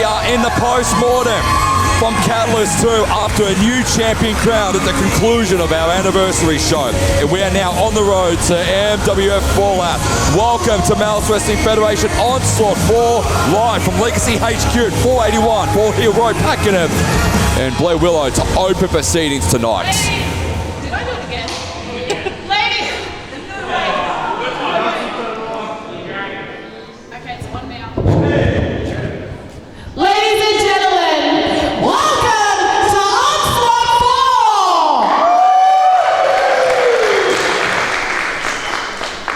We are in the post-mortem from Catalyst 2 after a new champion crowned at the conclusion of our anniversary show. And we are now on the road to MWF Fallout. Welcome to Malice Wrestling Federation Onslaught 4 live from Legacy HQ at 481 Fort Hill Road, Pakenham and Blair Willow to open proceedings tonight. Did I do it again? Ladies! Okay, it's on now. Ladies and gentlemen, welcome to Onslaught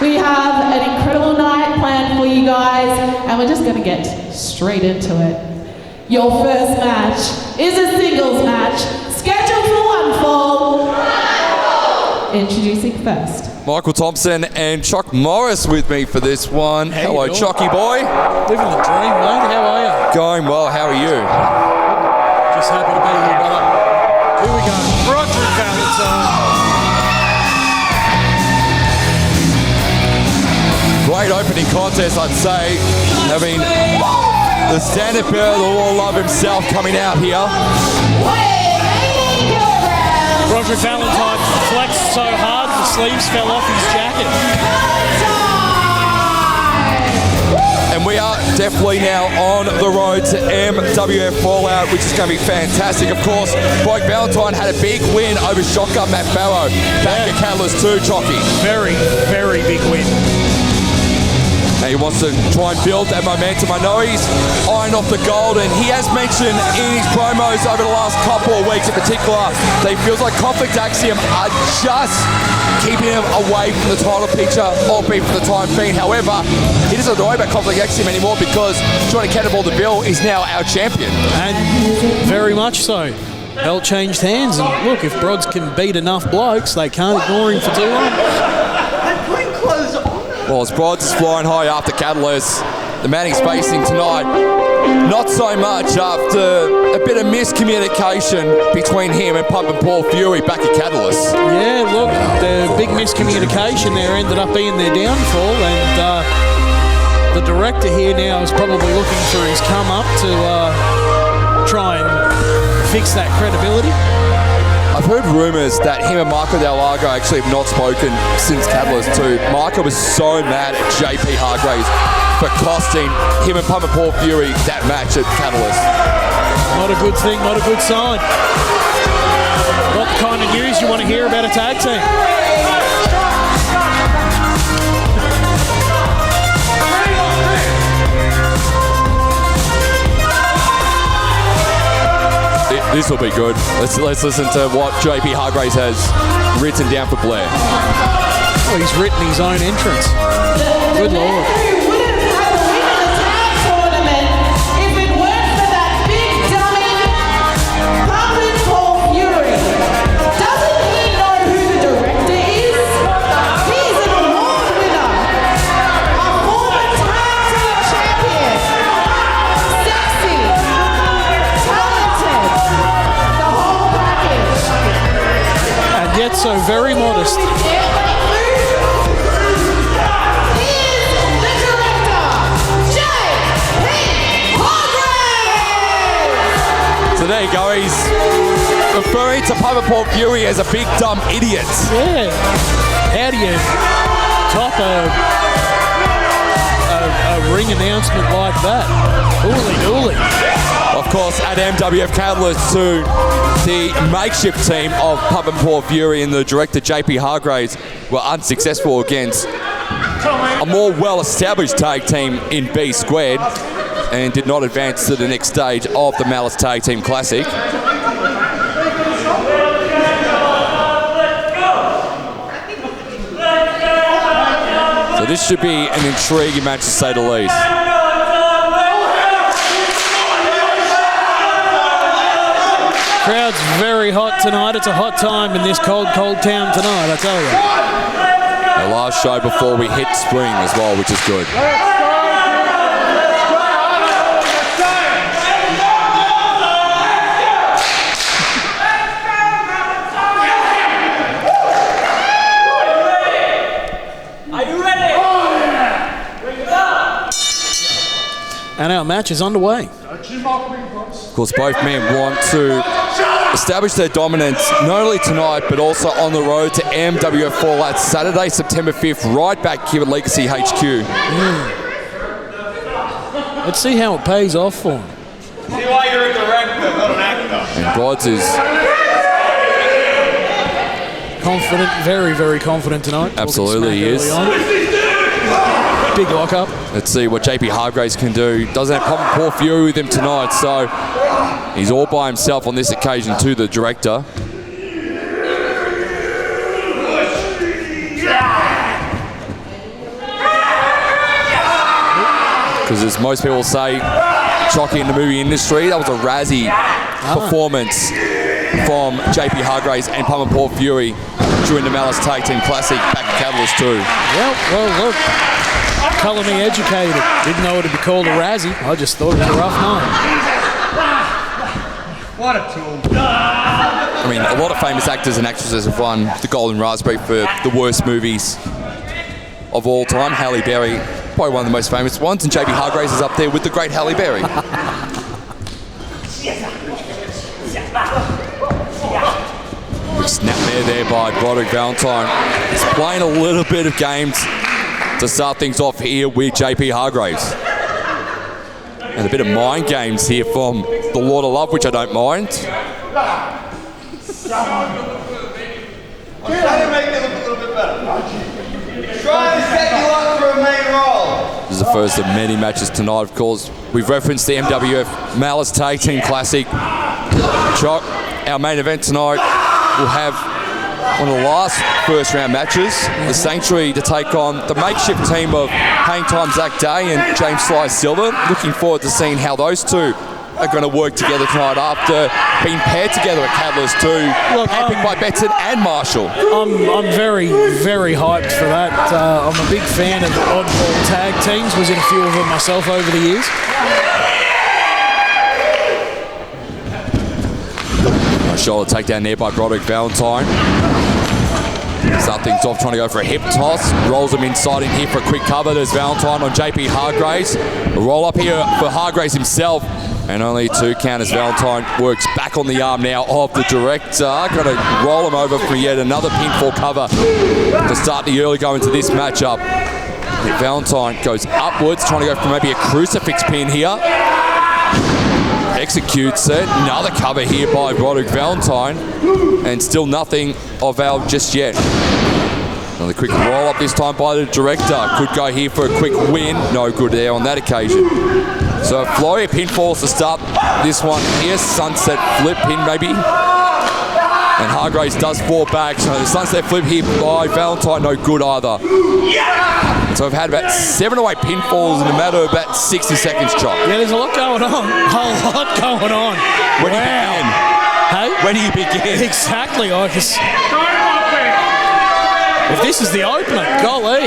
4! We have an incredible night planned for you guys, and we're just going to get straight into it. Your first match is a singles match, scheduled for one fall. Introducing first, Michael Thompson and Chuck Morris with me for this one. Hello, Chucky boy. Living the dream, mate. How are you? Going well. How are you? Just happy to be here, brother. Here we go. Roger Valentine. Great opening contest, I'd say. Having the standard bearer of the law love himself coming out here. Roger Valentine flexed so hard the sleeves fell off his jacket. And we are definitely now on the road to MWF Fallout, which is going to be fantastic. Of course, Blake Valentine had a big win over Shotgun Matt Barrow back at Catalyst 2, Chalky. Very, very big win. And he wants to try and build that momentum. I know he's eyeing off the gold, and he has mentioned in his promos over the last couple of weeks in particular that he feels like Conflict Axiom are just keeping him away from the title picture, albeit for the time being. However, he doesn't know about Conflict Axiom anymore because Johnny Cannonball DeVille is now our champion. And very much so. Belt changed hands, and look, if Brods can beat enough blokes, they can't ignore him for too long. Well, as Brods is flying high after Catalyst, the man he's facing tonight, not so much after a bit of miscommunication between him and Pump and Paul Fury back at Catalyst. Yeah, look, the big miscommunication there ended up being their downfall, and the director here now is probably looking for his come up to try and fix that credibility. I've heard rumours that him and Marco Del Lago actually have not spoken since Catalyst 2. Marco was so mad at JP Hargraves for costing him and Pump and Paul Fury that match at Catalyst. Not a good thing, not a good sign. Not the kind of news you want to hear about a tag team. This will be good. Let's listen to what JP Hargraves has written down for Blair. Oh, he's written his own entrance. Good Lord. So very modest. So there you go. He's referring to Pump and Paul Fury as a big dumb idiot. Yeah. How do you top a ring announcement like that? Ooly. Of course, at MWF Catalyst 2, the makeshift team of Pump and Paul Fury and the director JP Hargraves were unsuccessful against a more well-established tag team in B Squared and did not advance to the next stage of the Malice Tag Team Classic. So this should be an intriguing match to say the least. Crowd's very hot tonight. It's a hot time in this cold, cold town tonight, I tell you. The last show before we hit spring as well, which is good. And our match is underway. Of course, both men want to establish their dominance not only tonight but also on the road to MWF Onslaught Saturday, September 5th, right back here at Legacy HQ. Let's see how it pays off for him. See why you're a director, not an actor. And Broads is confident, very, very confident tonight. Absolutely he is. Big lock-up. Let's see what JP Hargraves can do. Doesn't have Paul Fury with him tonight, so he's all by himself on this occasion to the director. Because as most people say, Chocky in the movie industry, that was a Razzie performance from JP Hargraves and Pump and Paul Fury during the Malice Tag Team Classic back at Catalyst 2. Yeah, well, look. Colour me educated. Didn't know it'd be called a Razzie. I just thought it was a rough night. What a tool. I mean, a lot of famous actors and actresses have won the Golden Raspberry for the worst movies of all time. Halle Berry, probably one of the most famous ones, and JP Hargraves is up there with the great Halle Berry. Snapmare there by Broderick Valentine. He's playing a little bit of games to start things off here with JP Hargraves. And a bit of mind games here from the Lord of Love, which I don't mind. I'm trying to make it look a little bit better. Trying to set you up for a main role. This is the first of many matches tonight, of course. We've referenced the MWF Malice Tag Team Classic. Chock, our main event tonight will have one of the last first round matches, the Sanctuary to take on the makeshift team of Hang Time Zach Day and James Sly Silver. Looking forward to seeing how those two are going to work together tonight after being paired together at Catalyst 2, handpicked by Betson and Marshall. I'm very, very hyped for that. I'm a big fan of oddball tag teams. Was in a few of them myself over the years. Shoulder takedown there by Broderick Valentine. Start things off trying to go for a hip toss. Rolls him inside in here for a quick cover. There's Valentine on JP Hargraves. A roll up here for Hargraves himself. And only 2 count as Valentine works back on the arm now of the director. Going to roll him over for yet another pinfall cover to start the early going to this matchup. Valentine goes upwards, trying to go for maybe a crucifix pin here. Executes it. Another cover here by Broderick Valentine. And still nothing of Val just yet. Another quick roll up this time by the director. Could go here for a quick win. No good there on that occasion. So a flurry of pinfalls to start this one here. Sunset flip pin maybe. And Hargraves does fall back. So the sunset flip here by Valentine, no good either. So we've had about 7 or 8 pinfalls in a matter of about 60 seconds, Chop. Yeah, there's a lot going on. A whole lot going on. When do you begin? Hey? When do you begin? Exactly. If this is the opener, golly.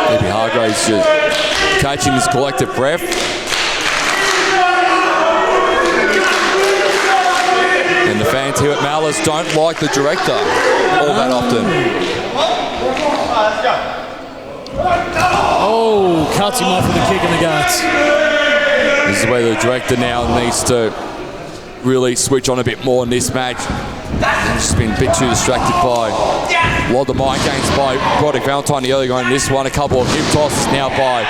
Maybe Hargraves just catching his collective breath. And the fans here at Malice don't like the director all that often. Oh, cuts him off with a kick in the guts. This is where the director now needs to really switch on a bit more in this match. He's just been a bit too distracted by a lot of the mind games by Broderick Valentine the early going in this one. A couple of hip tosses now by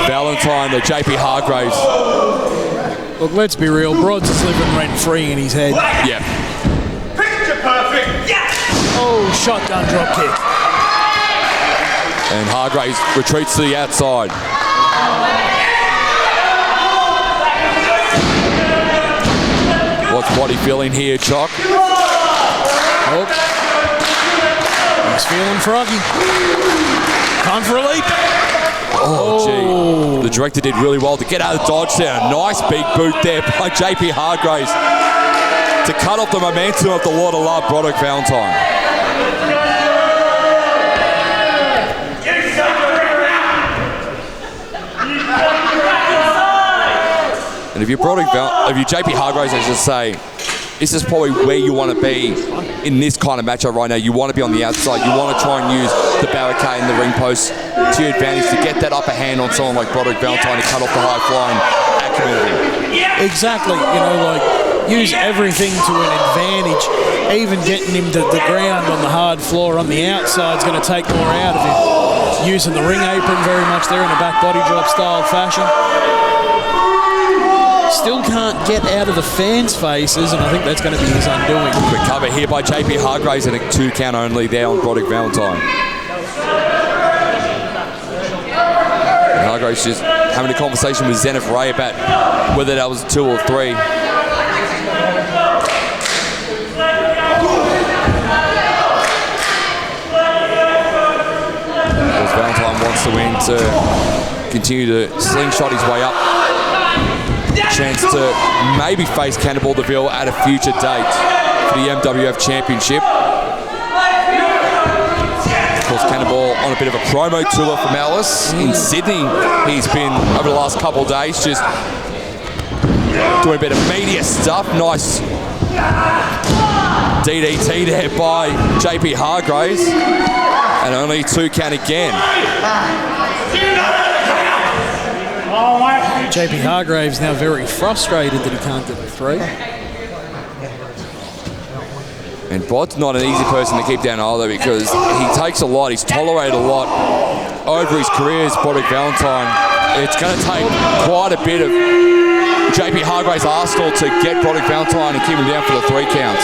Valentine, the JP Hargraves. Look, let's be real. Brods is living rent-free in his head. Yeah. Picture perfect. Yes. Oh, shotgun drop kick. And Hargraves retreats to the outside. What's Body feeling here, Chock? Oh. He's feeling froggy. Time for a leap. Oh, gee. The director did really well to get out of dodge there. A nice big boot there by JP Hargraves to cut off the momentum of the Lord of Love, Broderick Valentine. And if you're JP Hargraves, I should say, this is probably where you want to be in this kind of matchup right now. You want to be on the outside. You want to try and use the barricade and the ring post to your advantage to get that upper hand on someone like Broderick Valentine to cut off the high flying accurately. Exactly. You know, like, use everything to an advantage. Even getting him to the ground on the hard floor on the outside is going to take more out of him. Using the ring apron very much there in a back body drop style fashion. Still can't get out of the fans' faces, and I think that's going to be his undoing. Quick cover here by JP Hargraves and a 2 count only there on Broderick Valentine. And Hargraves just having a conversation with Zenith Ray about whether that was 2 or 3. Because Valentine wants to win to continue to slingshot his way up. Chance to maybe face Cannonball DeVille at a future date for the MWF Championship. Of course, Cannonball on a bit of a promo tour from Alice in Sydney. He's been, over the last couple of days, just doing a bit of media stuff. Nice DDT there by JP Hargraves. And only 2 count again. JP Hargraves now very frustrated that he can't get the 3. And Bod's not an easy person to keep down either because he takes a lot. He's tolerated a lot over his career as Broderick Valentine. It's going to take quite a bit of JP Hargraves' arsenal to get Broderick Valentine and keep him down for the 3 counts.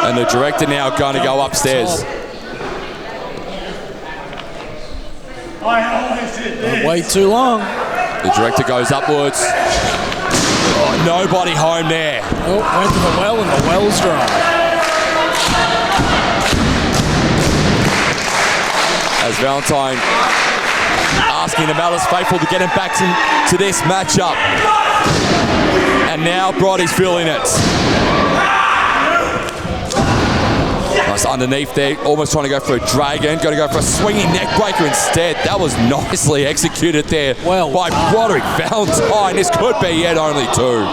And the director now going to go upstairs. Wait too long. The director goes upwards. Oh, nobody home there. Oh, went to the well and the well's dry. As Valentine asking the Malice faithful to get him back to this matchup. And now Broddy's feeling it. Nice underneath there, almost trying to go for a dragon, going to go for a swinging neck breaker instead. That was nicely executed there by Broderick Valentine. This could be yet only 2.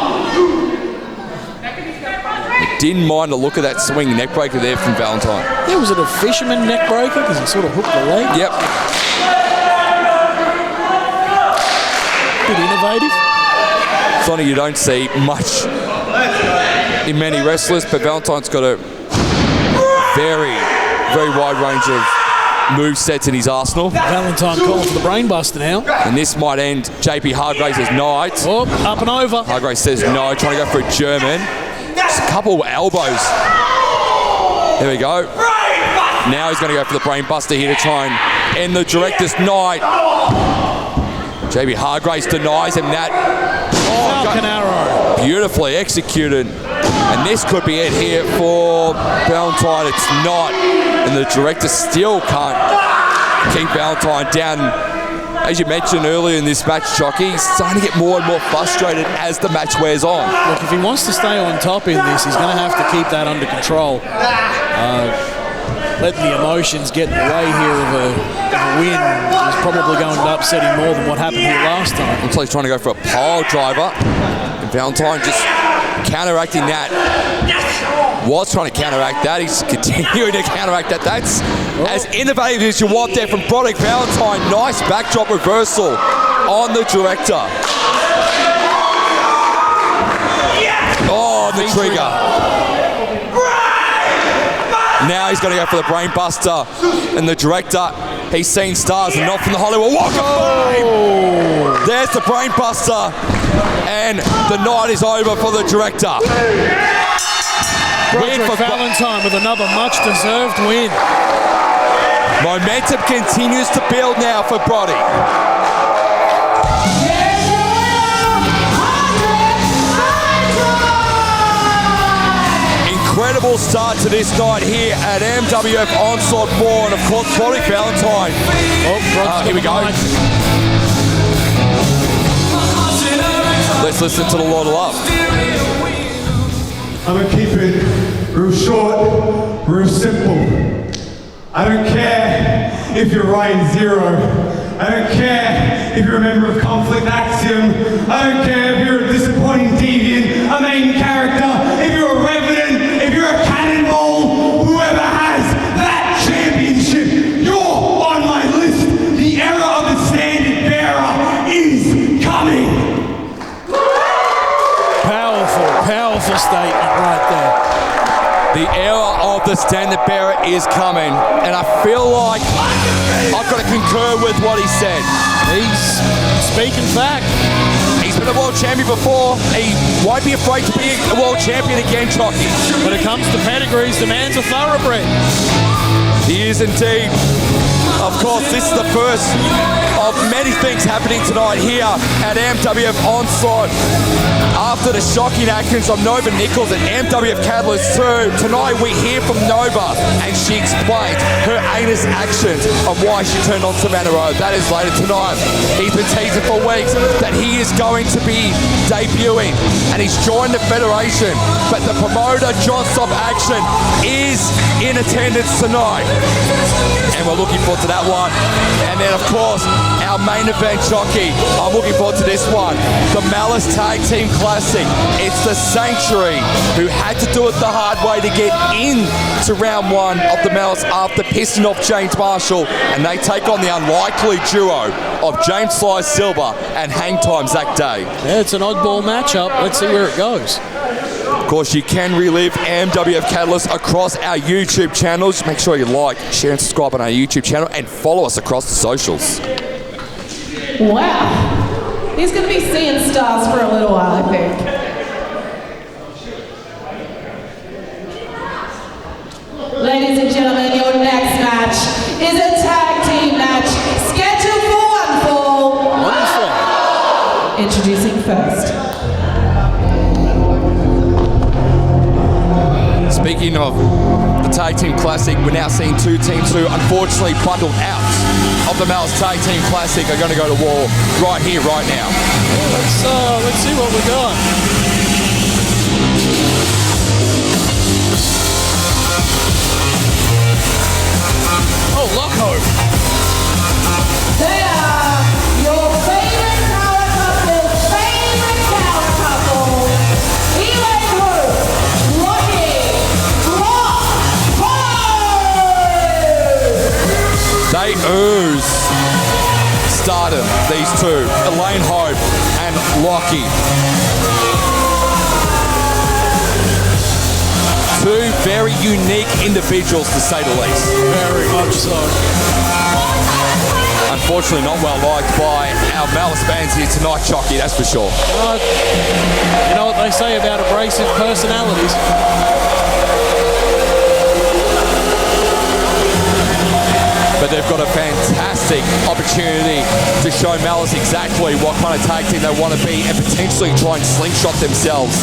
Didn't mind the look of that swinging neck breaker there from Valentine. Yeah, was it a fisherman neck breaker because he sort of hooked the leg? Yep. Bit innovative. Something you don't see much in many wrestlers, but Valentine's got a very, very wide range of move sets in his arsenal. Valentine calling for the brainbuster now. And this might end JP Hargraves' night. Oh, up and over. Hargraves says no, trying to go for a German. Just a couple of elbows. There we go. Now he's going to go for the brainbuster here to try and end the director's night. JP Hargraves denies him that. Falcon arrow. Beautifully executed. And this could be it here for Valentine. It's not. And the director still can't keep Valentine down. As you mentioned earlier in this match, Jockey, he's starting to get more and more frustrated as the match wears on. Look, if he wants to stay on top in this, he's going to have to keep that under control. Letting the emotions get in the way here of a win is probably going to upset him more than what happened here last time. Looks like he's trying to go for a pile driver. And Valentine just counteracting that. Was trying to counteract that. He's continuing to counteract that. That's as innovative as you want there from Broderick Valentine. Nice backdrop reversal on the director. Oh, the trigger. Now he's going to go for the brain buster. And the director, he's seen stars and not from the Hollywood Walk of Fame. There's the brain buster. And the night is over for the director. Broderick Valentine with another much-deserved win. Momentum continues to build now for Broddy. Incredible start to this night here at MWF Onslaught 4, and of course Broderick Valentine. Here we go. Let's listen to the Lord of Love. I'm gonna keep it real short, real simple. I don't care if you're writing 0. I don't care if you're a member of Conflict Axiom. I don't care if you're a disappointing deviant, a main character, if you're a revenant, if you're a cannonball, whoever has that championship, you're on my list. The era of the standard bearer is coming. Powerful statement right there. The era of the standard bearer is coming, and I feel like I've got to concur with what he said. He's speaking fact. He's been a world champion before. He won't be afraid to be a world champion again, Chucky. When it comes to pedigrees, the man's a thoroughbred. He is indeed. Of course, this is the first of many things happening tonight here at MWF Onslaught. After the shocking actions of Nova Nicholls and MWF Catalyst 2, tonight we hear from Nova and she explains her heinous actions and why she turned on Savannah Rowe. That is later tonight. He's been teasing for weeks that he is going to be debuting and he's joined the Federation, but the promoter John Stop Action is in attendance tonight. And we're looking forward to that one. And then, of course, our main event jockey. I'm looking forward to this one. The Malice Tag Team Classic. It's the Sanctuary who had to do it the hard way to get into round one of the Malice after pissing off James Marshall. And they take on the unlikely duo of James Sly Silver and Hang Time Zach Day. Yeah, it's an oddball matchup. Let's see where it goes. Of course, you can relive MWF Catalyst across our YouTube channels. Make sure you like, share, and subscribe on our YouTube channel and follow us across the socials. Wow. He's going to be seeing stars for a little while, I think. Ladies and gentlemen, your next match is a tag team match scheduled for one fall. Wonderful. Introducing first. Speaking of the Tag Team Classic, we're now seeing two teams who unfortunately bundled out of the Malice Tag Team Classic are going to go to war right here, right now. Let's see what we got. Oh, Lockhope. They are your favorite power couple, Eli Group, They ooze stardom, these two, Elaine Hope and Lockie. Two very unique individuals, to say the least. Very much so. Unfortunately, not well liked by our Malice fans here tonight, Chucky, that's for sure. You know what they say about abrasive personalities. But they've got a fantastic opportunity to show Malice exactly what kind of tag team they want to be and potentially try and slingshot themselves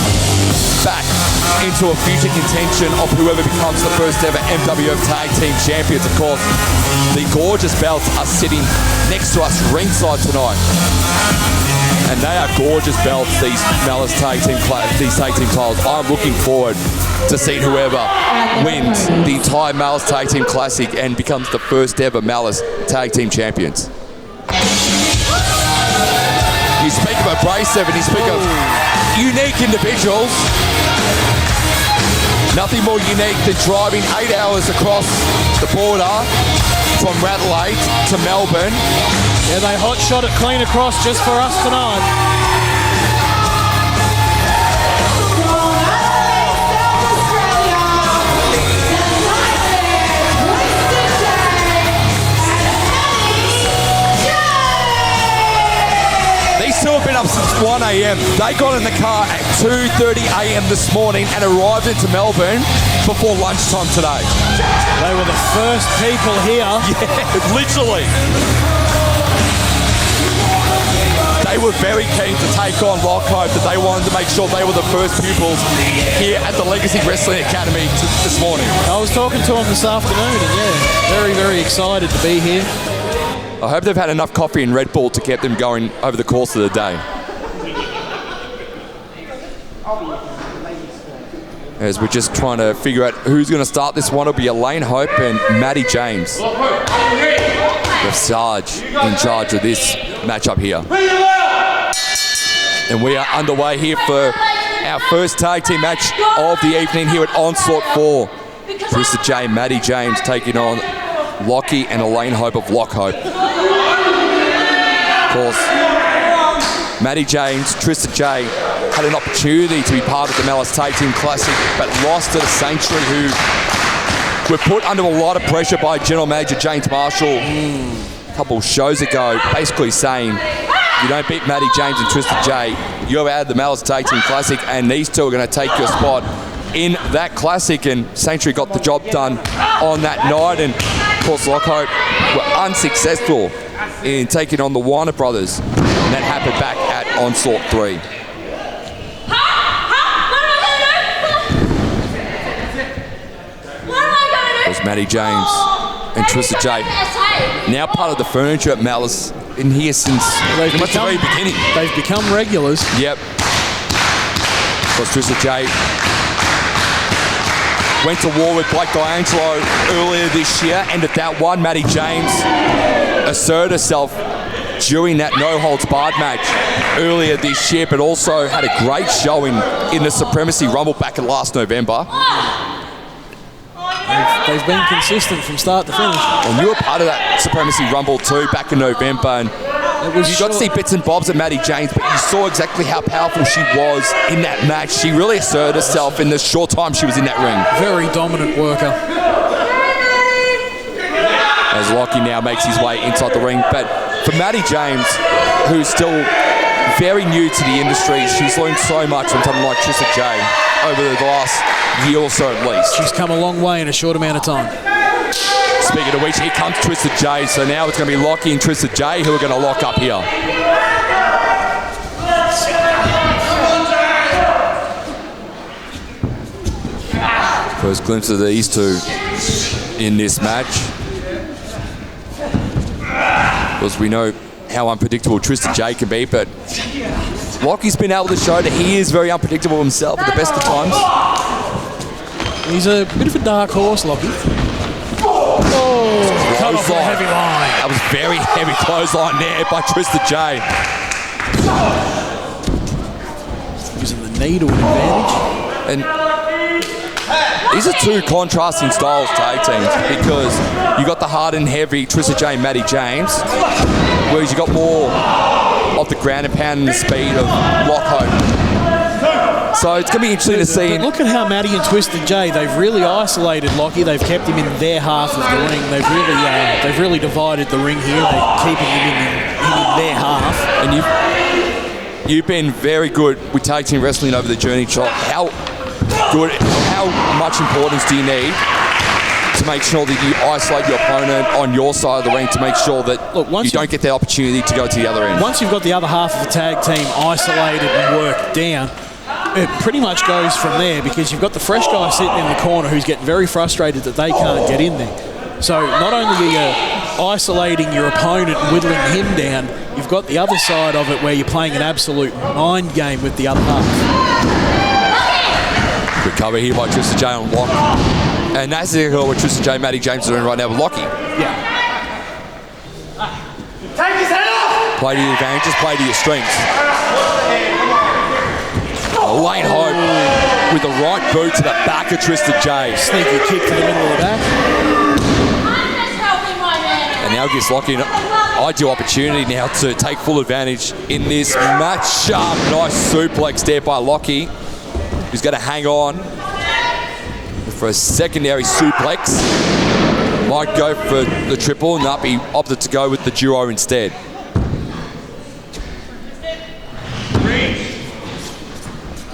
back into a future contention of whoever becomes the first ever MWF Tag Team Champions. Of course, the gorgeous belts are sitting next to us ringside tonight. And they are gorgeous belts, these Malice Tag Team titles. I'm looking forward to seeing whoever wins the entire Malice Tag Team Classic and becomes the first ever Malice Tag Team Champions. You speak of abrasive and you speak of unique individuals. Nothing more unique than driving 8 hours across the border from Adelaide to Melbourne. Yeah, they hot shot it clean across just for us tonight. These two have been up since 1 a.m. They got in the car at 2:30 a.m. this morning and arrived into Melbourne before lunchtime today. They were the first people here. Yeah, literally. They were very keen to take on Lockhope, that they wanted to make sure they were the first pupils here at the Legacy Wrestling Academy this morning. I was talking to them this afternoon and yeah, very, very excited to be here. I hope they've had enough coffee and Red Bull to keep them going over the course of the day. As we're just trying to figure out who's going to start this one, it'll be Elaine Hope and Maddie James. with Sarge in charge of this matchup here. And we are underway here for our first tag team match of the evening here at Onslaught 4. Twisted J and Maddie James taking on Lockie and Elaine Hope of Lock Hope. Of course, Maddie James, Twisted J had an opportunity to be part of the Malice Tag Team Classic, but lost to the Sanctuary, who were put under a lot of pressure by General Manager James Marshall a couple shows ago, basically saying, you don't beat Maddie James and Twisted J, you're out of the Malice Tag Team Classic, and these two are going to take your spot in that Classic. And Sanctuary got the job done on that night, and of course Lock Hope were unsuccessful in taking on the Warner Brothers, and that happened back at Onslaught 3. It was Maddie James and Twisted J, now part of the furniture at Malice, in here since the very beginning. They've become regulars. Yep. Of course, Twisted J went to war with Black D'Angelo earlier this year, ended that one. Maddie James asserted herself during that no-holds-barred match earlier this year, but also had a great showing in the Supremacy Rumble back in last November. They've been consistent from start to finish. And you were part of that Supremacy Rumble too back in November, and you got to see bits and bobs of Maddie James, but you saw exactly how powerful she was in that match. She really asserted herself in the short time she was in that ring. Very dominant worker. As Lockie now makes his way inside the ring, but for Maddie James, who's still very new to the industry, she's learned so much from someone like Twisted J over the last year or so at least. She's come a long way in a short amount of time. Speaking of which, here comes Twisted J. So now it's going to be Lockie and Twisted J who are going to lock up here. First glimpse of these two in this match. Because we know how unpredictable Twisted J can be, but Lockie's been able to show that he is very unpredictable himself at the best of times. He's a bit of a dark horse, Lockie. Oh, cut off a heavy line. That was very heavy clothesline there by Twisted J. Using the knee to an advantage. And these are two contrasting styles tag teams, because you got the hard and heavy Twisted J and Maddie James, whereas you got more of the ground and pound and the speed of Lock Hope. So it's going to be interesting to see. But look at how Maddie and Twisted J, they've really isolated Lockie. They've kept him in their half of the ring. They've really divided the ring here. They're keeping him in their half. And you've been very good with tag team wrestling over the journey, Chop. How much importance do you need to make sure that you isolate your opponent on your side of the ring to make sure that you don't get the opportunity to go to the other end? Once you've got the other half of the tag team isolated and worked down, it pretty much goes from there, because you've got the fresh guy sitting in the corner who's getting very frustrated that they can't get in there. So not only are you isolating your opponent and whittling him down, you've got the other side of it where you're playing an absolute mind game with the other half. Recover here by Twisted J on Lock. And that's what Twisted J and Maddie James are doing right now with Lockie. Yeah. Take his head off! Play to your advantages, play to your strengths. Elaine Hope with the right boot to the back of Twisted J. Sneaky kick to the middle of the back. And now gives Lockie an ideal opportunity now to take full advantage in this match. Sharp, nice suplex there by Lockie, who's going to hang on for a secondary suplex. Might go for the triple, and that be opted to go with the duo instead.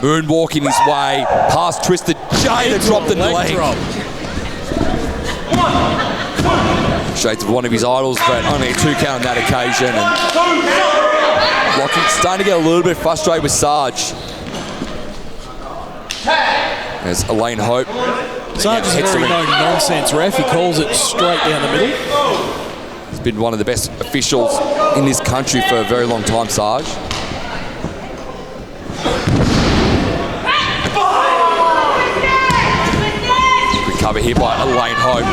Moonwalking his way past Twisted J to drop the leg. Shades of one of his idols, but only a 2 count on that occasion. And Lockie's starting to get a little bit frustrated with Sarge. There's Elaine Hope. Sarge is a very no-nonsense ref. He calls it straight down the middle. He's been one of the best officials in this country for a very long time, Sarge. Recover here by Elaine Hope.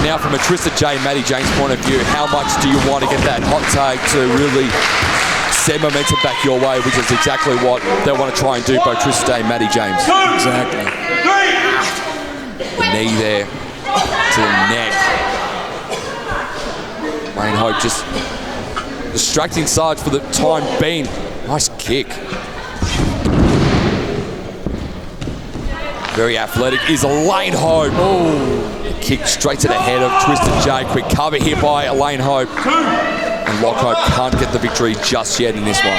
Now, from a Twisted J and Matty James point of view, how much do you want to get that hot tag to really send momentum back your way, which is exactly what they want to try and do, both Twisted J and Matty James. Exactly. The knee there to the neck. Wayne Hope just distracting Sarge for the time being. Nice kick. Very athletic is Elaine Hope. Oh, kick straight to the head of Twisted J. Quick cover here by Elaine Hope. And Lock Hope can't get the victory just yet in this one.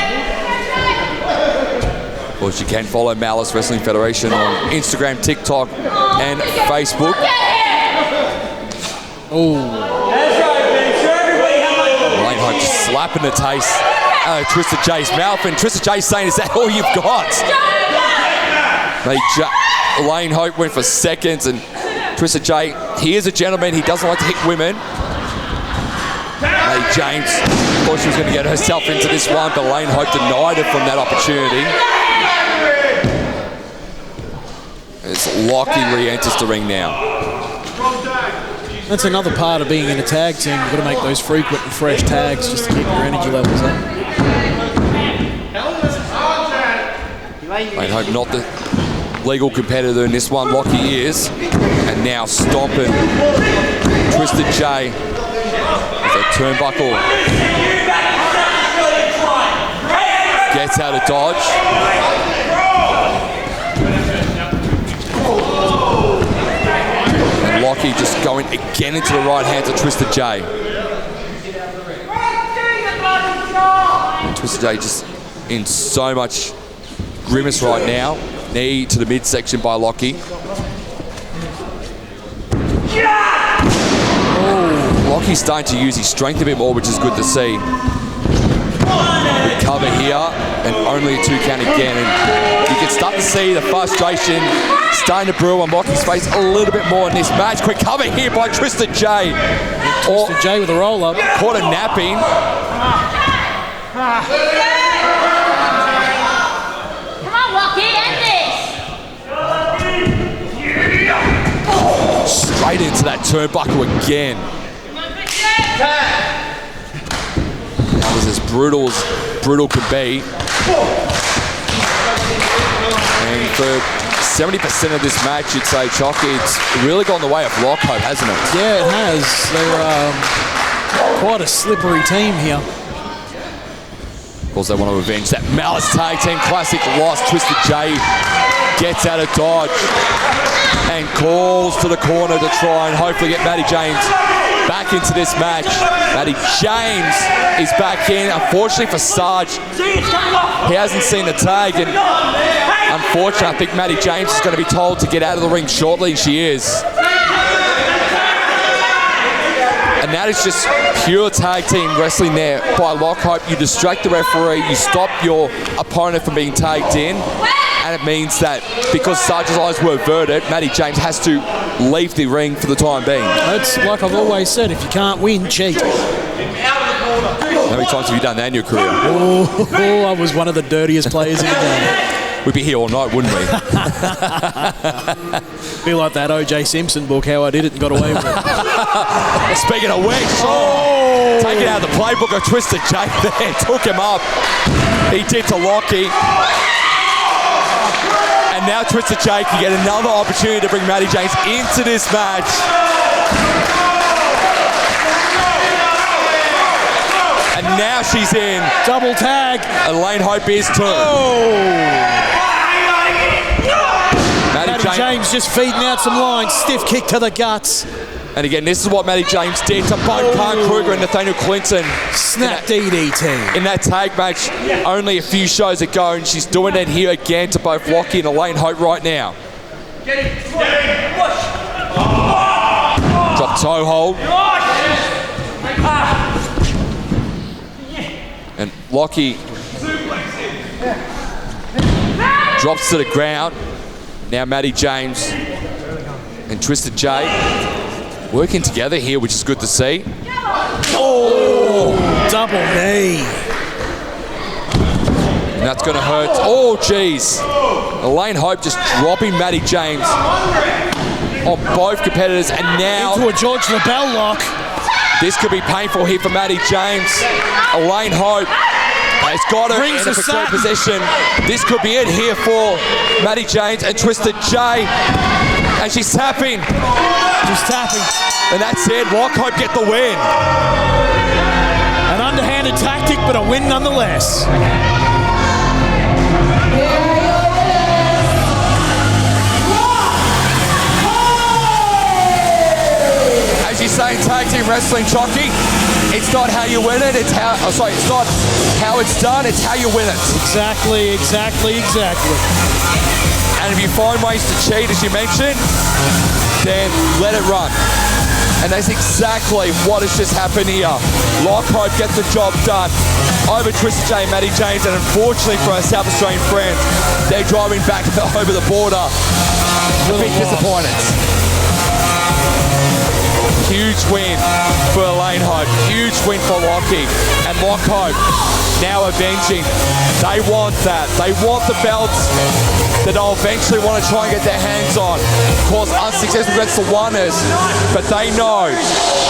Of course, you can follow Malice Wrestling Federation on Instagram, TikTok, and Facebook. Oh. Elaine Hope just slapping the taste out of Twisted J's mouth, and Twisted J saying, "Is that all you've got?" Elaine Hope went for seconds, and Twisted J, he is a gentleman. He doesn't like to hit women. Matty James, of course, she was going to get herself into this one, but Elaine Hope denied her from that opportunity. As Lockie re-enters the ring now. That's another part of being in a tag team. You've got to make those frequent and fresh tags just to keep your energy levels up. Elaine Hope not the legal competitor in this one. Lockie is. And now stomping Twisted J. The turnbuckle gets out of dodge. And Lockie just going again into the right hands of Twisted J. And Twisted J just in so much grimace right now. Knee to the midsection by Lockie. Lockie's starting to use his strength a bit more, which is good to see. Good cover here, and only a 2 count again. And you can start to see the frustration starting to brew on Lockie's face a little bit more in this match. Quick cover here by Twisted J. Twisted J with a roll-up. Caught a napping. Come on, Lockie, end this! Straight into that turnbuckle again. That was as brutal could be. And for 70% of this match, you'd say, Chalky, it's really gone the way of Lock Hope, hasn't it? Yeah, it has. They're quite a slippery team here. Of course, they want to avenge that Malice Tag Team Classic loss. Twisted J gets out of dodge and calls to the corner to try and hopefully get Matty James back into this match. Matty James is back in. Unfortunately for Sarge, he hasn't seen the tag, and unfortunately, I think Matty James is going to be told to get out of the ring shortly, and she is. And that is just pure tag team wrestling there by Lock Hope. You distract the referee, you stop your opponent from being tagged in, and it means that because Sarge's eyes were averted, Matty James has to leave the ring for the time being. It's like I've always said, if you can't win, cheat. How many times have you done that in your career? Oh, I was one of the dirtiest players in the game. We'd be here all night, wouldn't we? Be like that O.J. Simpson book, how I did it and got away with it. Speaking of which, taking out the playbook of Twisted J there, took him up. He did to Lockie. And now Twisted J can get another opportunity to bring Matty James into this match. And now she's in. Double tag. Elaine Hope is too. Matty James just feeding out some lines. Stiff kick to the guts. And again, this is what Matty James did to both Khan Kruger and Nathaniel Clinton. Snap DDT. In that tag match only a few shows ago, and she's doing it here again to both Lockie and Elaine Hope right now. Drop toe hold. And Lockie drops to the ground. Now Matty James and Twisted J working together here, which is good to see. Oh, double knee. And that's going to hurt. Oh, geez. Elaine Hope just dropping Matty James. on both competitors, and now into a George LaBelle lock. This could be painful here for Maddie James. Elaine Hope has got her in a precarious position. This could be it here for Maddie James and Twisted J. And she's tapping. Just tapping. And that's it. Rock Hope get the win. An underhanded tactic, but a win nonetheless. As you say in tag team wrestling, Chucky, it's not how you win it, it's how, it's not how it's done, it's how you win it. Exactly. And if you find ways to cheat, as you mentioned, then let it run. And that's exactly what has just happened here. Lock Hope gets the job done over Tristan J, Maddie James, and unfortunately for our South Australian friends, they're driving back over the border. A bit disappointed. Huge win for Elaine Hope. Huge win for Lockie. And Lock Hope now avenging. They want that. They want the belts that they'll eventually want to try and get their hands on. Of course, unsuccessful against the Oners, but they know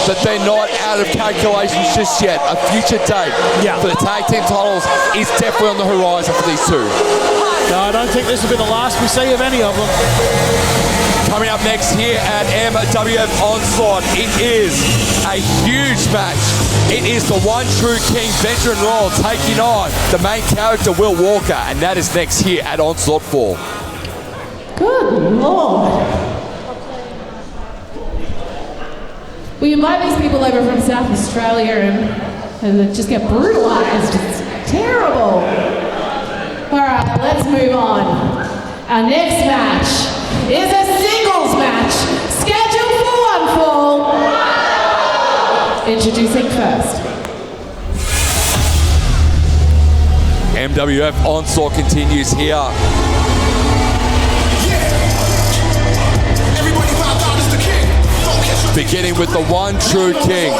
that they're not out of calculations just yet. A future date for the tag team titles is definitely on the horizon for these two. No, I don't think this will be the last we see of any of them. Coming up next here at MWF Onslaught, it is a huge match. It is the one true king, Benjamin Royal, taking on the main character, Will Walker, and that is next here at Onslaught 4. Good Lord. We invite these people over from South Australia and they just get brutalized. It's terrible. All right, let's move on. Our next match is a singles match scheduled for one fall. Introducing first. MWF Onslaught continues here. Beginning with the one true king.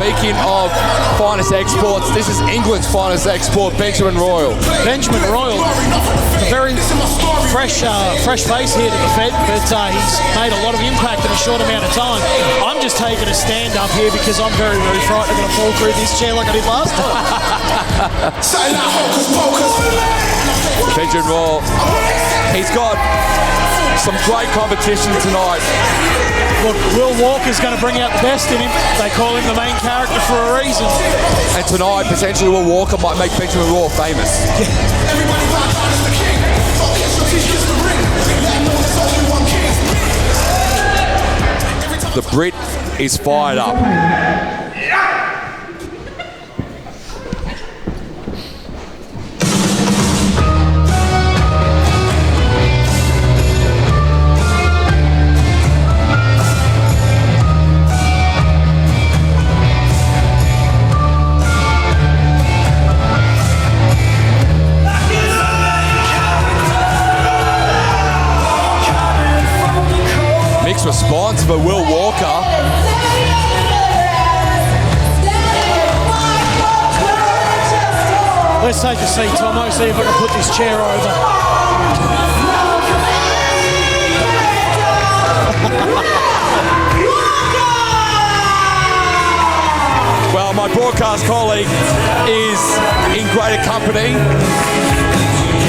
Speaking of finest exports, this is England's finest export, Benjamin Royal. Benjamin Royal, a very fresh face here to the Fed, but he's made a lot of impact in a short amount of time. I'm just taking a stand up here because I'm very, very frightened I'm going to fall through this chair like I did last time. Benjamin Royal, he's got some great competition tonight. Look, Will Walker's going to bring out the best in him. They call him the main character for a reason. And tonight, potentially Will Walker might make Benjamin Royal famous. The Brit is fired up. Mixed response for Will Walker. Let's take a seat, Tomo, see if I can put this chair over. Well, my broadcast colleague is in greater company.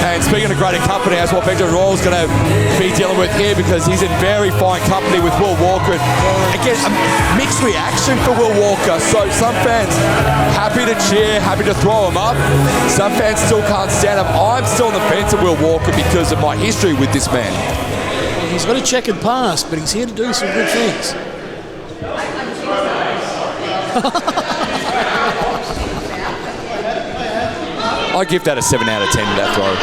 And speaking of greater company, that's what Benjamin Royal is going to be dealing with here because he's in very fine company with Will Walker. Again, a mixed reaction for Will Walker. So some fans happy to cheer, happy to throw him up. Some fans still can't stand him. I'm still on the fence of Will Walker because of my history with this man. He's got a checkered past, but he's here to do some good things. I give that a 7 out of 10, that throw.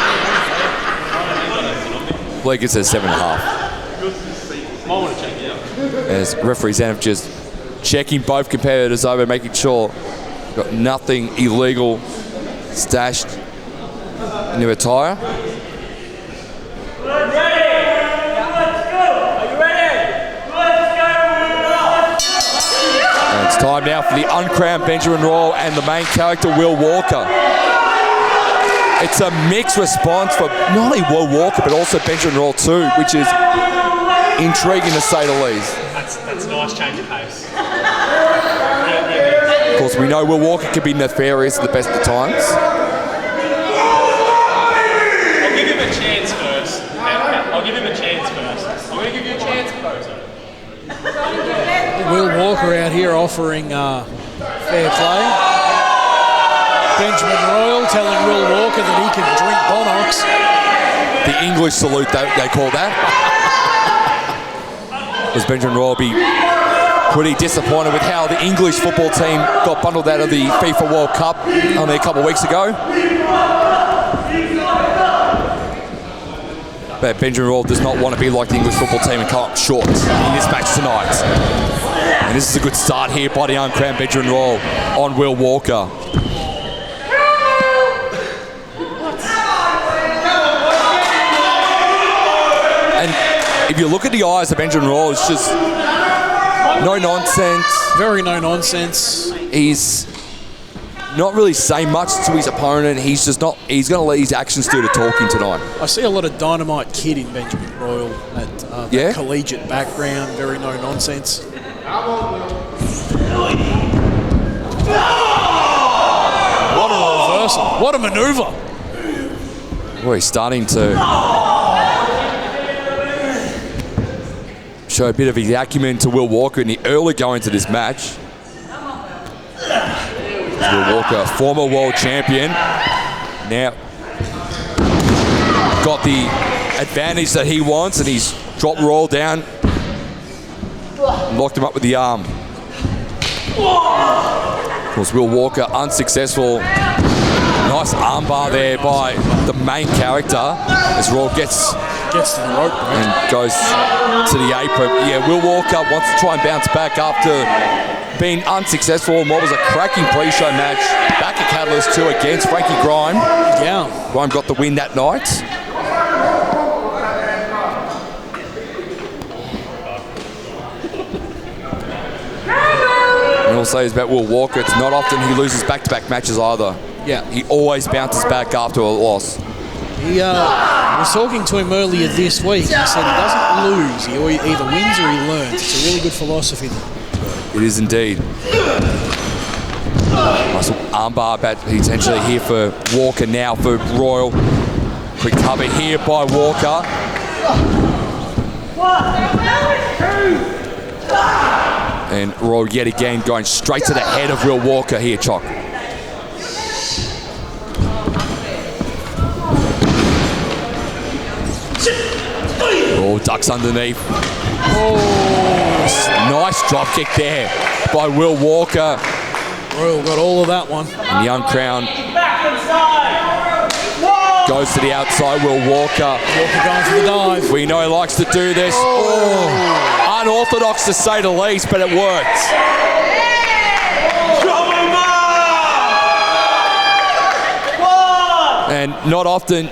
Blake gets a 7.5. As referee Zanov just checking both competitors over, making sure got nothing illegal stashed in your attire. time now for the uncrowned Benjamin Royal and the main character, Will Walker. It's a mixed response for not only Will Walker, but also Benjamin Royal too, which is intriguing to say the least. That's a nice change of pace. Of course, we know Will Walker can be nefarious at the best of times. I'll give him a chance first. I'm going to give you a chance first. Will Walker out here offering fair play. Benjamin Royal telling Will Walker that he can drink Bonox. The English salute, they call that. Because Benjamin Royal be pretty disappointed with how the English football team got bundled out of the FIFA World Cup only a couple of weeks ago. But Benjamin Royal does not want to be like the English football team and come up short in this match tonight. And this is a good start here by the uncrowned Benjamin Royal on Will Walker. And if you look at the eyes of Benjamin Royal, it's just no nonsense. Very no nonsense. He's not really saying much to his opponent. He's just not. He's going to let his actions do the talking tonight. I see a lot of dynamite kid in Benjamin Royal. That collegiate background, very no nonsense. What a reversal! What a manoeuvre! Well, he's starting to show a bit of his acumen to Will Walker in the early going to this match. Will Walker, former world champion, now got the advantage that he wants, and he's dropped Royal down, locked him up with the arm. Of course, Will Walker unsuccessful. Nice armbar there by the main character as Royal gets to the rope and goes to the apron. Yeah, Will Walker wants to try and bounce back after being unsuccessful in what was a cracking pre-show match back at Catalyst 2 against Frankie Grime. Yeah. Grime got the win that night. And also is about Will Walker, it's not often he loses back-to-back matches either. Yeah. He always bounces back after a loss. He was talking to him earlier this week. He said he doesn't lose. He either wins or he learns. It's a really good philosophy. It is indeed. Nice armbar bat potentially here for Walker now for Royal. Quick cover here by Walker. And Royal yet again going straight to the head of Will Walker here, Chock. Oh, ducks underneath. Oh, nice drop kick there by Will Walker. Royal got all of that one. And the uncrowned goes to the outside. Will Walker. Walker going for the dive. We know he likes to do this. Oh, unorthodox to say the least, but it works. And not often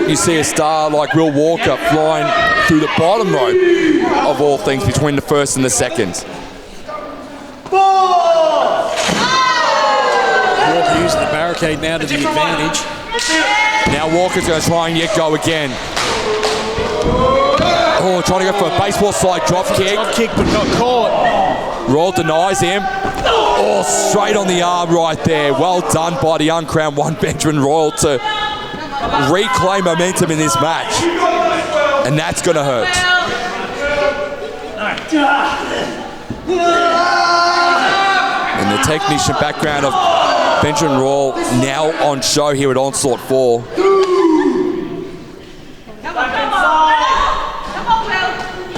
you see a star like Will Walker flying through the bottom rope of all things between the first and the second. Walker using the barricade now to the advantage. Now Walker's going to try and yet go again. Oh, trying to go for a baseball slide drop kick. Drop kick but got caught. Royal denies him. Oh, straight on the arm right there. Well done by the uncrowned one, Benjamin Royal, to reclaim momentum in this match. And that's going to hurt. And the technician background of Benjamin Royal now on show here at Onslaught 4.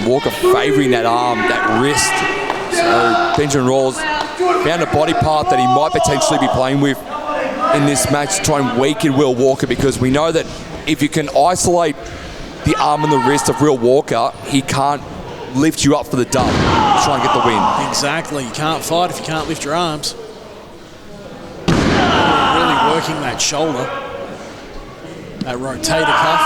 Walker favouring that arm, that wrist. So Benjamin Royal's found a body part that he might potentially be playing with in this match to try and weaken Will Walker, because we know that if you can isolate the arm and the wrist of Will Walker, he can't lift you up for the dub to try and get the win. Exactly. You can't fight if you can't lift your arms. Really working that shoulder. That rotator cuff.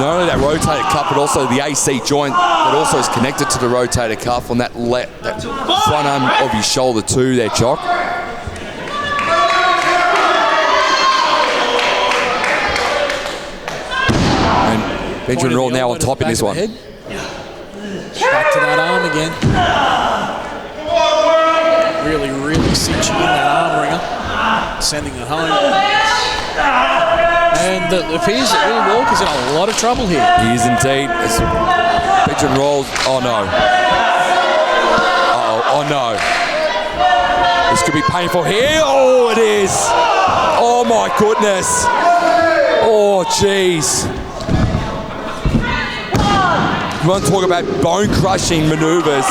Not only that rotator cuff, but also the AC joint that also is connected to the rotator cuff on that front arm of his shoulder too there, Chock. And Benjamin Roll now on top in this one. Back to that arm again. Really, really cinching in that arm ringer. Sending it home. And it appears that Will Walker's in a lot of trouble here. He is indeed. As Benjamin rolls. Oh no. Oh no. This could be painful here. Oh, it is. Oh my goodness. Oh jeez. You want to talk about bone-crushing manoeuvres?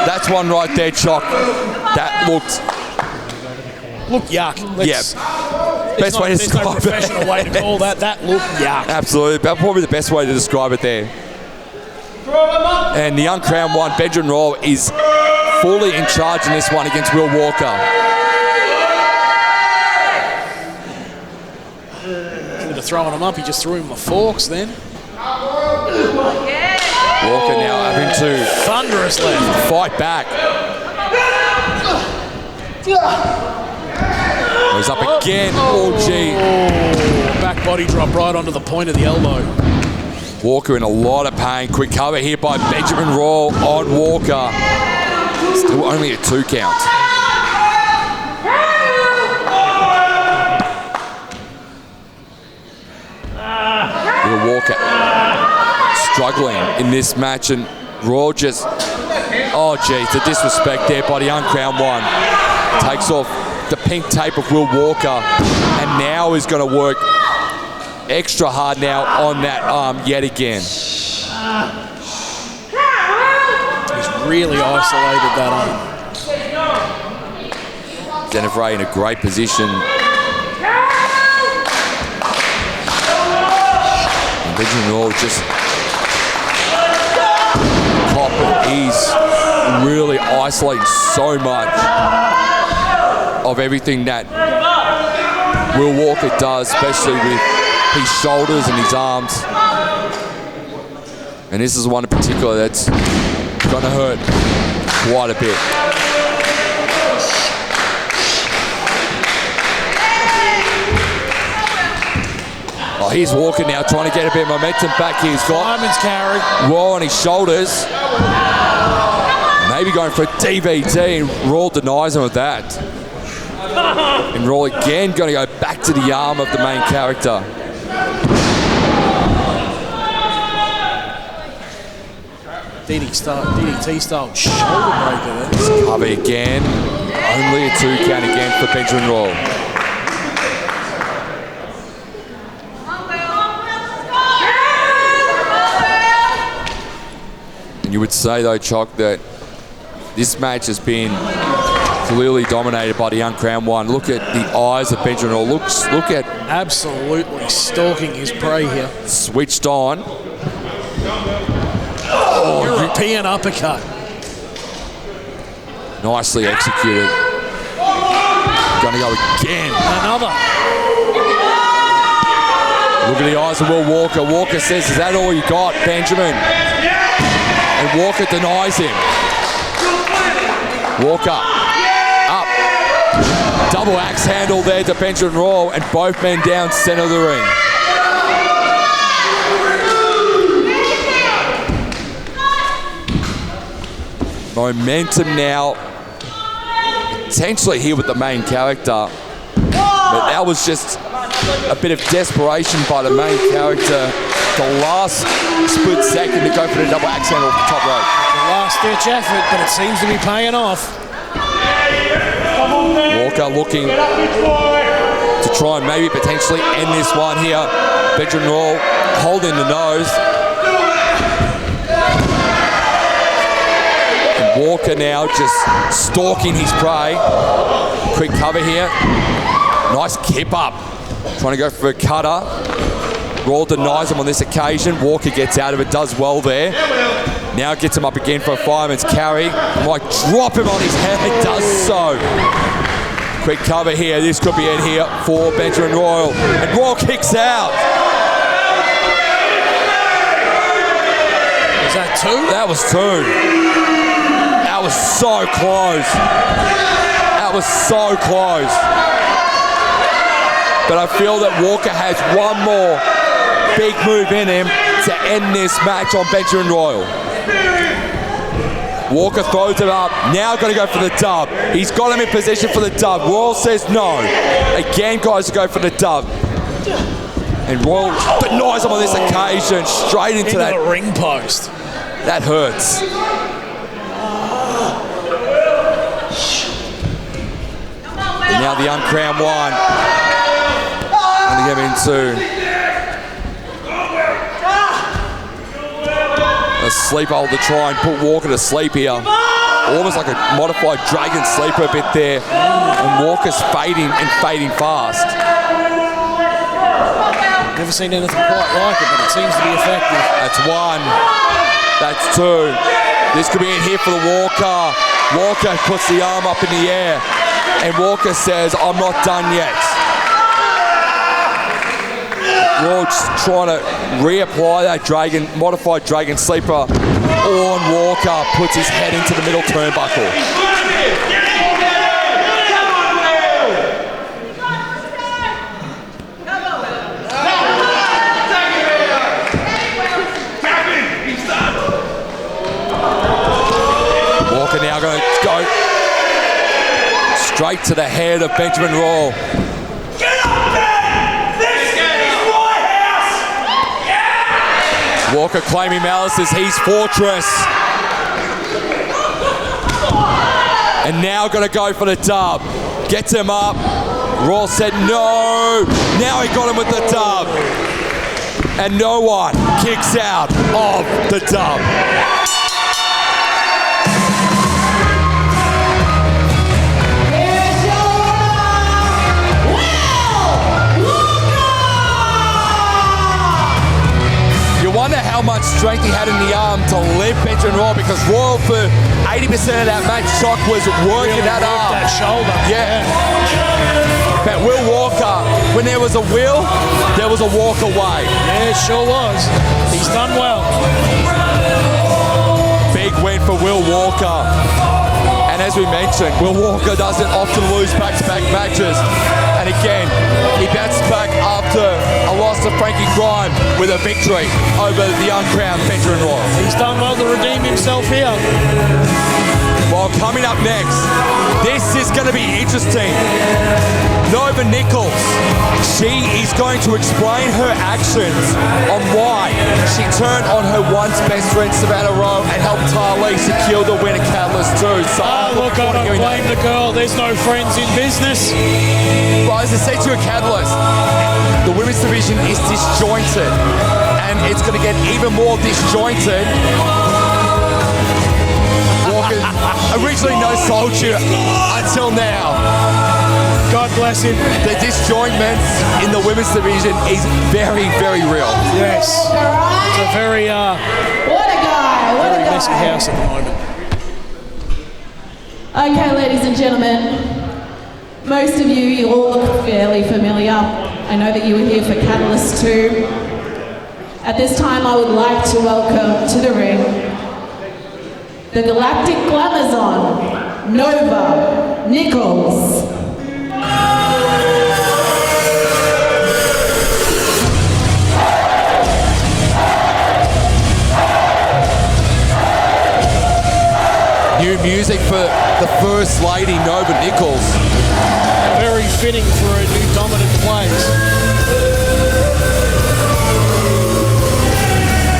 That's one right there, Chock. That looked yuck. Best way to describe no professional way to call that. That looked yuck. Absolutely. That's probably the best way to describe it there. And the uncrowned one, Benjamin Roll, is fully in charge in this one against Will Walker. Instead of throwing him up, he just threw him the forks then. Walker now having to thunderous left. Fight back. Goes up again. Oh, gee. Back body drop right onto the point of the elbow. Walker in a lot of pain. Quick cover here by Benjamin Roll on Walker. Still only a 2 count. Will Walker struggling in this match, and Raw just, oh geez, the disrespect there by the uncrowned one. Takes off the pink tape of Will Walker, and now is going to work extra hard now on that arm yet again. He's really isolated that arm. Dennis Ray in a great position. And Benjamin Roll just he's really isolating so much of everything that Will Walker does, especially with his shoulders and his arms. And this is one in particular that's going to hurt quite a bit. Oh, he's Walker now, trying to get a bit of momentum back. He's got Simon's carry. Raw on his shoulders. Maybe going for a DVT, and Raw denies him of that. And Raw again going to go back to the arm of the main character. DDT style shoulder breaker there. Cover again. Only a 2 count again for Benjamin Roll. And you would say though, Chock, that this match has been clearly dominated by the uncrowned one. Look at the eyes of Benjamin Roll. Look at absolutely stalking his prey here. Switched on. Oh, European uppercut. Nicely executed. Gonna go again. Another. Look at the eyes of Will Walker. Walker says, is that all you got, Benjamin? And Walker denies him. Walker up. Double axe handle there to Benjamin Roll, and both men down center of the ring. Momentum now potentially here with the main character, but that was just a bit of desperation by the main character. The last split second to go for the double axe handle off the top rope. The last ditch effort, but it seems to be paying off. Walker looking to try and maybe potentially end this one here. Benjamin Roll holding the nose. Walker now just stalking his prey. Quick cover here. Nice kip up. Trying to go for a cutter. Raw denies him on this occasion. Walker gets out of it, does well there. Now gets him up again for a fireman's carry. Might drop him on his head, does so. Quick cover here. This could be it here for Benjamin Royal. And Royal kicks out. Was that 2? That was 2. That was so close. That was so close. But I feel that Walker has one more big move in him to end this match on Benjamin Royal. Walker throws it up. Now got to go for the dub. He's got him in position for the dub. Royal says no. Again, guys, to go for the dub. And Royal denies him on this occasion. Straight into that the ring post. That hurts. And now the uncrowned one. Going to get into a sleep hold to try and put Walker to sleep here. Almost like a modified dragon sleeper a bit there. And Walker's fading and fading fast. Never seen anything quite like it, but it seems to be effective. That's 1. That's 2. This could be it here for the Walker. Walker puts the arm up in the air. And Walker says, I'm not done yet. Raw just trying to reapply that modified dragon sleeper on Walker. Puts his head into the middle turnbuckle. Walker now going to go straight to the head of Benjamin Royal. Get up there! This is my house! Yeah! Walker claiming malice as he's fortress. And now going to go for the dub. Gets him up. Royal said no. Now he got him with the dub. And no one kicks out of the dub. You wonder how much strength he had in the arm to lift Benjamin Royal, because Royal for 80% of that match Shock was working that arm. That shoulder. Yeah. But Will Walker, when there was a will, there was a walk away. Yeah, it sure was. He's done well. Big win for Will Walker. And as we mentioned, Will Walker doesn't often lose back-to-back matches. And again, he bounced back after a loss to Frankie Grime with a victory over the uncrowned Benjamin Royal. He's done well to redeem himself here. Well, coming up next, this is going to be interesting. Nova Nicholls, she is going to explain her actions on why she turned on her once best friend Savannah Rowe and helped Tarlee secure the win at Catalyst 2. So look, I don't blame the girl. There's no friends in business. Well, as I say to a Catalyst, the women's division is disjointed, and it's going to get even more disjointed. Walker, originally no soldier until now. God bless him. The disjointment in the women's division is very, very real. Yes. It's a very, What a guy, what a messy guy. house at the moment. Okay, ladies and gentlemen, most of you all look fairly familiar. I know that you were here for Catalyst 2. At this time, I would like to welcome to the ring the Galactic Glamazon, Nova Nicholls. New music for the First Lady, Nova Nicholls. Very fitting for a new dominant place.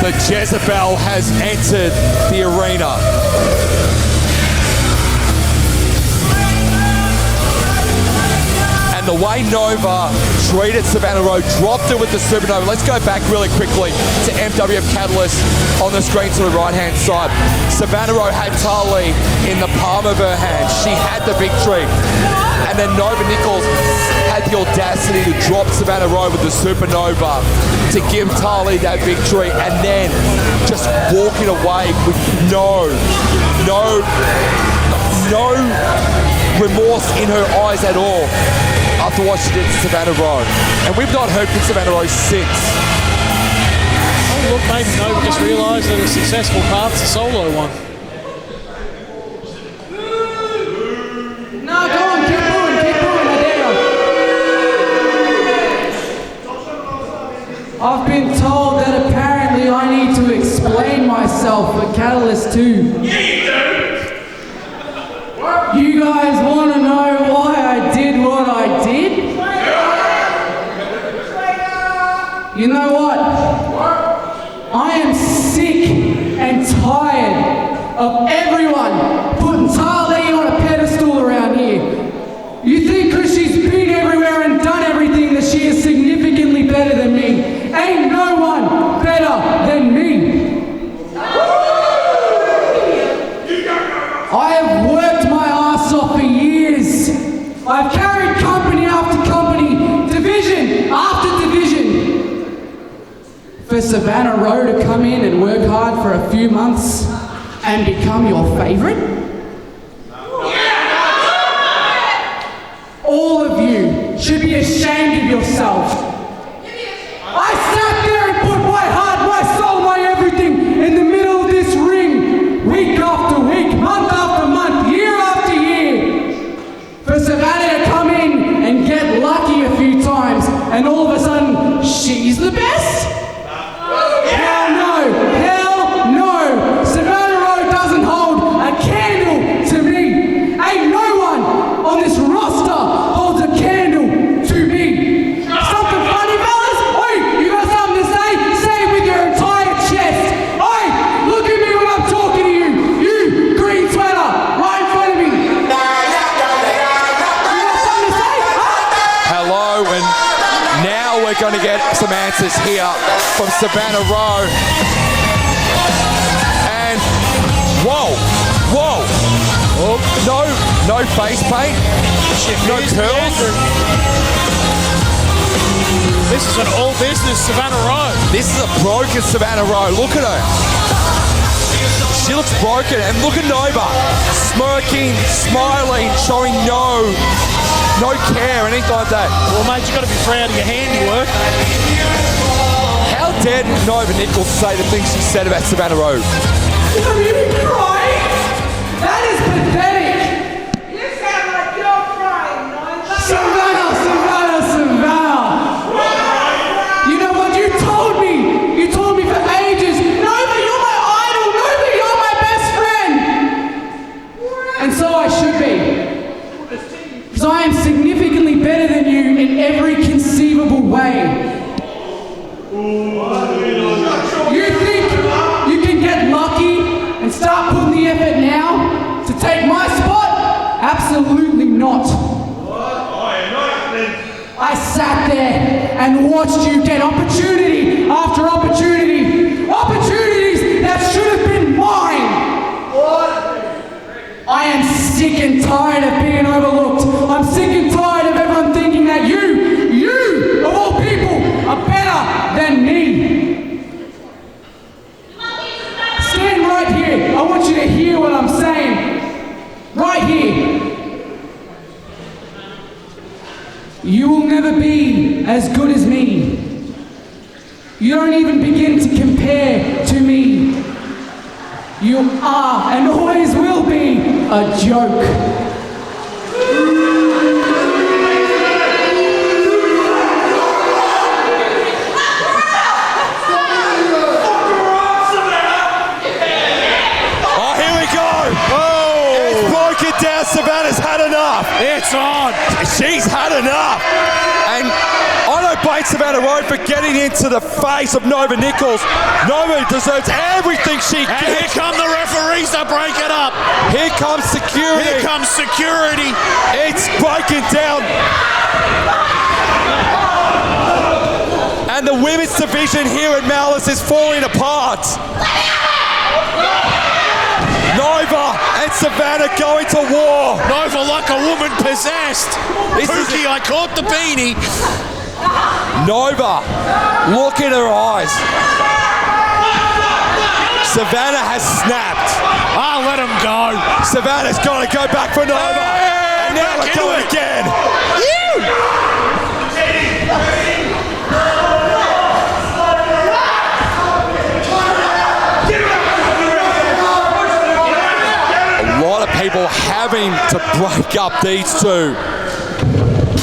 The Jezebel has entered the arena. And the way Nova treated Savannah Rowe, dropped her with the Supernova. Let's go back really quickly to MWF Catalyst on the screen to the right-hand side. Savannah Rowe had Tarlee in the palm of her hand. She had the victory. And then Nova Nicholls had the audacity to drop Savannah Rowe with the Supernova to give Tarlee that victory, and then just walking away with no remorse in her eyes at all after what she did to Savannah Rowe. And we've not heard from Savannah Rowe since. Look, maybe Nova just realised that a successful path's a solo one. No, go on, keep moving, I dare you. I've been told that apparently I need to explain myself for Catalyst 2. You guys want to know why I did what I did? You know what? I am sick and tired of everyone putting Tarlee on a pedestal around here. You think because she's been everywhere and done everything that she is significantly better than me? Ain't no one better than me. I have worked my ass off for years. I've carried company after company, division after division. For Savannah Rowe to come in and work hard for a few months and become your favourite? All of you should be ashamed of yourself. I sat there and put my heart, my soul, my everything in the middle of this ring, week after week, month after month, year after year. For Savannah to come in and get lucky a few times and all of a sudden, she's the best? Hell no! Savannah Rowe doesn't hold a candle to me. Ain't no one on this roster holds a candle to me. Something funny, fellas? Oi, you got something to say? Say it with your entire chest. Oi, look at me when I'm talking to you. You, green sweater, right in front of me. You got something to say? Hello, and now we're going to get some answers here from Savannah Rowe. And whoa. Oh, no face paint, no curls. This is an all business Savannah Rowe. This is a broken Savannah Rowe. Look at her. She looks broken, and look at Nova, smirking, smiling, showing no care, anything like that. Well, mate, you've got to be proud of your handiwork. How dare Nova Nicholls say the things she said about Savannah Rowe? Are you crying? That is pathetic. You sound like you're crying, Nova. Savannah. You know what? You told me for ages. Nova, you're my idol. Nova, you're my best friend. And so I should be. Because I am significantly better than you in every conceivable way. You think you can get lucky and start putting the effort now to take my spot? Absolutely not. I sat there and watched you get opportunity after opportunity. Opportunities that should have been mine. I am sick and tired of being overlooked. I'm sick and tired of everyone thinking that you, of all people, are better than me. Stand right here. I want you to hear what I'm saying. Right here. You will never be as good as me. You don't even begin to compare to me. You are and always will be a joke. Oh, here we go. Oh, it's broken down. Savannah's had enough. It's on. She's had enough. And I don't blame Savannah Rowe for getting into the face of Nova Nicholls. Nova deserves everything she gets. And here come the referees to break it up. Here comes security. Here comes security. It's broken down. And the women's division here at Malice is falling apart. Nova and Savannah going to war. Nova like a woman possessed. Pookie, I caught the beanie. Nova, look in her eyes. Savannah has snapped. I'll let him go. Savannah's got to go back for Nova. Hey, and now we're going again. looking to break up these two.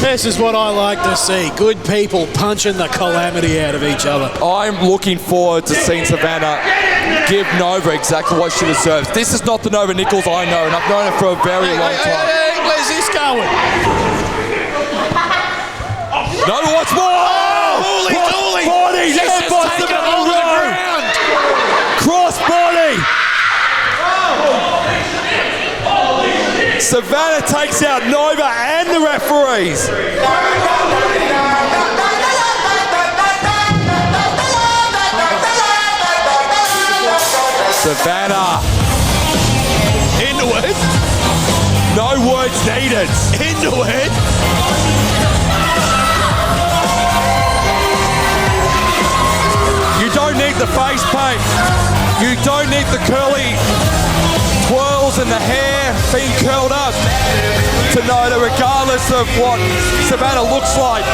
This is what I like to see. Good people punching the calamity out of each other. I'm looking forward to seeing Savannah give Nova exactly what she deserves. This is not the Nova Nicholls I know, and I've known her for a very long time. Hey, where's this going? Nova wants more! Holy body! She's By taken Savannah hold of the Rowe. ground. Cross body! Savannah takes out Nova and the referees. Savannah. Into it. No words needed. Into it. You don't need the face paint. You don't need the curly twirls and the hair being curled up to know that regardless of what Savannah looks like.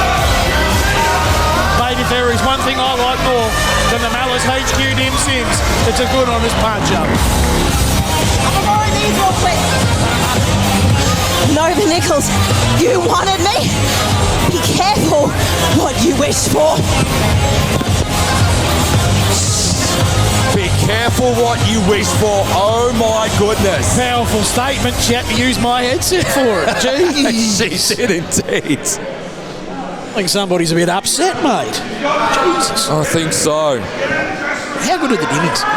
Mate, if there is one thing I like more than the Malice HQ Dim Sims, it's a good honest punch-up. I'm borrowing these real quick. Nova Nicholls, you wanted me? Be careful what you wish for. Be careful what you wish for. Oh my goodness. Powerful statement, chap. Use my headset for it. Jeez. She did indeed. I think somebody's a bit upset, mate. Jesus. I think so. How good are the dimmies? I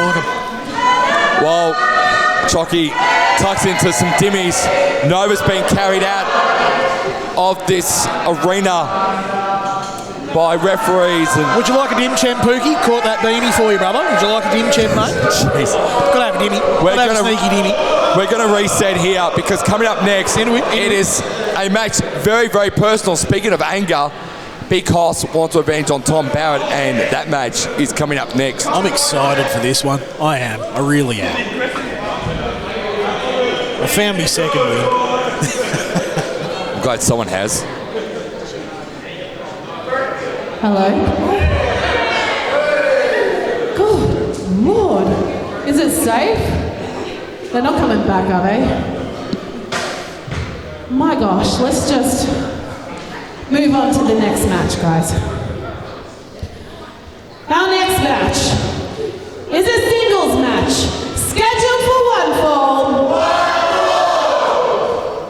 like them. Well, Chocky tucks into some dimmies. Nova's been carried out of this arena by referees. And would you like a dim chem, Pookie? Caught that beanie for you, brother. Would you like a dim chem, mate? Jeez. Gotta have a dimmy. Gotta have a sneaky dimmy. We're going to reset here because coming up next, it is a match very, very personal. Speaking of anger, Big Hoss wants revenge on Tom Barrett, and that match is coming up next. I'm excited for this one. I am. I really am. I found me second win. I'm glad someone has. Hello? Good Lord. Is it safe? They're not coming back, are they? My gosh, let's just move on to the next match, guys. Our next match is a singles match, scheduled for one fall.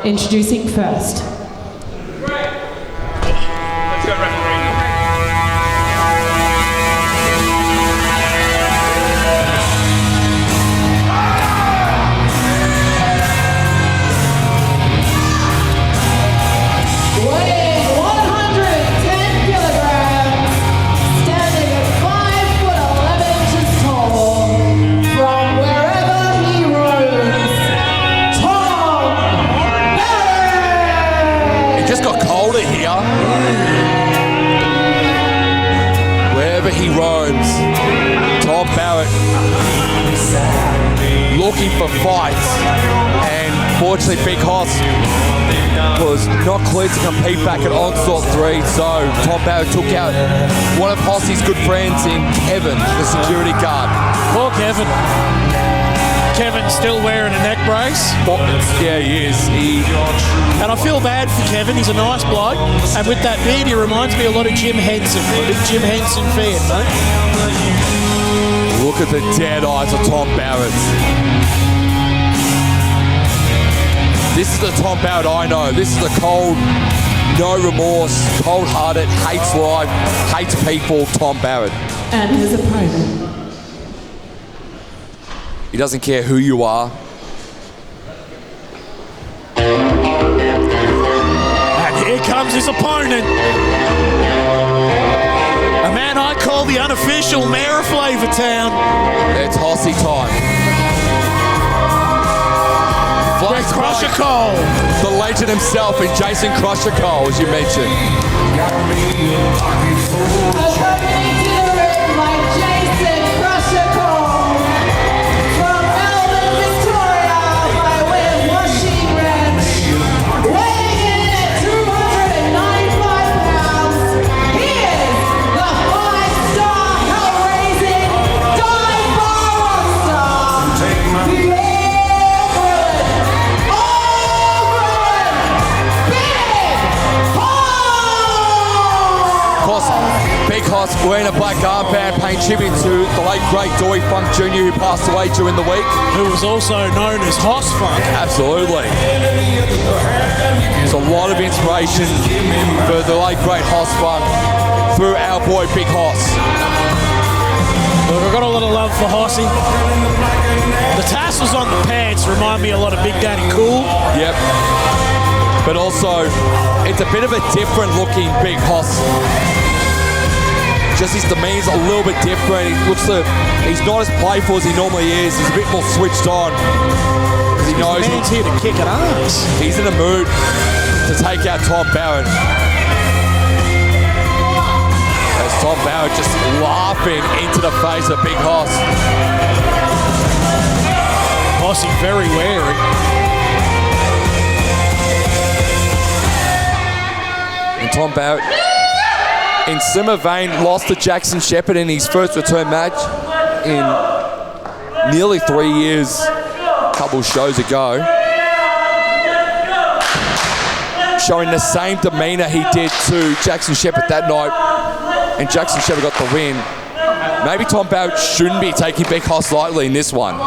Introducing first. Let's go, referee. Weighing 110 kilograms, standing at 5'11" tall, from wherever he roams, Tom Barrett! It just got colder here. Wherever he roams, Tom Barrett looking for fights, and fortunately Big Hoss was not cleared to compete back at Onslaught 3, so Tom Barrett took out one of Hossy's good friends in Kevin, the security guard. Poor Kevin. Kevin's still wearing a neck brace. Yeah, he is. And I feel bad for Kevin. He's a nice bloke. And with that beard, he reminds me a lot of Jim Henson. I'm a big Jim Henson fan, mate. Look at the dead eyes of Tom Barrett. This is the Tom Barrett I know. This is the cold, no remorse, cold-hearted, hates life, hates people, Tom Barrett. And his opponent. He doesn't care who you are. And here comes his opponent. A man I call the unofficial mayor of Flavortown. It's Hossy time. Flags Crusher Cole. The legend himself in Jason Crusher Cole, as you mentioned. Accompanied to the ring by Jason Crusher Cole. From Melbourne, Victoria, by way of Washing Ranch. Weighing in at 295 pounds. He is the 5-star hell-raising dive bar rockstar. The All-Brilliant Hoss wearing a black armband paying tribute to the late great Dory Funk Jr. who passed away during the week. Who was also known as Hoss Funk. Absolutely. There's a lot of inspiration for the late great Hoss Funk through our boy Big Hoss. Look, I've got a lot of love for Hossy. The tassels on the pants remind me a lot of Big Daddy Cool. Yep. But also, it's a bit of a different looking Big Hoss. Just his demeanor's a little bit different. He looks like he's not as playful as he normally is. He's a bit more switched on. He knows the man's here to kick an ass. He's in the mood to take out Tom Barrett. As Tom Barrett just laughing into the face of Big Hoss. Hossy very wary. And Tom Barrett, in similar vein, lost to Jackson Shepherd in his first return match in nearly 3 years, a couple shows ago. Showing the same demeanour he did to Jackson Shepherd that night, and Jackson Shepherd got the win. Maybe Tom Barrett shouldn't be taking Big Hoss lightly in this one.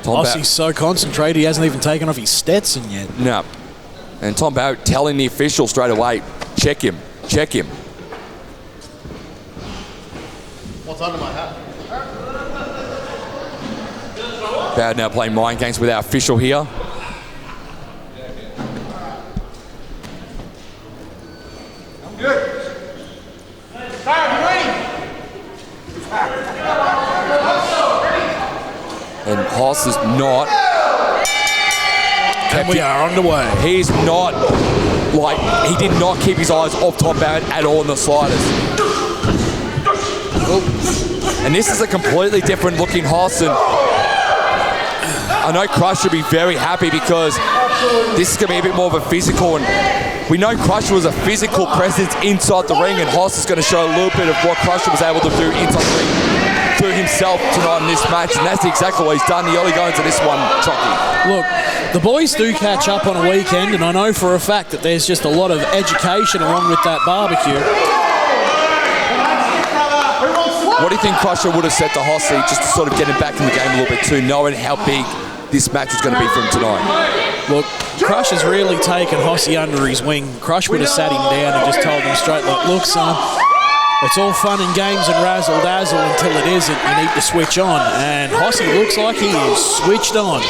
Hossy's so concentrated, he hasn't even taken off his Stetson yet. No. And Tom Barrett telling the official straight away, check him, check him. What's under my hat? Barrett now playing mind games with our official here. And Hoss is not. And we are underway. He's not, like, he did not keep his eyes off Tom Barrett at all in the slightest. And this is a completely different looking Hoss, and I know Crush should be very happy because this is going to be a bit more of a physical, and we know Crusher was a physical presence inside the ring, and Hoss is going to show a little bit of what Crusher was able to do inside the ring through himself tonight in this match, and that's exactly what he's done. The early goings of this one, Chucky. Look, the boys do catch up on a weekend, and I know for a fact that there's just a lot of education along with that barbecue. What do you think Crusher would have said to Hossy just to sort of get him back in the game a little bit too, knowing how big this match was going to be for him tonight? Look, Crush has really taken Hossy under his wing. Crush would have sat him down and just told him straight, like, look, son, it's all fun and games and razzle-dazzle until it isn't. You need to switch on. And Hossy looks like he is switched on.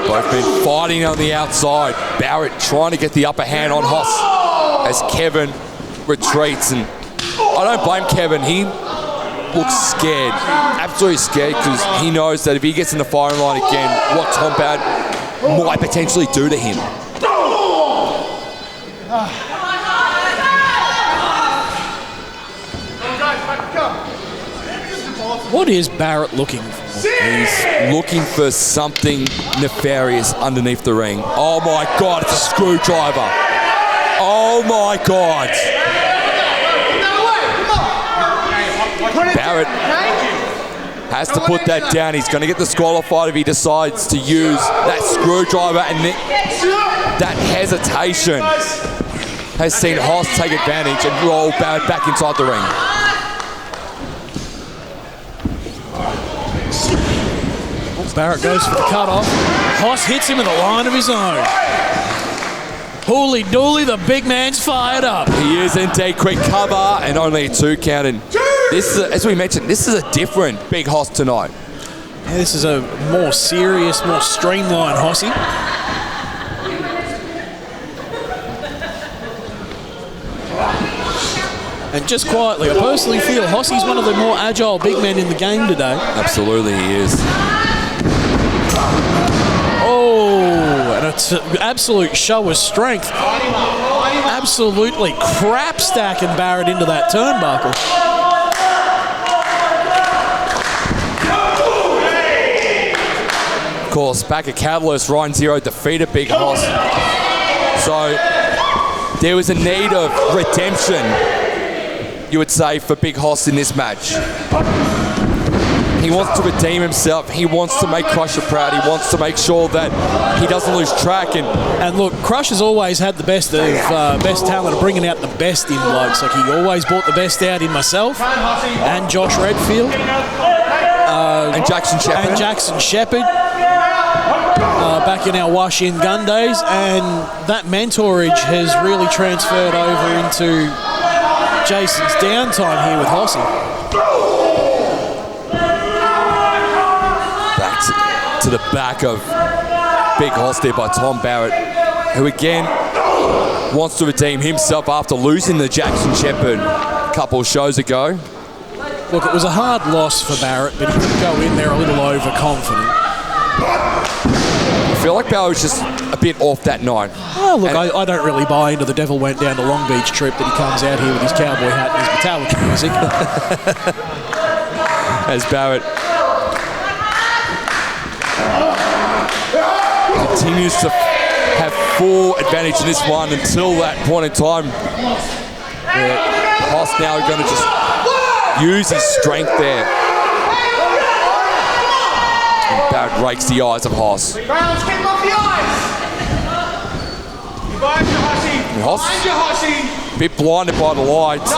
Both been fighting on the outside. Barrett trying to get the upper hand on Hoss as Kevin retreats. And I don't blame Kevin. He looks scared, absolutely scared, because he knows that if he gets in the firing line again, what Tom Barrett might potentially do to him. What is Barrett looking for? He's looking for something nefarious underneath the ring. Oh my God, it's a screwdriver. Oh my God. Barrett has to put that down. He's going to get disqualified if he decides to use that screwdriver, and that hesitation has seen Hoss take advantage and roll Barrett back inside the ring. Barrett goes for the cutoff. Hoss hits him in the line of his own. Holy dooly, the big man's fired up. He is indeed. Quick cover and only a 2 count. And this is, as we mentioned, this is a different Big Hoss tonight. Yeah, this is a more serious, more streamlined Hossy. And just quietly, I personally feel Hossy's one of the more agile big men in the game today. Absolutely, he is. Oh, and it's an absolute show of strength. Absolutely crap stacking Barrett into that turnbuckle. Of course, back at Catalyst, Ryan Zero defeated Big Hoss. So there was a need of redemption, you would say, for Big Hoss in this match. He He wants to redeem himself. He wants to make Crusher proud. He wants to make sure that he doesn't lose track. And look, Crusher's always had the best talent of bringing out the best in blokes. Like, he always brought the best out in myself and Josh Redfield. And Jackson Shepherd. Back in our wash-in gun days. And that mentorage has really transferred over into Jason's downtime here with Hossie. Back to the back of Big Hoss there by Tom Barrett, who again wants to redeem himself after losing the Jackson Shepherd a couple of shows ago. Look, it was a hard loss for Barrett, but he did go in there a little overconfident. I feel like Barrett was just a bit off that night. Oh, look, I don't really buy into the devil went down to Long Beach trip that he comes out here with his cowboy hat and his Metallica music. As Barrett continues to have full advantage in this one until that point in time where Hoss now is going to just use his strength there. And Barrett rakes the eyes of Hoss. Brown's getting off the eyes. Hoss, a bit blinded by the lights,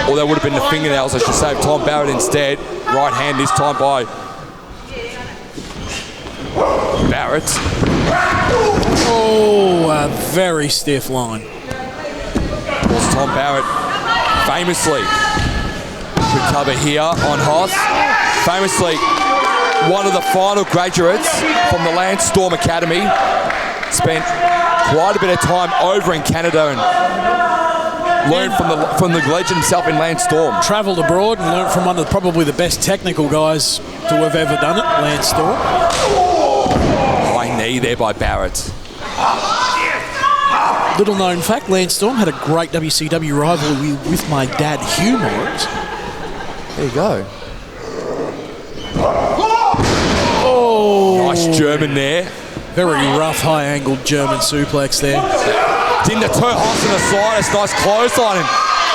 or that would have been the fingernails, I should say, of Tom Barrett instead. Right hand this time by Barrett. Oh, a very stiff line. Of course, Tom Barrett famously recover here on Hoss. Famously, one of the final graduates from the Landstorm Academy. Spent quite a bit of time over in Canada and learned from the legend himself in Landstorm. Travelled abroad and learned from one of probably the best technical guys to have ever done it, Landstorm. High knee there by Barrett. Little known fact, Landstorm had a great WCW rivalry with my dad, Hugh Morris. There you go. Oh! Nice German there. Very rough, high-angled German suplex there. Didn't deter Hoss in the slightest. Nice clothesline, and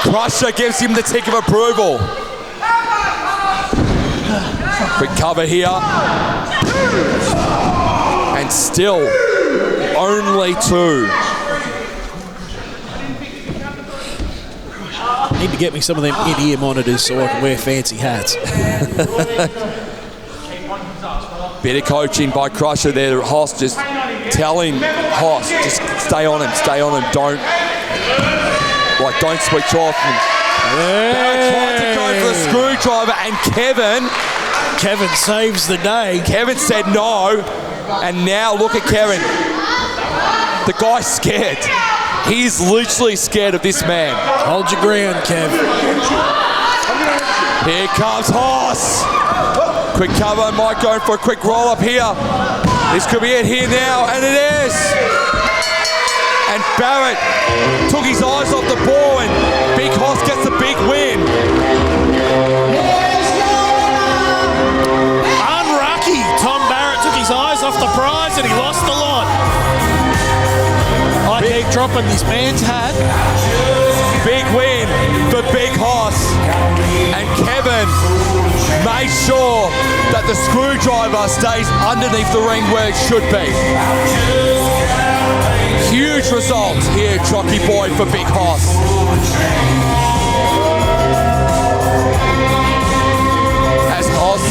Crusher gives him the tick of approval. Quick cover here. And still only two. Need to get me some of them in-ear monitors so I can wear fancy hats. Bit of coaching by Crusher there. Hoss just telling Hoss, just stay on him, don't switch off. Barrett tried to go for the screwdriver, and Kevin saves the day. Kevin said no, and now look at Kevin. The guy's scared. He's literally scared of this man. Hold your ground, Kev. Here comes Hoss. Quick cover, Mike going for a quick roll up here. This could be it here now, and it is. And Barrett took his eyes off the ball, and Big Hoss gets a big win. Unlucky. Tom Barrett took his eyes off the prize and he lost the lot. I keep dropping this man's hat. Big win for Big Hoss. And Kevin made sure that the screwdriver stays underneath the ring where it should be. Huge result here, Trocky Boy, for Big Hoss. As Hoss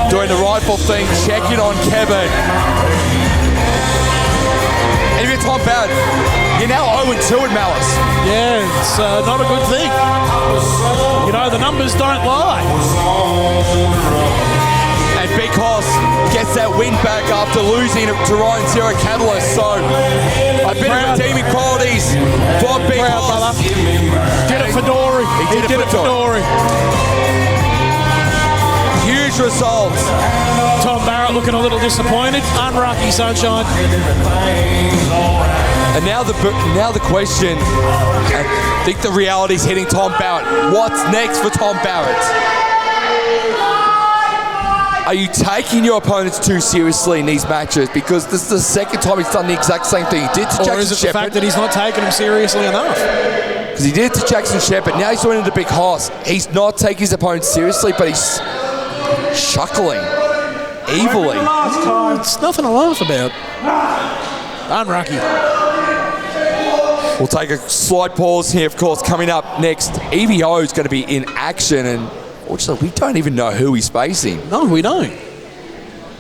doing the rightful thing, checking on Kevin. And if you're Tom Barrett, you're now 0-2 in Malice. Yeah, it's not a good thing. You know, the numbers don't lie. And Big Hoss gets that win back after losing to Ryan Zero Catalyst. So a bit of redeeming qualities for Big Hoss. Did it for Dory. He did it for Dory. Huge result. Tom Barrett looking a little disappointed. Unlucky, sunshine. And now the question, I think the reality's hitting Tom Barrett. What's next for Tom Barrett? Are you taking your opponents too seriously in these matches? Because this is the second time he's done the exact same thing he did to Jackson Shepherd. Or is it the fact that he's not taking them seriously enough? Because he did it to Jackson Shepherd. Now he's doing it to Big Hoss. He's not taking his opponent seriously, but he's chuckling evilly. It's nothing to laugh about. Unlucky. We'll take a slight pause here, of course. Coming up next, EVO is going to be in action, and fortunately, we don't even know who he's facing. No, we don't.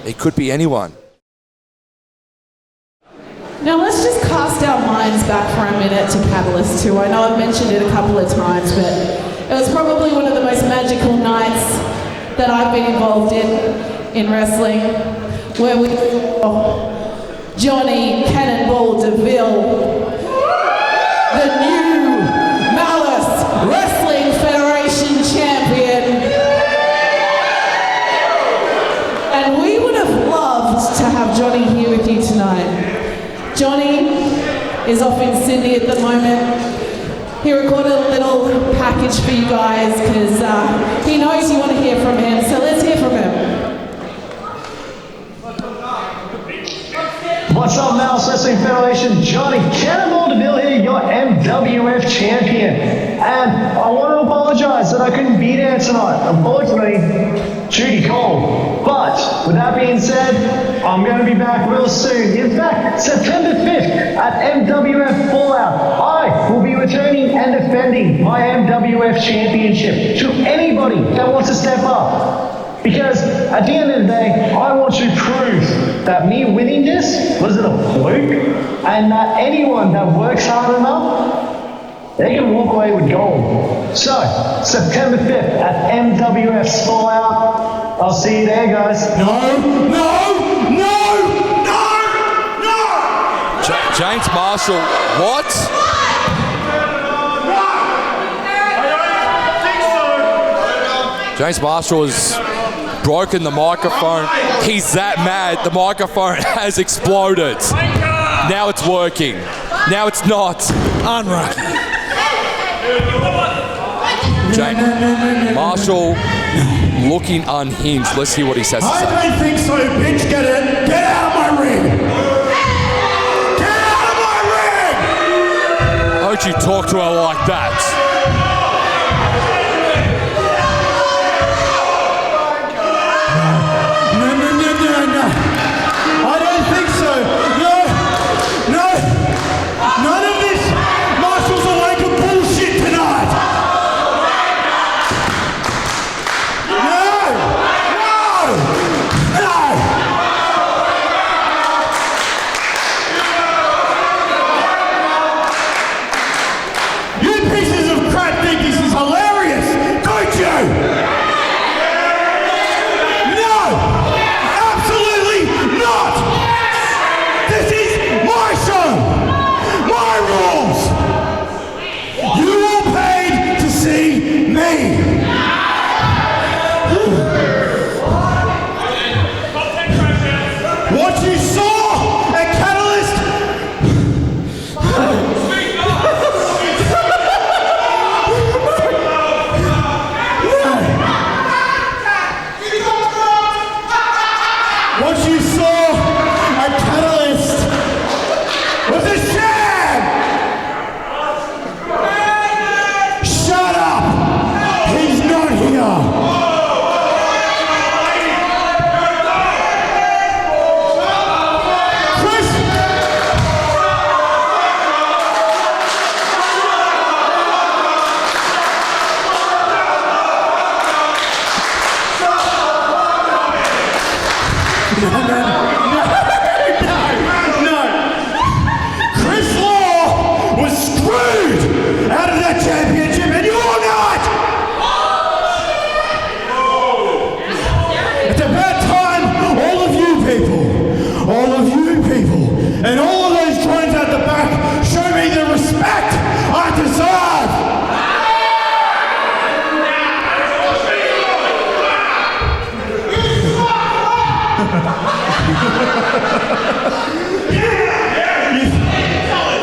It could be anyone. Now let's just cast our minds back for a minute to Catalyst 2. I know I've mentioned it a couple of times, but it was probably one of the most magical nights that I've been involved in wrestling, where we saw Johnny Cannonball DeVille, the new Malice Wrestling Federation champion. And we would have loved to have Johnny here with you tonight. Johnny is off in Sydney at the moment. He recorded a little package for you guys because he knows you want to hear from him. So let's hear from him. What's up, Mouse Wrestling Federation? Johnny Cannonball DeVille here, your MWF champion. And I want to apologize that I couldn't be there tonight. Unfortunately, duty called. But with that being said, I'm going to be back real soon. In fact, September 5th at MWF Fallout, I will be returning and defending my MWF championship to anybody that wants to step up. Because at the end of the day, I want to prove that me winning this wasn't a fluke, and that anyone that works hard enough, they can walk away with gold. So, September 5th at MWF Fallout, I'll see you there, guys. James Marshall, what? James Marshall has broken the microphone. He's that mad. The microphone has exploded. Now it's working. Now it's not. Unlucky. James Marshall looking unhinged. Let's hear what he says to say. I don't think so, bitch. Get it. Get out of my ring. Get out of my ring. Don't you talk to her like that.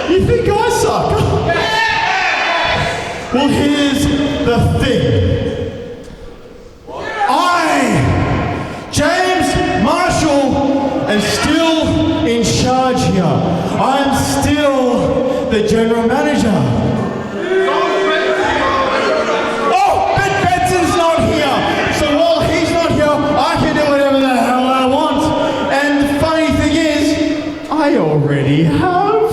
You think I suck? Well, here's the thing. I, James Marshall, am still in charge here. I'm still the general manager. we have...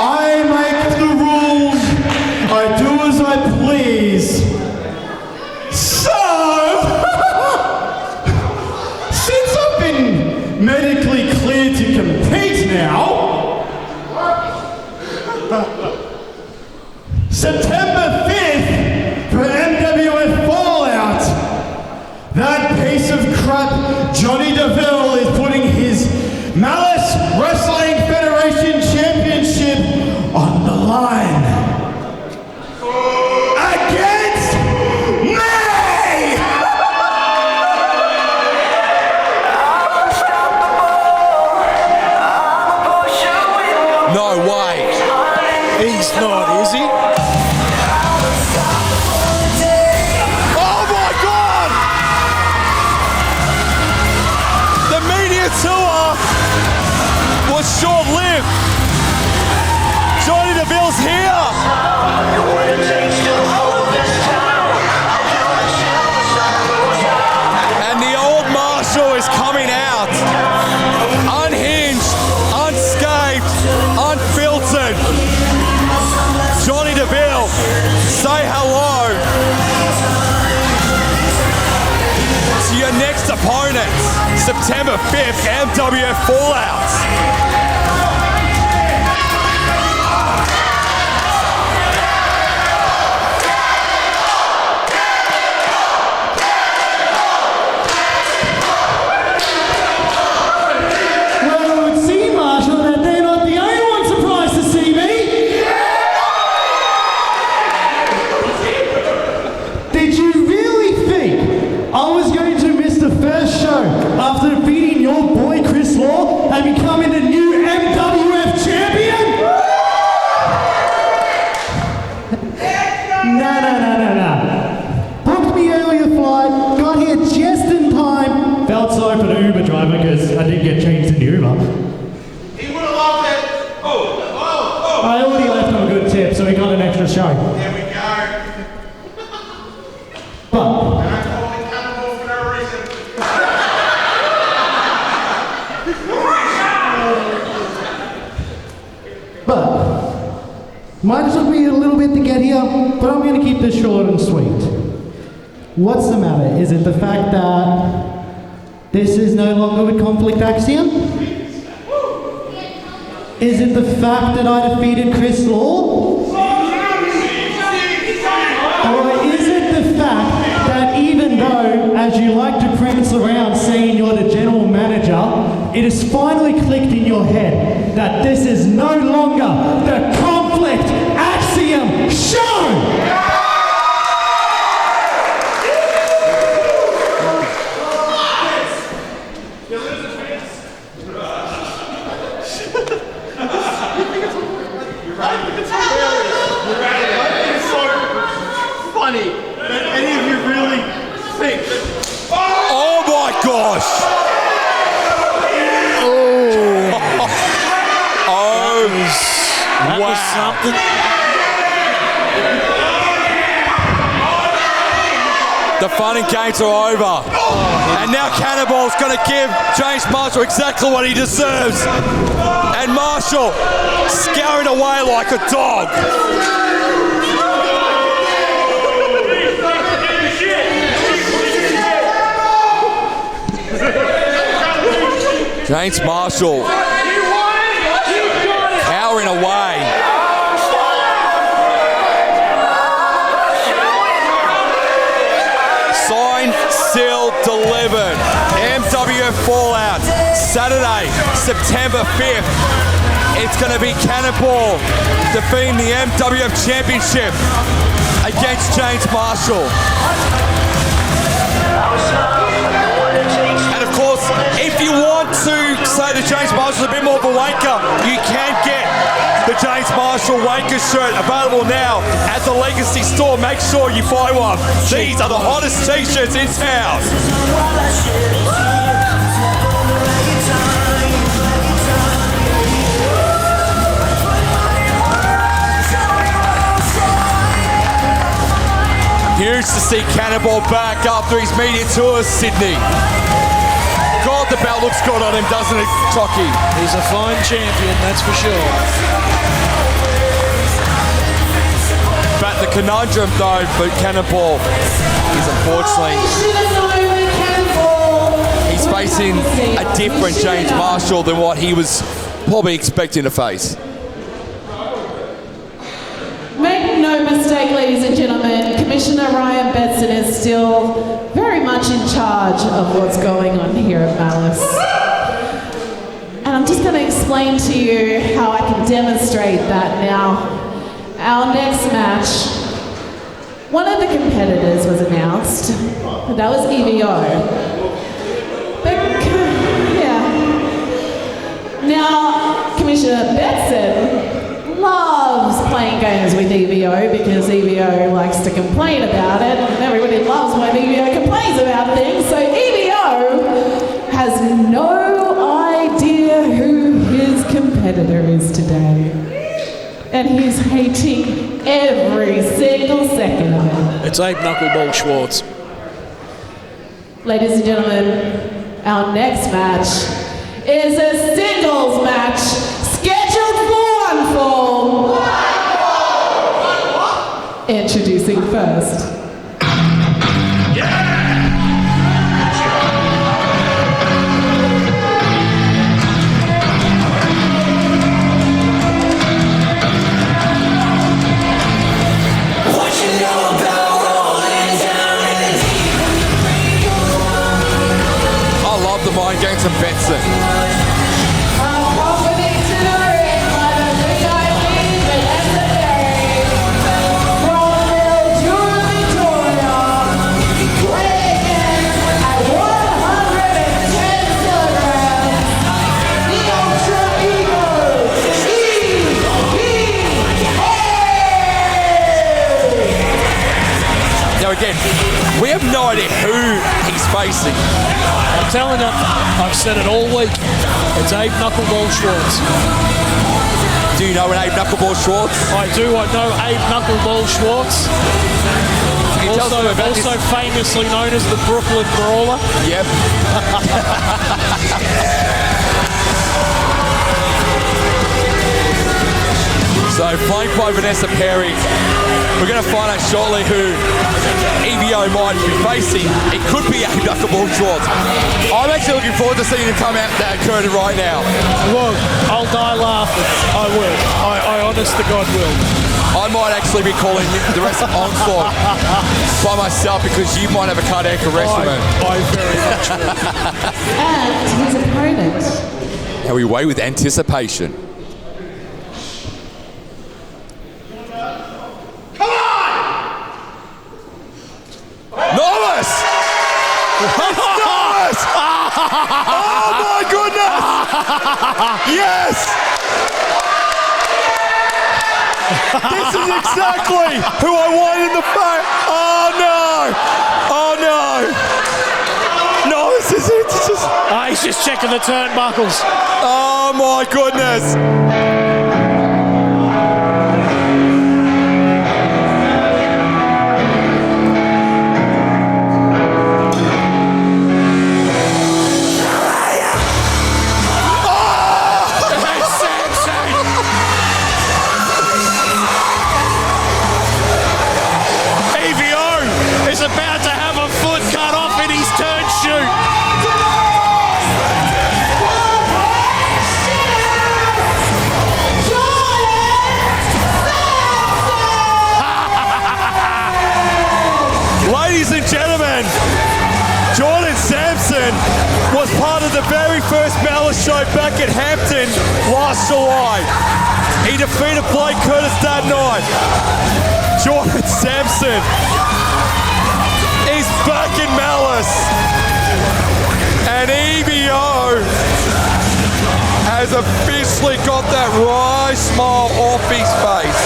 I make the rules. I do as I please. So, since I've been medically cleared to compete now, September 5th for MWF Fallout, that piece of crap Johnny DeVille is putting his Malice Wrestling Federation Championship on the line. Against me! No way. He's not, is he? Oh my God! The media tour was short-lived. Johnny DeVille's here. And the old Marshall is coming out. Unhinged, unscathed, unfiltered. Johnny DeVille, say hello to your next opponent, September 5th, MWF Fallout. After defeating your boy Chris Law and becoming the new MWF champion? No. Booked me earlier flight, got here just in time. Felt sorry for the Uber driver because I didn't get changed in the Uber. He would have loved it. Oh. I already left him a good tip, so he got an extra show. There we go. But And I call it cannibal for no reason. might have took me a little bit to get here, but I'm going to keep this short and sweet. What's the matter? Is it the fact that this is no longer with Conflict Axiom? Is it the fact that I defeated Chris Law? Or is it the fact that even though, as you like to prance around saying you're the general manager, it has finally clicked in your head that this is no longer the Conflict Axiom show? Oh my gosh! That was something. The fun and games are over. And now Cannonball's going to give James Marshall exactly what he deserves. And Marshall scouring away like a dog. James Marshall powering away. Signed, sealed, delivered. MWF Fallout, Saturday, September 5th. It's going to be Cannonball defending the MWF Championship against James Marshall. And of course, if you want to say that James Marshall's a bit more of a wanker, you can get the James Marshall wanker shirt available now at the Legacy store. Make sure you buy one. These are the hottest t-shirts in town. Huge to see Cannonball back after his media tour, Sydney. God, the belt looks good on him, doesn't it, Tocky? He's a fine champion, that's for sure. But the conundrum, though, for Cannonball is unfortunately he's facing a different James Marshall than what he was probably expecting to face. Make no mistake, ladies and gentlemen, Commissioner Ryan Betson is still very much in charge of what's going on here at Malice. And I'm just going to explain to you how I can demonstrate that now. Our next match, one of the competitors was announced. That was EVO. Now, Commissioner Betson loves playing games with EVO because EVO likes to complain about it, and everybody loves when EVO complains about things, so EVO has no idea who his competitor is today. And he's hating every single second of it. It's Abe Knuckleball Schwartz. Ladies and gentlemen, our next match is a singles match scheduled for one fall. Introducing first. Mind games and Betson. Now again, we have no idea who he's facing. I'm telling you, I've said it all week. It's Abe Knuckleball Schwartz. Do you know an Abe Knuckleball Schwartz? I do. I know Abe Knuckleball Schwartz. Also famously known as the Brooklyn Brawler. Yep. So, flanked by Vanessa Perry, we're going to find out shortly who EVO might be facing. It could be Abe Knuckleball Schwartz. I'm actually looking forward to seeing him come out that curtain right now. Well, I'll die laughing. I will. I honest to God will. I might actually be calling the rest of Onslaught by myself because you might have a cardiac arrest for me. I very much will. And his opponent. Now we wait with anticipation. Novus! Novus! Oh my goodness! Yes! This is exactly who I wanted in the fight. Oh no! Oh no! No, this is it. It's just... he's just checking the turnbuckles. Oh my goodness! About to have a foot cut off in his turn shoot. Ladies and gentlemen, Jordan Sampson was part of the very first Malice show back at Hampton last July. He defeated Blake Curtis that night. Jordan Sampson is back in Malice, and EVO has officially got that wry smile off his face.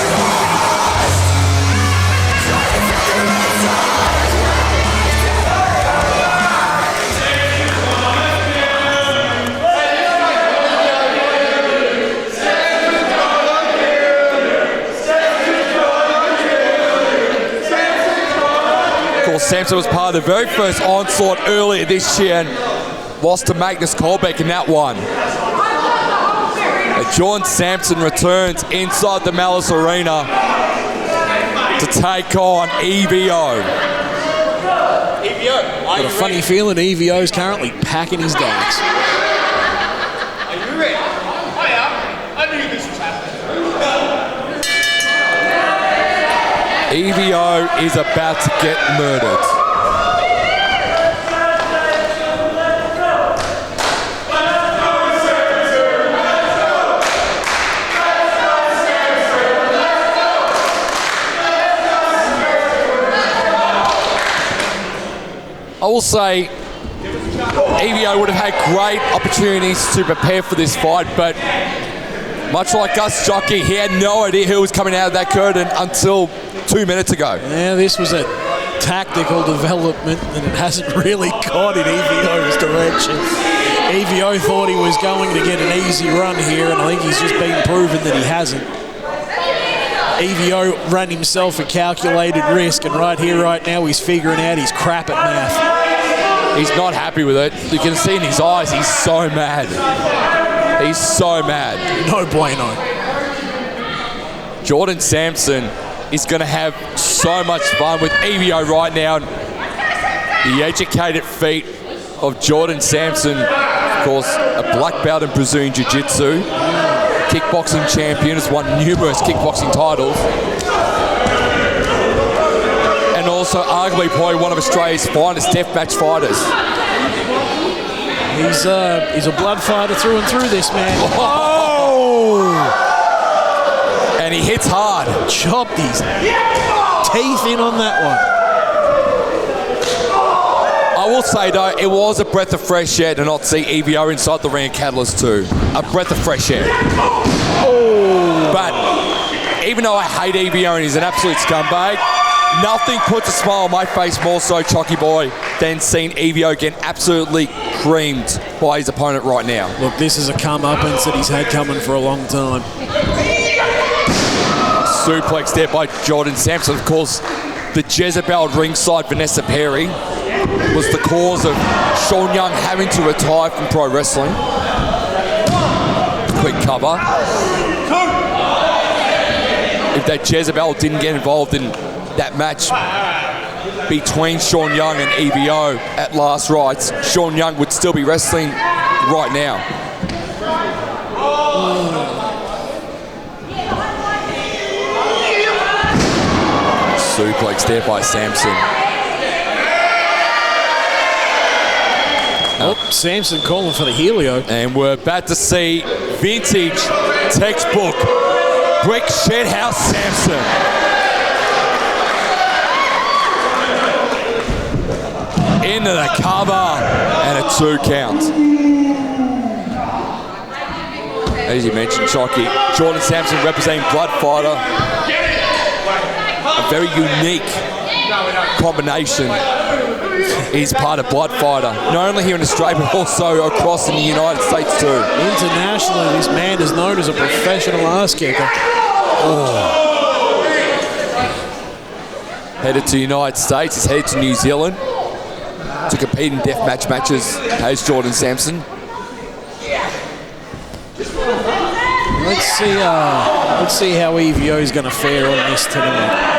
Sampson was part of the very first Onslaught earlier this year and lost to Magnus Colbeck in that one. Jordan Sampson returns inside the Malice Arena to take on EVO. Got a funny feeling EVO's currently packing his bags. Are you ready? I am. I knew this was happening. EVO is about to get murdered. I will say EVO would have had great opportunities to prepare for this fight, but much like Gus Jockey, he had no idea who was coming out of that curtain until 2 minutes ago. Yeah, this was a tactical development and it hasn't really gone in EVO's direction. EVO thought he was going to get an easy run here, and I think he's just been proven that he hasn't. EVO ran himself a calculated risk, and right here, right now, he's figuring out he's crap at math. He's not happy with it. You can see in his eyes, he's so mad. He's so mad. No bueno. Jordan Sampson is going to have so much fun with EVO right now. The educated feet of Jordan Sampson, of course, a black belt in Brazilian Jiu-Jitsu, kickboxing champion, has won numerous kickboxing titles, and also arguably probably one of Australia's finest deathmatch fighters. He's a blood fighter through and through, this man. Oh! And he hits hard. Chopped his teeth in on that one. I will say though, it was a breath of fresh air to not see EVO inside the ring at Catalyst 2. A breath of fresh air. Oh! But even though I hate EVO and he's an absolute scumbag, nothing puts a smile on my face more so, Chalky Boy, than seeing EVO get absolutely creamed by his opponent right now. Look, this is a comeuppance that he's had coming for a long time. Suplex there by Jordan Sampson. Of course, the Jezebel ringside Vanessa Perry was the cause of Sean Young having to retire from pro wrestling. Quick cover. If that Jezebel didn't get involved in that match between Sean Young and EVO at Last Rites, Sean Young would still be wrestling right now. Suplex there by Sampson. Oh, Sampson calling for the Helio. And we're about to see vintage textbook Brick Shedhouse Sampson. Into the cover and a 2 count. As you mentioned, Chalky, Jordan Sampson representing Blood Fighter. A very unique combination. He's part of Blood Fighter, not only here in Australia, but also across in the United States too. Internationally, this man is known as a professional ass kicker. Oh. Headed to the United States, he's headed to New Zealand to compete in deathmatch matches as Jordan Sampson. Let's see how EVO is going to fare on this tonight.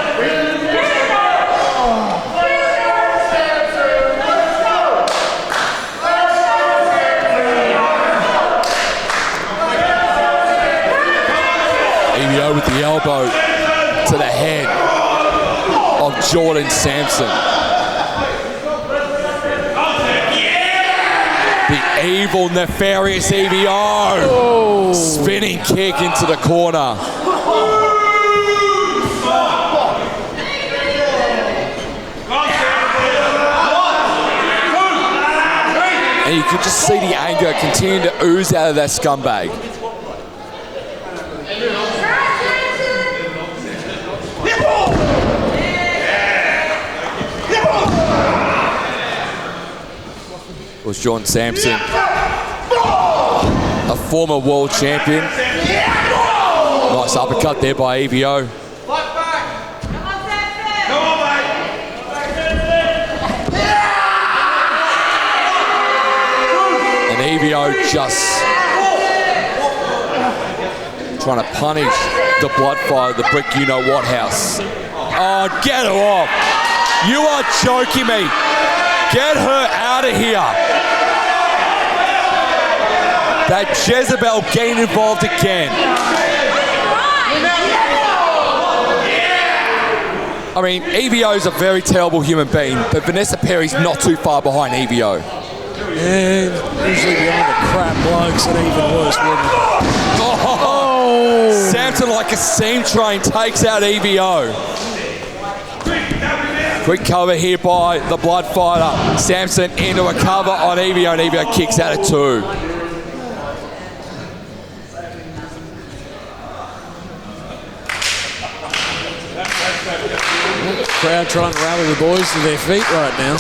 EVO with the elbow to the head of Jordan Sampson. The evil, nefarious EVO. Oh. Spinning kick into the corner. And you could just see the anger continue to ooze out of that scumbag. Was Jordan Sampson, a former world champion. Nice uppercut there by EVO. EVO just trying to punish the Bloodfire, the brick you-know-what house. Oh, get her off. You are joking me. Get her out of here. That Jezebel getting involved again. I mean, EVO's a very terrible human being, but Vanessa Perry's not too far behind EVO. And usually behind the crap blokes that even worse wouldn't. Oh! Samson, like a steam train, takes out EVO. Quick cover here by the Bloodfighter. Samson into a cover on EVO, and EVO kicks out at 2. Crowd trying to rally the boys to their feet right now.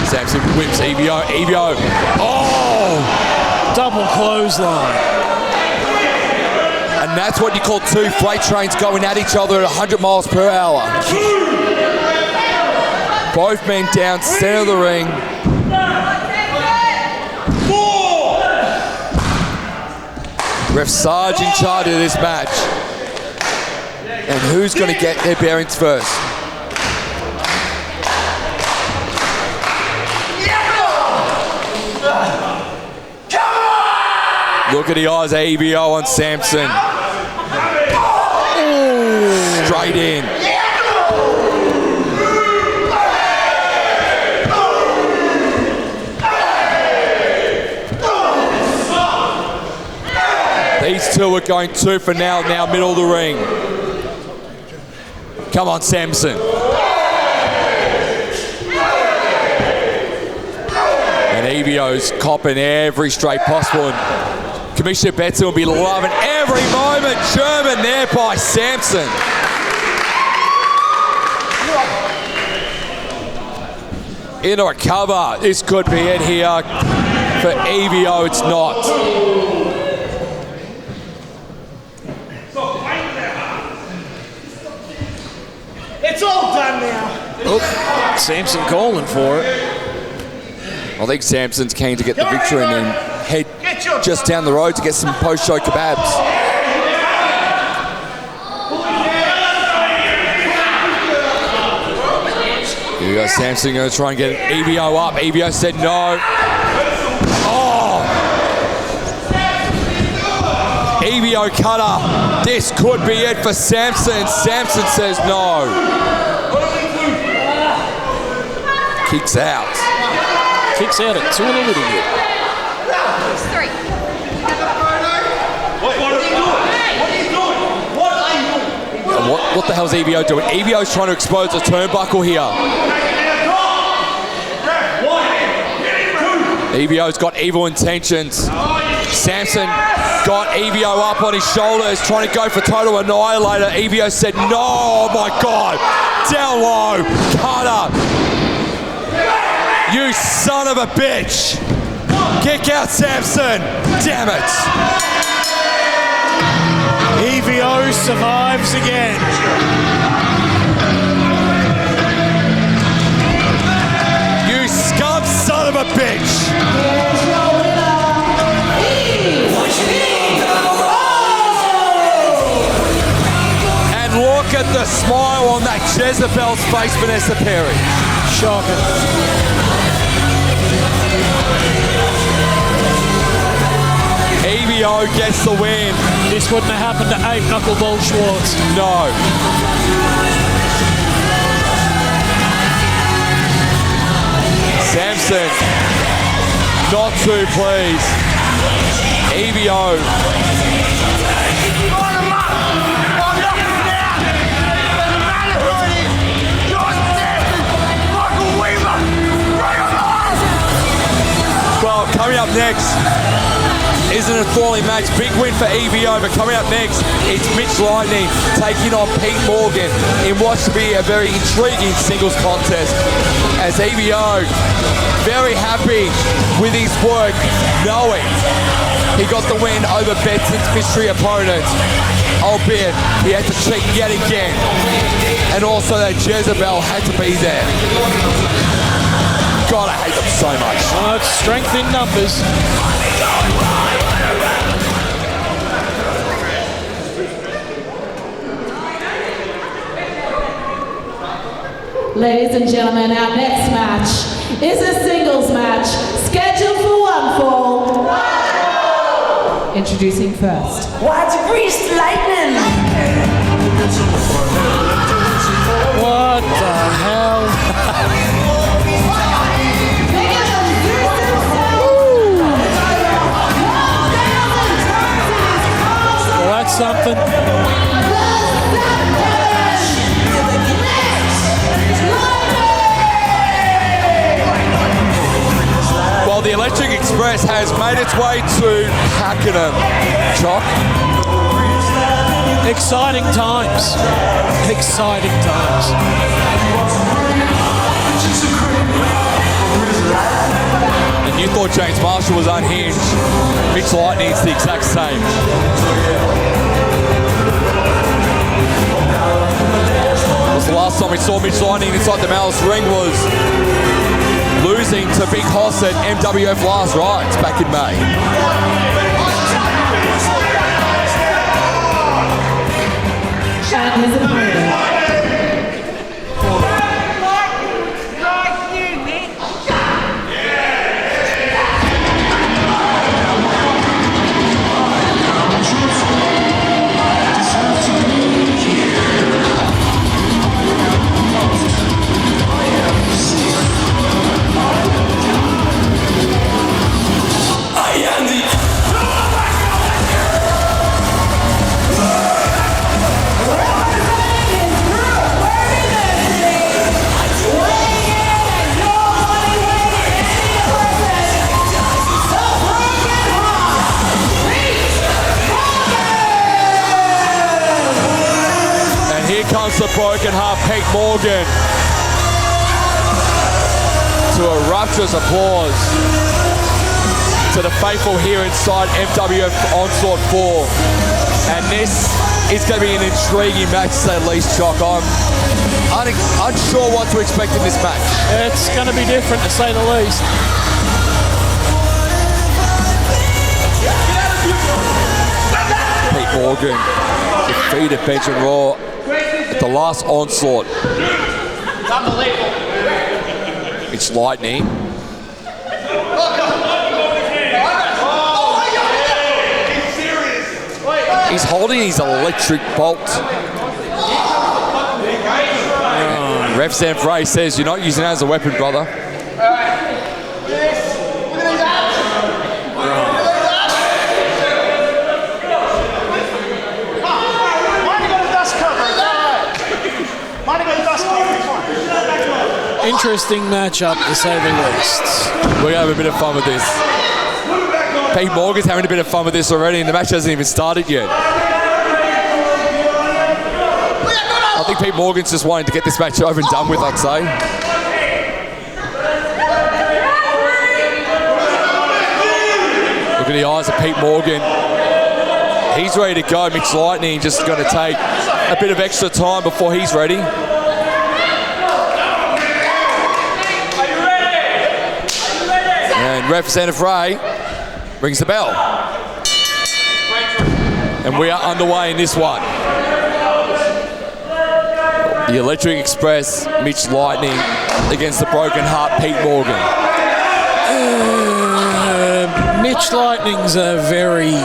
Samson whips EVO. EVO. Oh! Double clothesline. And that's what you call 2 freight trains going at each other at 100 miles per hour. Both men down, center of the ring. Ref Sarge in charge of this match. And who's going to get their bearings first? Look at the eyes of EVO on Samson. Ooh, straight in. These two are going 2 for now middle of the ring. Come on, Samson. And EVO's copping every straight possible. And Commissioner Betson will be loving every moment. German there by Samson. Into a cover. This could be it here. For EVO, it's not. It's all done now. Oh, Samson calling for it. I think Samson's keen to get the victory and then head just down the road to get some post-show kebabs. Here we go, Samson going to try and get EVO up. EVO said no. Oh! EVO cutter. This could be it for Samson. Samson says no. Kicks out. Kicks out at 2 and a little bit. What the hell's EVO doing? EVO's trying to expose the turnbuckle here. EVO's got evil intentions. Samson got EVO up on his shoulders, trying to go for total annihilator. EVO said no. Oh my God. Down low. Cutter. You son of a bitch. Kick out Samson. Damn it. EVO survives again. You scum son of a bitch. And look at the smile on that Jezebel's face, Vanessa Perry. Shocking. EVO gets the win. This wouldn't have happened to 8 Knuckleball Schwartz. No. Samson, not too pleased. EVO. Well, coming up next is an enthralling match. Big win for EVO, but coming up next, it's Mitch Lightning taking on Pete Morgan in what's to be a very intriguing singles contest. As EVO, very happy with his work, knowing he got the win over Betson's mystery opponent, albeit he had to cheat yet again. And also that Jezebel had to be there. God, I hate them so much. Oh, it's strength in numbers. Ladies and gentlemen, our next match is a singles match scheduled for one fall. Introducing first. What's greased lightning? What the hell? Well, that's something. Well, the Electric Express has made its way to Pakenham. Chock. Exciting times. Exciting times. And you thought James Marshall was unhinged. Mitch Lightning's the exact same. Was the last time we saw Mitch Lightning inside the Malice ring was losing to Big Hoss at MWF Last Rides back in May. And his opponent. Comes the broken heart, Pete Morgan, to a rapturous applause to the faithful here inside MWF Onslaught 4. And this is going to be an intriguing match, to say the least, Chock. I'm unsure what to expect in this match. It's going to be different, to say the least. Pete Morgan defeated Benjamin Raw at the last Onslaught. It's unbelievable. It's Lightning. He's holding his electric bolt. Ref Sam Frey says you're not using it as a weapon, brother. Interesting matchup, to say the least. We're going to have a bit of fun with this. Pete Morgan's having a bit of fun with this already, and the match hasn't even started yet. I think Pete Morgan's just wanting to get this match over and done with, I'd say. Look at the eyes of Pete Morgan. He's ready to go. Mitch Lightning just going to take a bit of extra time before he's ready. And Representative Ray rings the bell. And we are underway in this one. The Electric Express, Mitch Lightning against the broken heart, Pete Morgan. Mitch Lightning's a very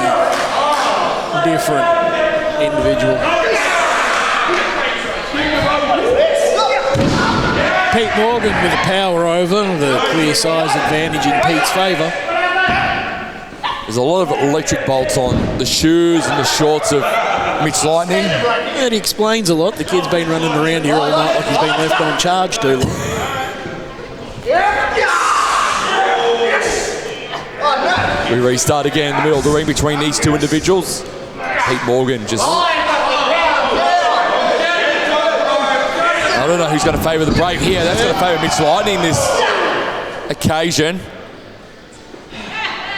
different individual. Pete Morgan with the power over, the clear size advantage in Pete's favour. There's a lot of electric bolts on the shoes and the shorts of Mitch Lightning. And he explains a lot. The kid's been running around here all night like he's been left on charge too long. We restart again in the middle of the ring between these two individuals. Pete Morgan just... I don't know who's going to favour the break here. That's going to favour Mitch Lightning this occasion.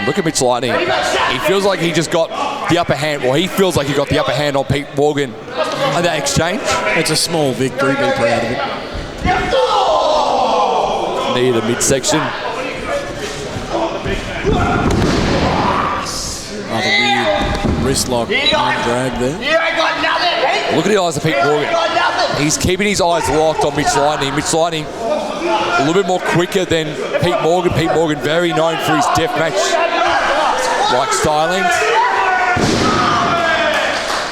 Look at Mitch Lightning. He feels like he just got the upper hand. Well, he feels like he got the upper hand on Pete Morgan in that exchange. It's a small victory. Be proud of it. knee to midsection. Another weird wrist lock arm drag there. You ain't got nothing. Look at the eyes of Pete Morgan. He's keeping his eyes locked on Mitch Lightning. Mitch Lightning a little bit more quicker than Pete Morgan. Pete Morgan very known for his deathmatch-like styling.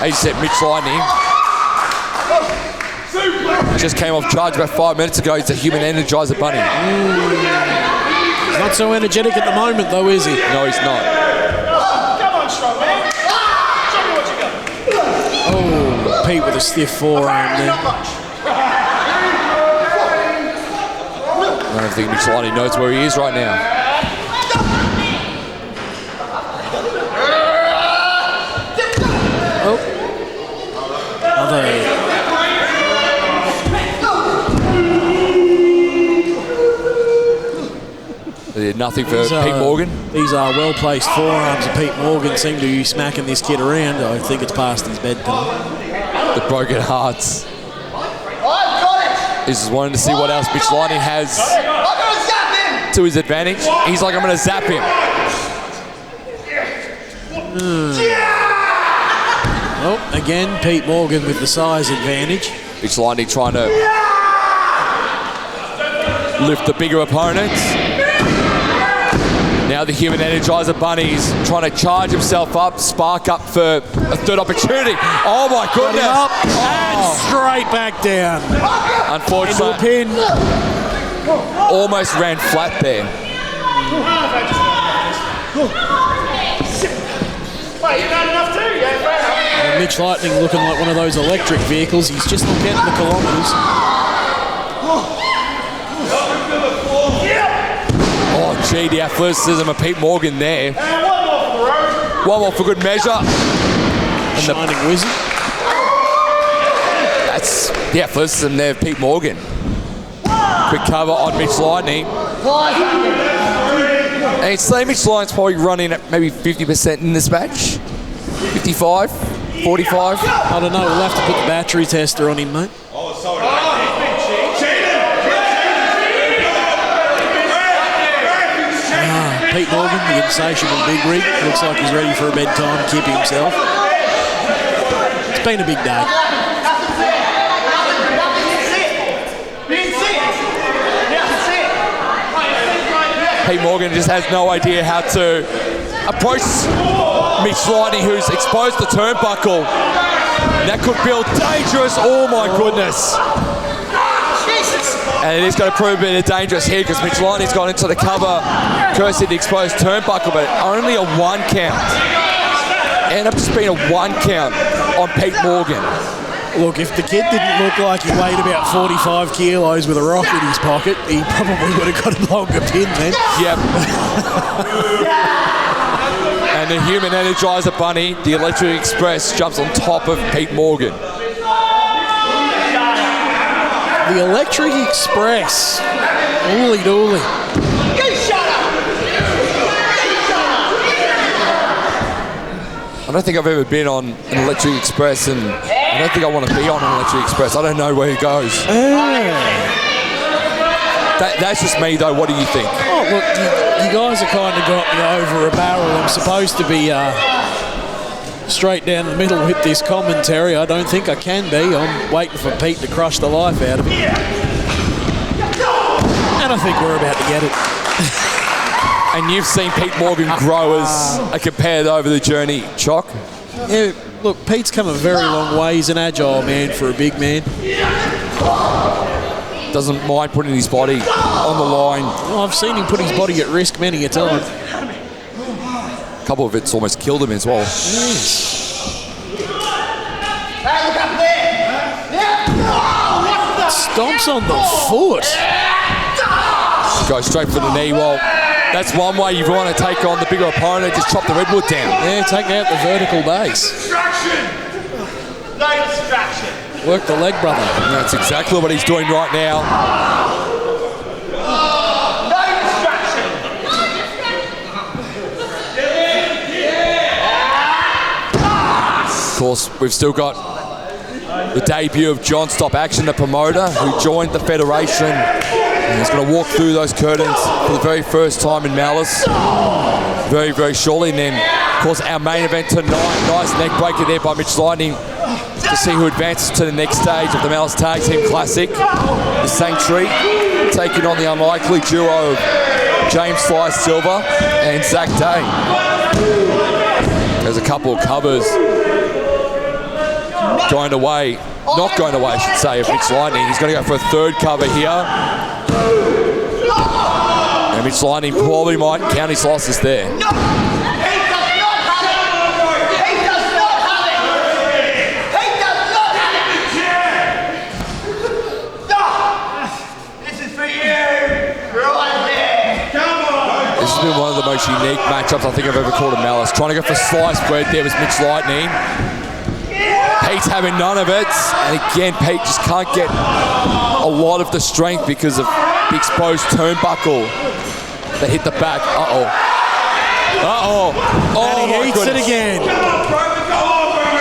As you said, Mitch Lightning just came off charge about 5 minutes ago. He's a human energizer bunny. He's not so energetic at the moment, though, is he? No, he's not. Come on, strong man. Show me what you got. Oh, Pete with a stiff forearm there. I don't think Mitch Lightning knows where he is right now. Oh. Another. They did nothing for Pete Morgan. These are well-placed forearms of Pete Morgan. Seem to be smacking this kid around. I think it's past his bedtime. The broken hearts. I've got it. He's just wanting to see what else Mitch Lightning has I'm gonna zap him. to his advantage. He's like, I'm going to zap him. Oh, again, Pete Morgan with the size advantage. Mitch Lightning trying to lift the bigger opponents. Now the human energizer bunny's trying to charge himself up, spark up for a third opportunity. Oh my goodness! Up and straight back down. Unfortunately, into a pin. Almost ran flat there. Wait, you done enough too? Yeah, fair enough. Mitch Lightning looking like one of those electric vehicles. He's just not getting the kilometres. Oh gee, the athleticism of Pete Morgan there. And one more for the road. One more for good measure. And Shining Wizard. That's the athleticism there of Pete Morgan. Quick cover on Mitch Lightning. And it's saying Mitch Lightning's probably running at maybe 50% in this match. 55, 45. I don't know, we'll have to put the battery tester on him, mate. Pete Morgan, the insatiable big rig, looks like he's ready for a bedtime kip himself. It's been a big day. Pete Morgan just has no idea how to approach Mitch Lightning, who's exposed the turnbuckle. That could feel dangerous. Oh my goodness. And it is going to prove a bit dangerous here because Mitch Lightning's gone into the cover, courtesy of the exposed turnbuckle, but only a 1 count. End up just being a 1 count on Pete Morgan. Look, if the kid didn't look like he weighed about 45 kilos with a rock in his pocket, he probably would have got a longer pin then. Yep. And the human energizer bunny, the Electric Express, jumps on top of Pete Morgan. The Electric Express. Ooly dooly. I don't think I've ever been on an Electric Express, and I don't think I want to be on an Electric Express. I don't know where it goes. That's just me, though. What do you think? Oh, look, you guys have kind of got me over a barrel. I'm supposed to be straight down the middle with this commentary. I don't think I can be. I'm waiting for Pete to crush the life out of him. And I think we're about to get it. And you've seen Pete Morgan grow as a competitor over the journey, Chock. Yeah, look, Pete's come a very long way. He's an agile man for a big man. Doesn't mind putting his body on the line. Well, I've seen him put his body at risk many a time. A couple of it's almost killed him as well. Hey, look up there. Stomps on the foot. Go straight for the knee. Well, that's one way you want to take on the bigger opponent. Just chop the redwood down. Yeah, take out the vertical base. Distraction. No distraction. Work the leg, brother. And that's exactly what he's doing right now. No distraction. Of course, we've still got the debut of John Stop Action, the promoter, who joined the Federation. And he's going to walk through those curtains for the very first time in Malice very, very shortly. And then, of course, our main event tonight, nice neck breaker there by Mitch Lightning to see who advances to the next stage of the Malice Tag Team Classic. The Sanctuary taking on the unlikely duo of James Sly Silver and Zach Day. There's a couple of covers going away, not going away, I should say, of Mitch Lightning. He's going to go for a third cover here. And Mitch Lightning probably might count his losses there. This has been one of the most unique matchups I think I've ever called in Malice. Trying to go for slice bread there was Mitch Lightning. Pete's having none of it. And again, Pete just can't get a lot of the strength because of the exposed turnbuckle that hit the back. Uh-oh. Oh, and he eats it again.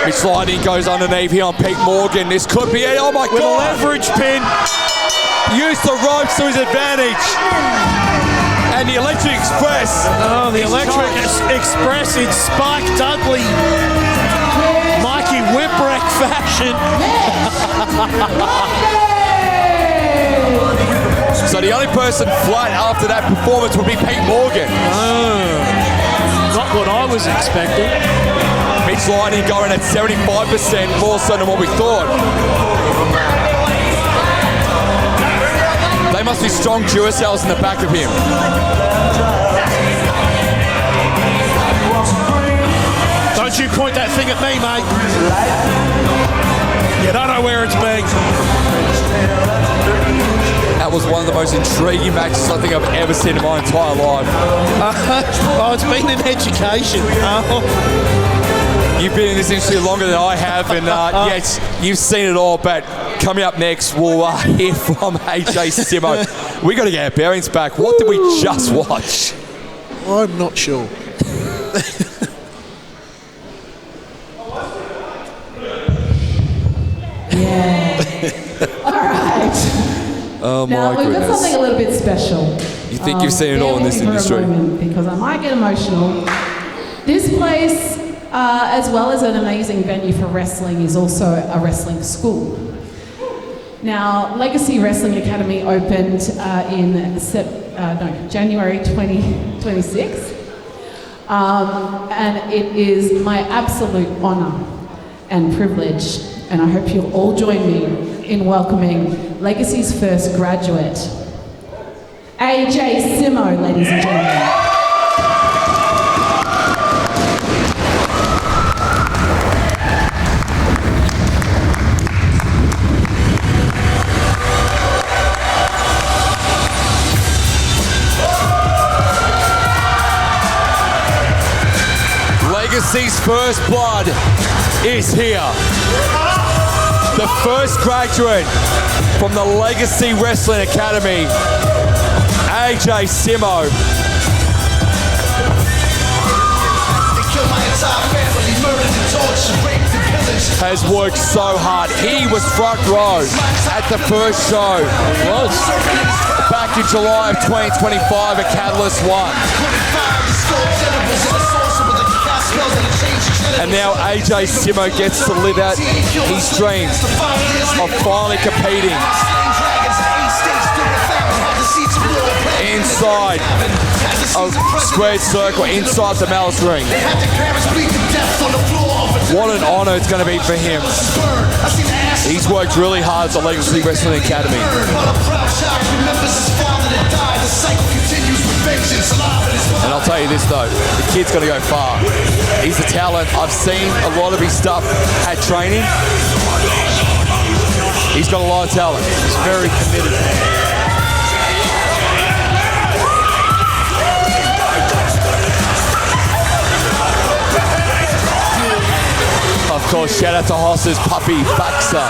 Mitch Lightning goes underneath here on Pete Morgan. This could be it. Oh my God. With a leverage pin. Use the ropes to his advantage. And the Electric Express. Oh, the Electric Express in Spark Dudley, Mikey Whipwreck fashion. So the only person flat after that performance would be Pete Morgan. Not what I was expecting. Mitch Lightning going at 75%, more so than what we thought. They must be strong Duracell's in the back of him. Don't you point that thing at me, mate. You don't know where it's been. That was one of the most intriguing matches I think I've ever seen in my entire life. Oh, it's been an education. You've been in this industry longer than I have, and yes, you've seen it all, but coming up next, we'll hear from AJ Simo. We got to get our bearings back. What did we just watch? I'm not sure. All right. Oh now, my we've goodness. got something a little bit special. You think you've seen it all in this industry? Because I might get emotional. This place, as well as an amazing venue for wrestling, is also a wrestling school. Now, Legacy Wrestling Academy opened in January 2026. And it is my absolute honour and privilege, and I hope you'll all join me in welcoming Legacy's first graduate, AJ Simo, ladies and gentlemen. Legacy's first blood is here. The first graduate from the Legacy Wrestling Academy, AJ Simo. Has worked so hard. He was front row at the first show. He was. Back in July of 2025 at Catalyst 1. And now AJ Simo gets to live out his dreams of finally competing inside a squared circle, inside the Malice ring. What an honour it's going to be for him. He's worked really hard at the Legacy Wrestling Academy. And I'll tell you this though, the kid's going to go far. He's a talent. I've seen a lot of his stuff at training. He's got a lot of talent. He's very committed. Of course, shout out to Hoss's puppy, Baxter.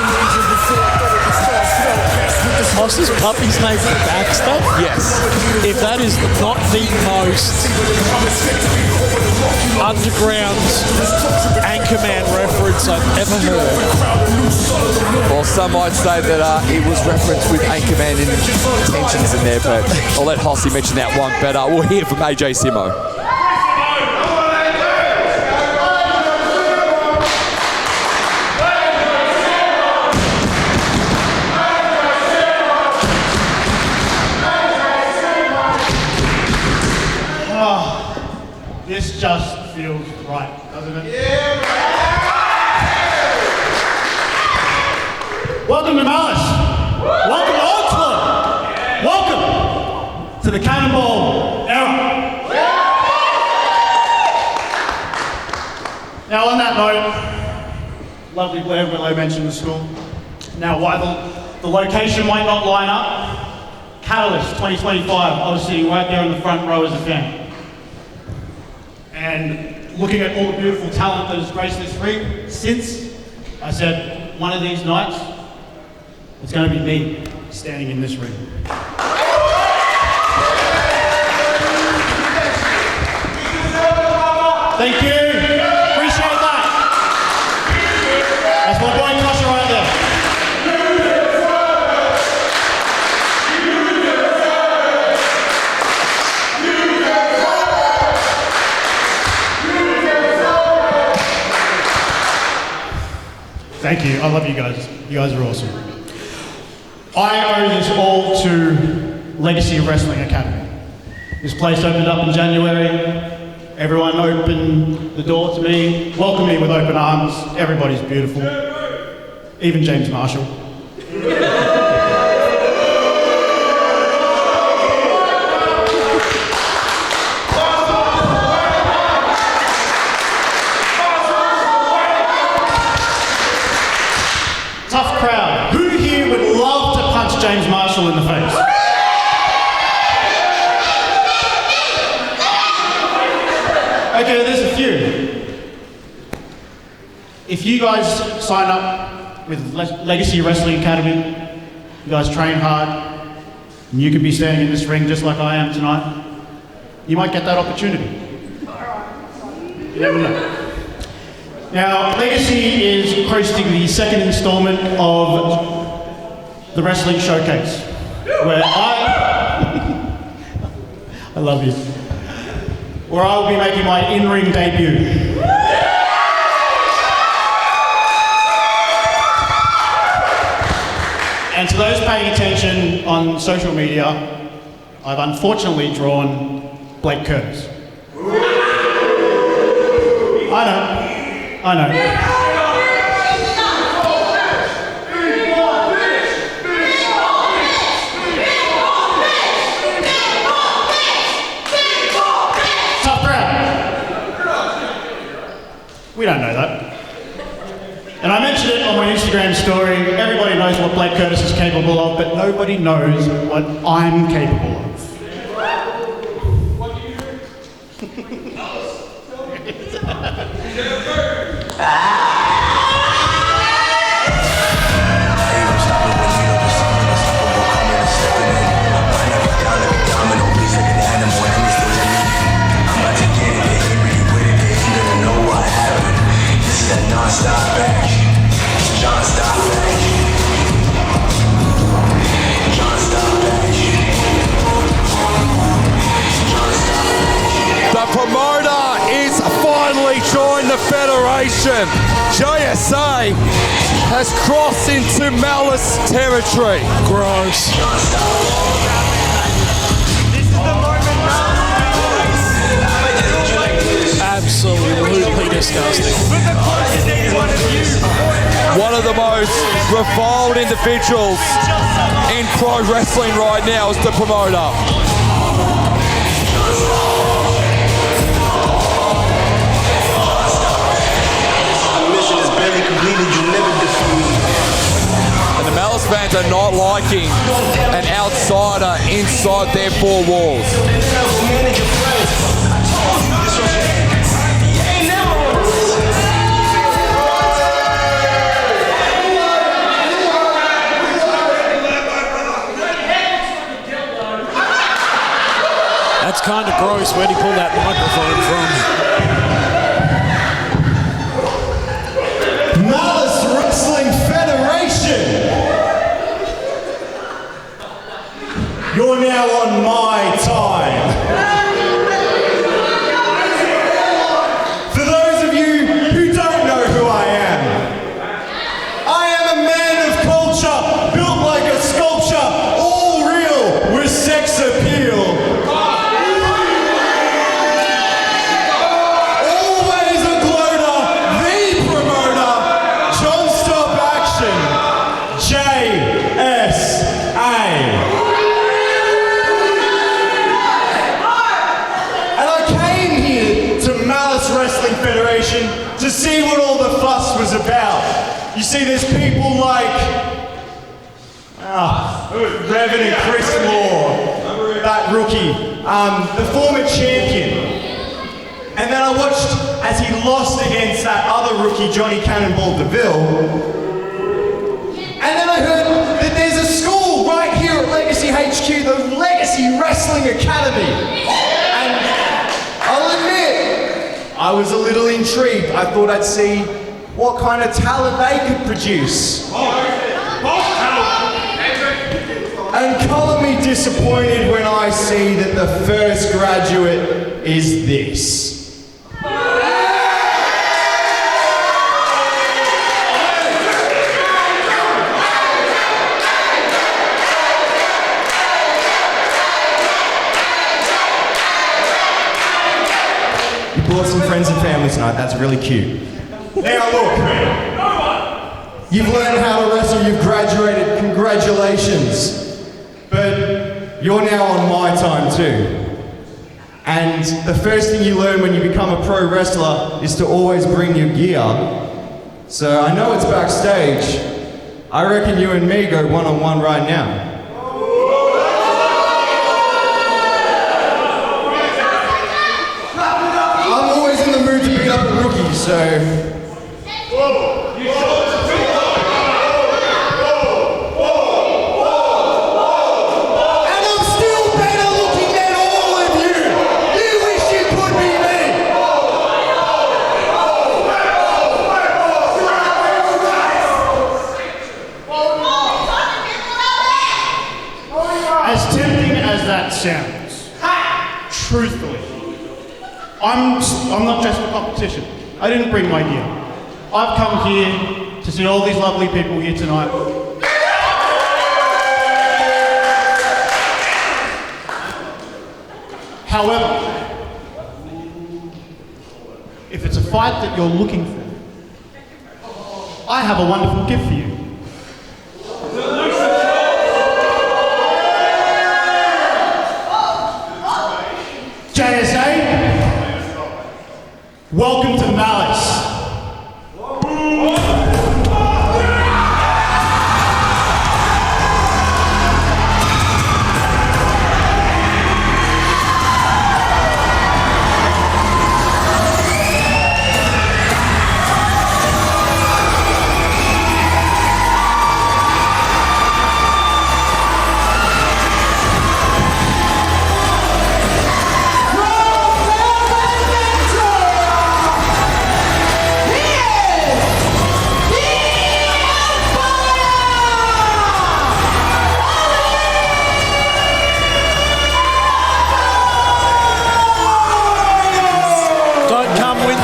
Hoss's puppy's name is Baxter? Yes. If that is not the most underground Anchorman reference I've ever heard. Well, some might say that it was referenced with Anchorman intentions in there, but I'll let Hossie mention that one better. We'll hear from AJ Simo. This just feels right, doesn't it? Yeah! Welcome to Malice. Welcome to Onslaught. Welcome to the Cannonball era. Now, on that note, lovely Blair Willow mentioned the school. Now, why the location might not line up? Catalyst 2025. I was sitting right there in the front row as a fan. And looking at all the beautiful talent that has graced this ring since, I said, one of these nights, it's going to be me standing in this ring. Thank you. Appreciate that. That's my boy Crusher right there. Thank you. I love you guys. You guys are awesome. I owe this all to Legacy Wrestling Academy. This place opened up in January. Everyone opened the door to me, welcomed me with open arms. Everybody's beautiful. Even James Marshall. Tough crowd. Who here would love to punch James Marshall in the face? Okay, there's a few. If you guys sign up with Legacy Wrestling Academy, you guys train hard, and you could be standing in this ring just like I am tonight, you might get that opportunity. You never know. Now, Legacy is hosting the second installment of the Wrestling Showcase, where I love you, where I will be making my in-ring debut. And to those paying attention on social media, I've unfortunately drawn Blake Curtis. I know. Tough crowd. We don't know that. And I mentioned it on my Instagram story. Everybody knows what Blake Curtis is capable of, but nobody knows what I'm capable of. The promoter is finally joined the Federation. JSA has crossed into Malice territory. Gross. Absolutely disgusting. One of the most reviled individuals in pro wrestling right now is the promoter. And the Malice fans are not liking an outsider inside their four walls. That's kind of gross. Where'd he pull that microphone from? Wrestling Federation. You're now on my time. For those of you who don't know who I am a man of culture, built like a sculpture, all real with sex appeal. Always a gloater, the promoter, John Stop Action, JSA. And I came here to Malice Wrestling Federation to see what all the fuss was about. You see, there's people like Revan and Chris Law, that rookie, the former champion. And then I watched as he lost against that other rookie, Johnny Cannonball DeVille. And then I heard that there's a school right here at Legacy HQ, the Legacy Wrestling Academy. And I'll admit, I was a little intrigued. I thought I'd see what kind of talent they could produce. And colour me disappointed when I see that the first graduate is this. You brought some friends and family tonight, that's really cute. Now look, you've learned how to wrestle, you've graduated, congratulations. But you're now on my time too. And the first thing you learn when you become a pro wrestler is to always bring your gear. So I know it's backstage. I reckon you and me go one-on-one right now. I'm always in the mood to beat up a rookie, so... Sounds. Truthfully, I'm not just for competition. I didn't bring my gear. I've come here to see all these lovely people here tonight. However, if it's a fight that you're looking for, I have a wonderful gift for you. JSA, welcome to Malice.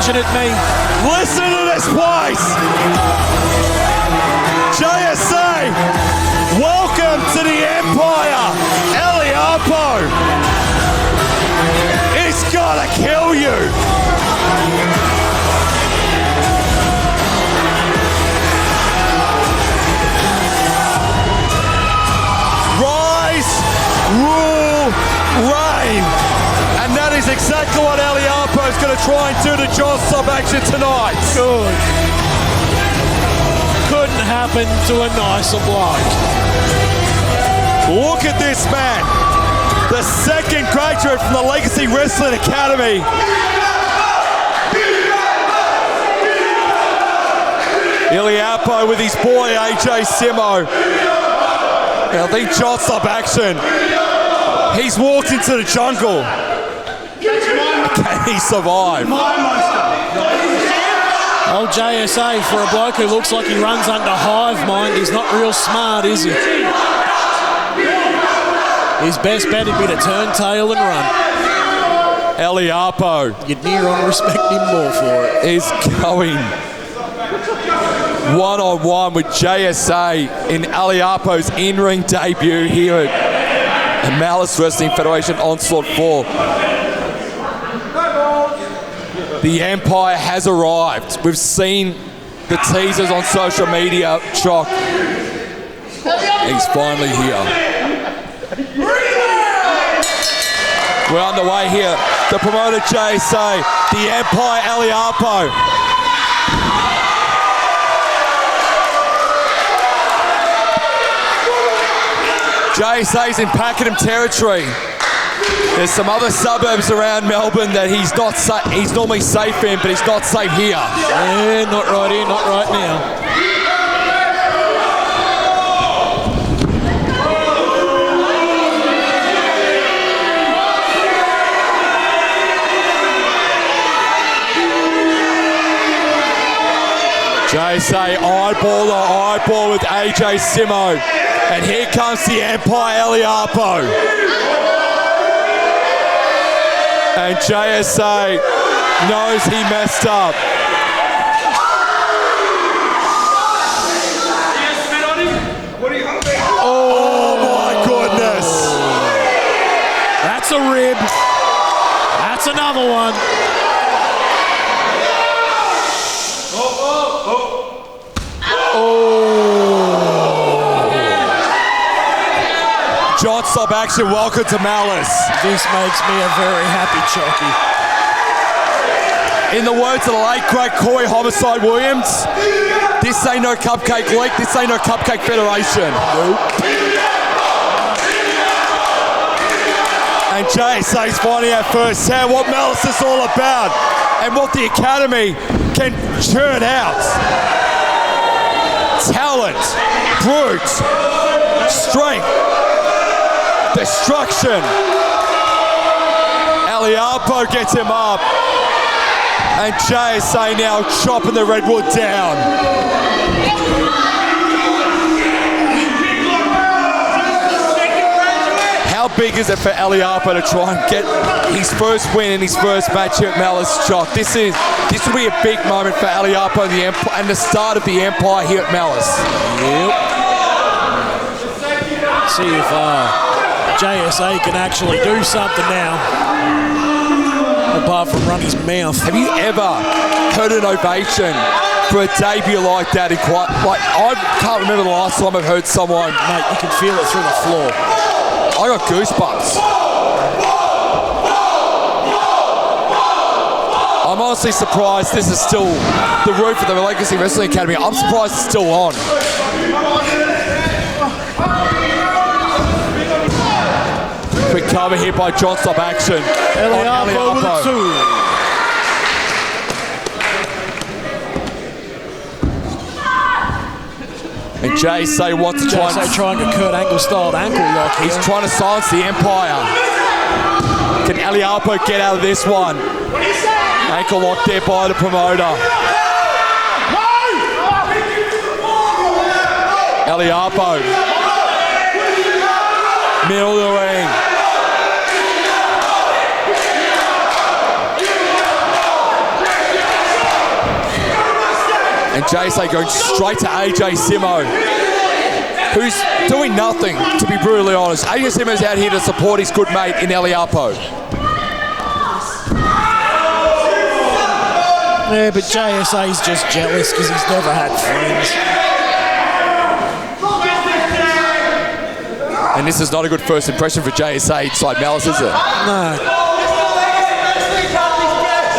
At me. Listen to this place! JSA, welcome to the Empire! Eliapo! It's gotta kill you! Rise, rule, reign! And that is exactly what Eliapo is going to try and do to John Stop Action tonight. Good. Couldn't happen to a nicer bloke. Look at this man. The second graduate from the Legacy Wrestling Academy. Eliapo with his boy AJ Simo. I think John Stop Action. He's walked into the jungle. Can he survive? My monster. Old JSA, for a bloke who looks like he runs under hive mind, he's not real smart, is he? His best bet would be to turn tail and run. Eliapo. You'd near on respect him more for it. Is going one-on-one with JSA in Eliapo's in-ring debut here at Malice Wrestling Federation Onslaught 4. The Empire has arrived. We've seen the teasers on social media. Chock. He's finally here. We're on the way here. The promoter JSA, the Empire Eliapo. JSA's in Pakenham territory. There's some other suburbs around Melbourne that he's normally safe in, but he's not safe here. Yeah, not right here, not right now. JSA eyeball to eyeball with AJ Simo. And here comes the Empire Eliapo. And JSA knows he messed up. Oh my goodness. That's a rib. That's another one. John Stop Action, welcome to Malice. This makes me a very happy Chucky. In the words of the late great Corey Homicide Williams, this ain't no Cupcake League, this ain't no Cupcake Federation. Nope. And JSA's finding out firsthand what Malice is all about and what the Academy can churn out. Talent, brute, strength, destruction. Eliapo gets him up. And JSA now chopping the Redwood down. How big is it for Eliapo to try and get his first win in his first match here at Malice, Chock? This will be a big moment for Eliapo and the start of the Empire here at Malice. Yep. See if JSA can actually do something now, apart from run his mouth. Have you ever heard an ovation for a debut like that? I can't remember the last time I've heard someone. Mate, you can feel it through the floor. I got goosebumps. I'm honestly surprised this is still the roof of the Legacy Wrestling Academy. I'm surprised it's still on. Quick cover here by John Stop Action. Eliapo with a two. And JSA wants to trying to Kurt Angle style ankle lock here. He's trying to silence the Empire. Can Eliapo get out of this one? Ankle lock there by the promoter. Eliapo. Middle of the ring. And JSA going straight to AJ Simo, who's doing nothing, to be brutally honest. AJ Simo's out here to support his good mate in Eliapo. Yeah, but JSA's just jealous because he's never had friends. And this is not a good first impression for JSA inside Malice, is it? No.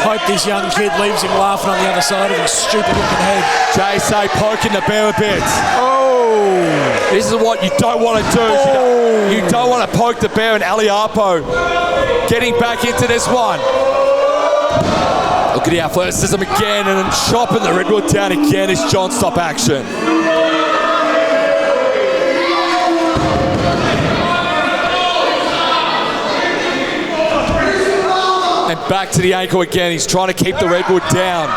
Hope this young kid leaves him laughing on the other side of his stupid looking head. JSA poking the bear a bit. Oh! This is what you don't want to do. Oh. You don't want to poke the bear, and Eliapo getting back into this one. Look at the athleticism again, and then chopping the Redwood down again is John Stop Action. And back to the ankle again. He's trying to keep the Redwood down.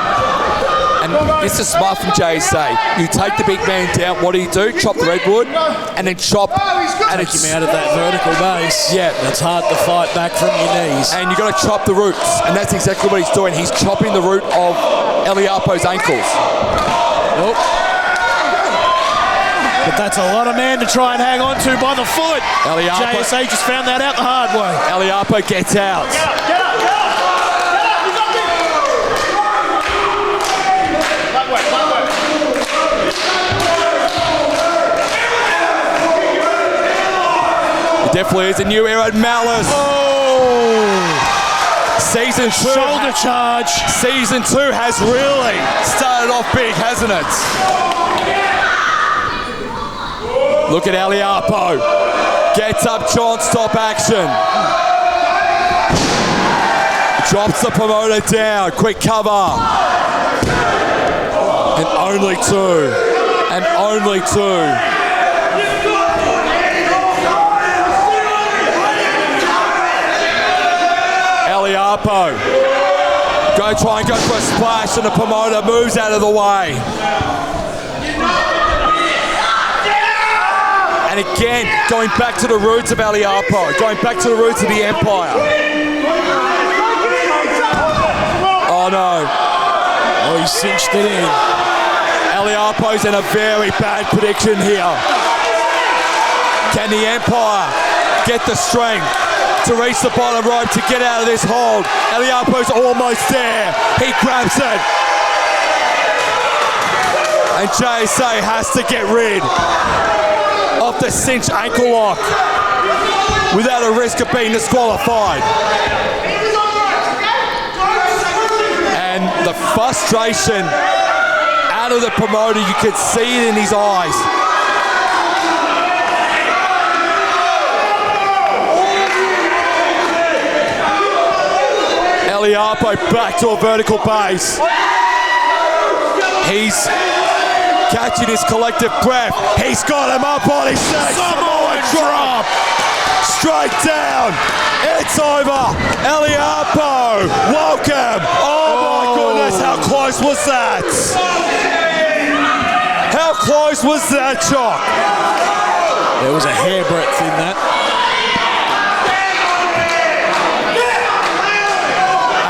And this is smart from JSA. You take the big man down. What do? Chop the redwood, and then chop. And Take him out of that vertical base. Yeah. It's hard to fight back from your knees. And you got to chop the roots, and that's exactly what he's doing. He's chopping the root of Eliapo's ankles. Oh. But that's a lot of man to try and hang on to by the foot. JSA just found that out the hard way. Eliapo gets out. Get up, get up, get up! It definitely is a new era in Malice. Oh! Season 2. Shoulder charge. Season 2 has really started off big, hasn't it? Look at Eliapo. Gets up, John, stop action. Drops the promoter down. Quick cover. And only 2. And only 2. Eliapo. Try and go for a splash, and the promoter moves out of the way. And again, going back to the roots of Eliapo, going back to the roots of the Empire. Oh no. Oh, he cinched it in. Eliapo's in a very bad prediction here. Can the Empire get the strength to reach the bottom rope to get out of this hold? Eliapo's almost there. He grabs it. And JSA has to get rid of the cinch ankle lock without a risk of being disqualified. And the frustration out of the promoter, you could see it in his eyes. Eliapo back to a vertical base. He's catching his collective breath. He's got him up on his neck. Samoan drop. Straight down. It's over. Eliapo, welcome. Oh my goodness, how close was that? How close was that, Choc? There was a hairbreadth in that.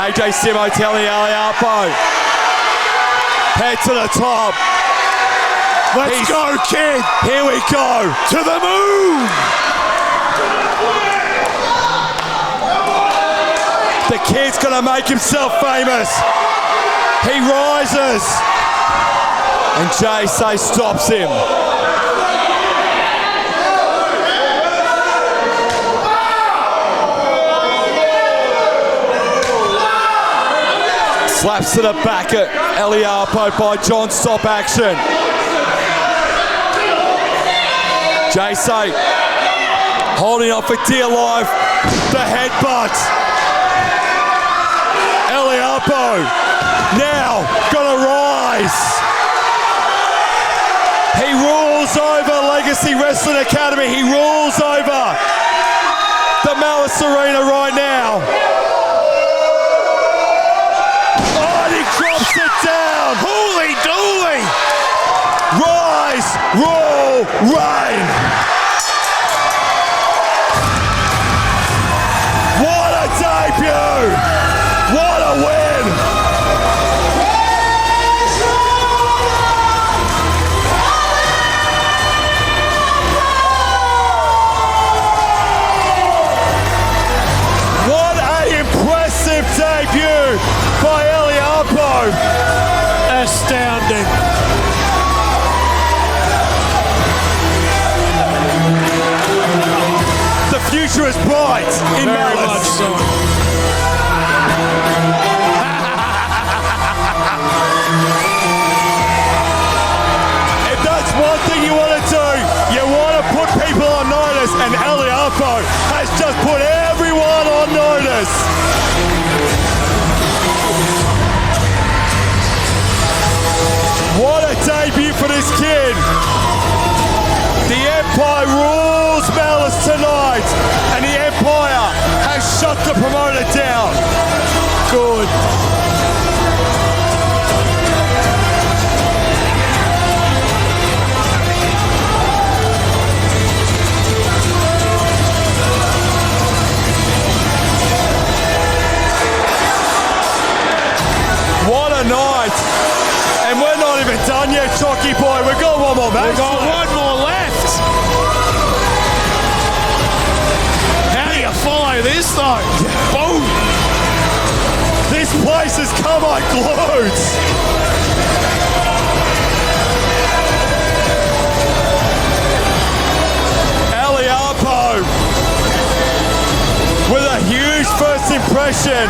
AJ Simo telling Eliapo, head to the top. Let's go, kid. Here we go. To the moon. The kid's going to make himself famous. He rises. And JSA stops him. Slaps to the back at Eliapo by John, stop action. JSA holding on for dear life. The headbutt. Eliapo now gonna rise. He rules over Legacy Wrestling Academy. He rules over the Malice Arena right now. Oh, and he drops it down. Holy dooly. Rise, rule, reign. What a debut. What a win. What an impressive debut by Eliapo. Astounding. The future is bright in Very Malice. much so. If that's one thing you want to do, you want to put people on notice, and Eliapo has just put everyone on notice. What a debut for this kid. The Empire rules Malice tonight, and the Empire has shut the promoter down. Good. They've got one more left. How do you follow this though? Boom! This place has come unglued. Eliapo with a huge first impression.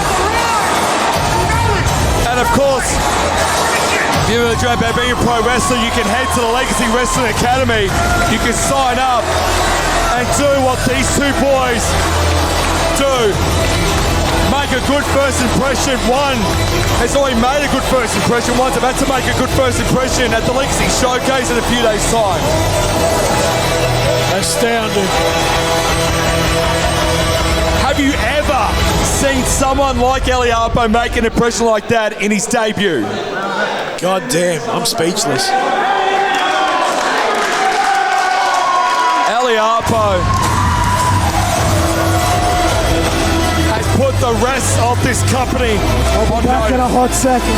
And of course, if you're a dream about being a pro wrestler, you can head to the Legacy Wrestling Academy. You can sign up and do what these two boys do. Make a good first impression. One has already made a good first impression. One's about to make a good first impression at the Legacy Showcase in a few days' time. Astounding. Have you ever seen someone like Eliapo make an impression like that in his debut? God damn, I'm speechless. Eliapo has put the rest of this company on Back in a hot second.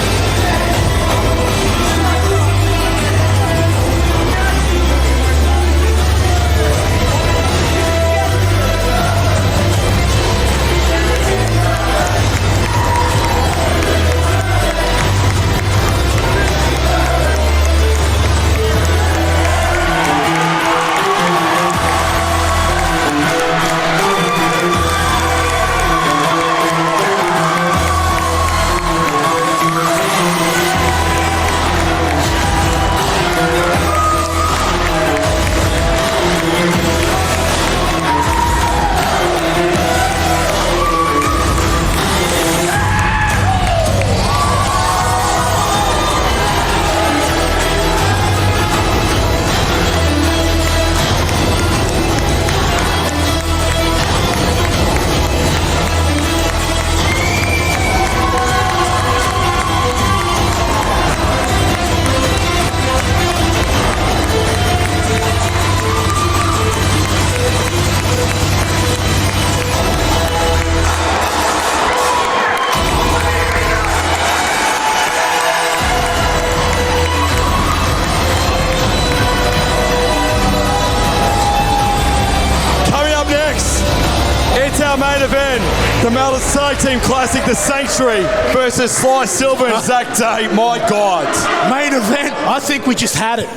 Our main event, the Melbourne Tag Team Classic, the Sanctuary versus Sly Silver and Zach Day. My God. Main event? I think we just had it.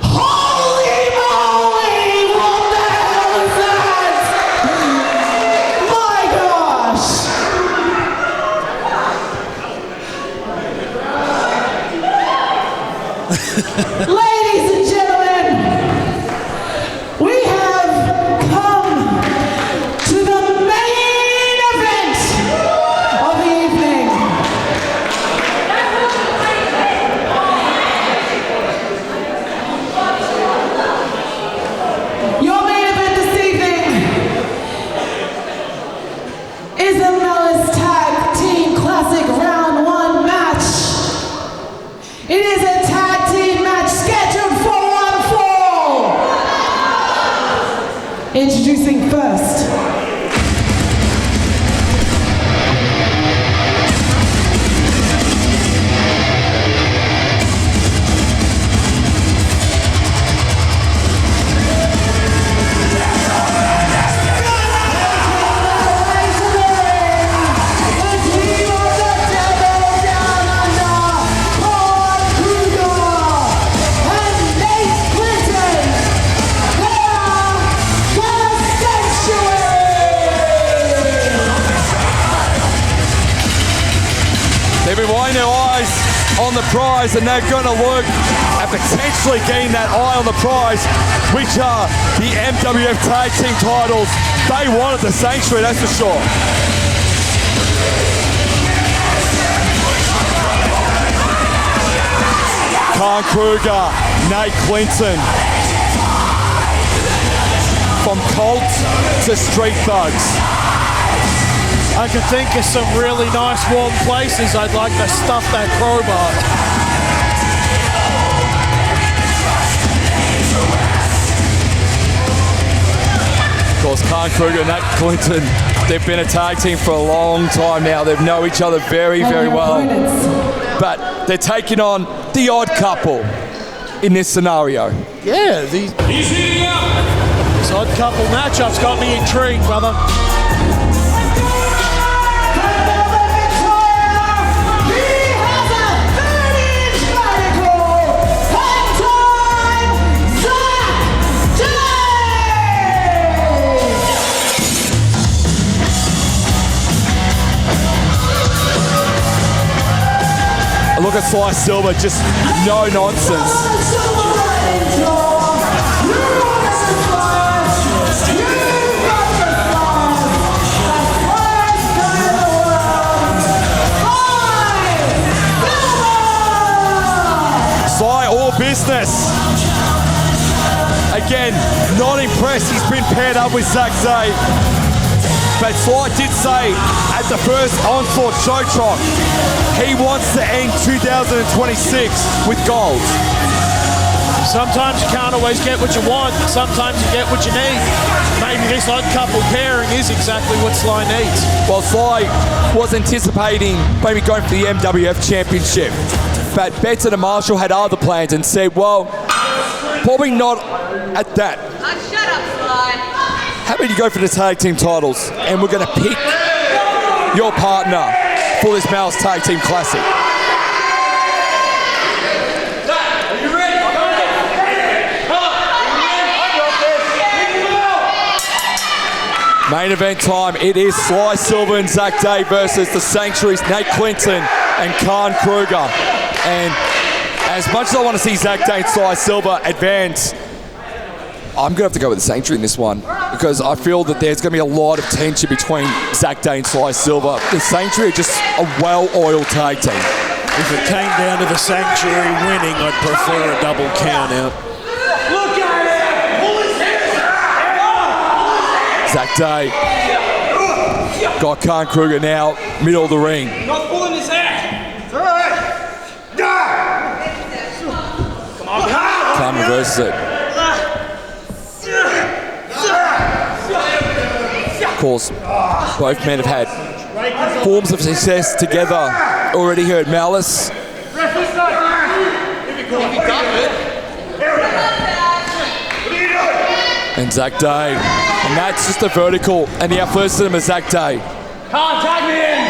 Holy moly! What the hell is that? My gosh! Ladies and gentlemen, we have come to the main event of the evening. Your main event this evening is the Mellis Tag Team Classic Round 1 match. It is a tag team match scheduled for one fall. Introducing first. They've been winding their eyes on the prize, and they're going to look at potentially getting that eye on the prize, which are the MWF Tag Team titles. They wanted the Sanctuary, that's for sure. Khan Kruger, Nate Clinton. From Colt to Street Thugs. I can think of some really nice warm places I'd like to stuff that crowbar. Of course, Khan Kruger and Nat Clinton, they've been a tag team for a long time now. They know each other very, very well. But they're taking on the Odd Couple. in this scenario. Yeah, this odd couple matchup's got me intrigued, brother. Look at Sly Silver, just no nonsense. Sly, all business. Again, not impressed. He's been paired up with Zach Day. But Sly did say at the first Onslaught show talk, he wants to end 2026 with gold. Sometimes you can't always get what you want. Sometimes you get what you need. Maybe this odd couple pairing is exactly what Sly needs. Well, Sly was anticipating maybe going for the MWF Championship. But Benson and Marshall had other plans and said, well, probably not at that. Shut up, Sly. How about you go for the tag team titles and we're going to pick your partner for this Malice Tag Team Classic. Are you ready? Main event time, it is Sly Silver and Zach Day versus the Sanctuary's Nate Clinton and Khan Kruger. And as much as I want to see Zach Day and Sly Silver advance, I'm going to have to go with the Sanctuary in this one because I feel that there's going to be a lot of tension between Zach Day and Sly Silver. The Sanctuary are just a well-oiled tag team. If it came down to the Sanctuary winning, I'd prefer a double count out. Look at it! Pull his hair! Zach Day got Khan Kruger now, middle of the ring. Not pulling his hair! It's all right! Come on, Khan reverses it. Of course, both men have had forms of success together already here at Malice. And Zach Day. And that's just a vertical. And the first of them is Zach Day. Tag me in!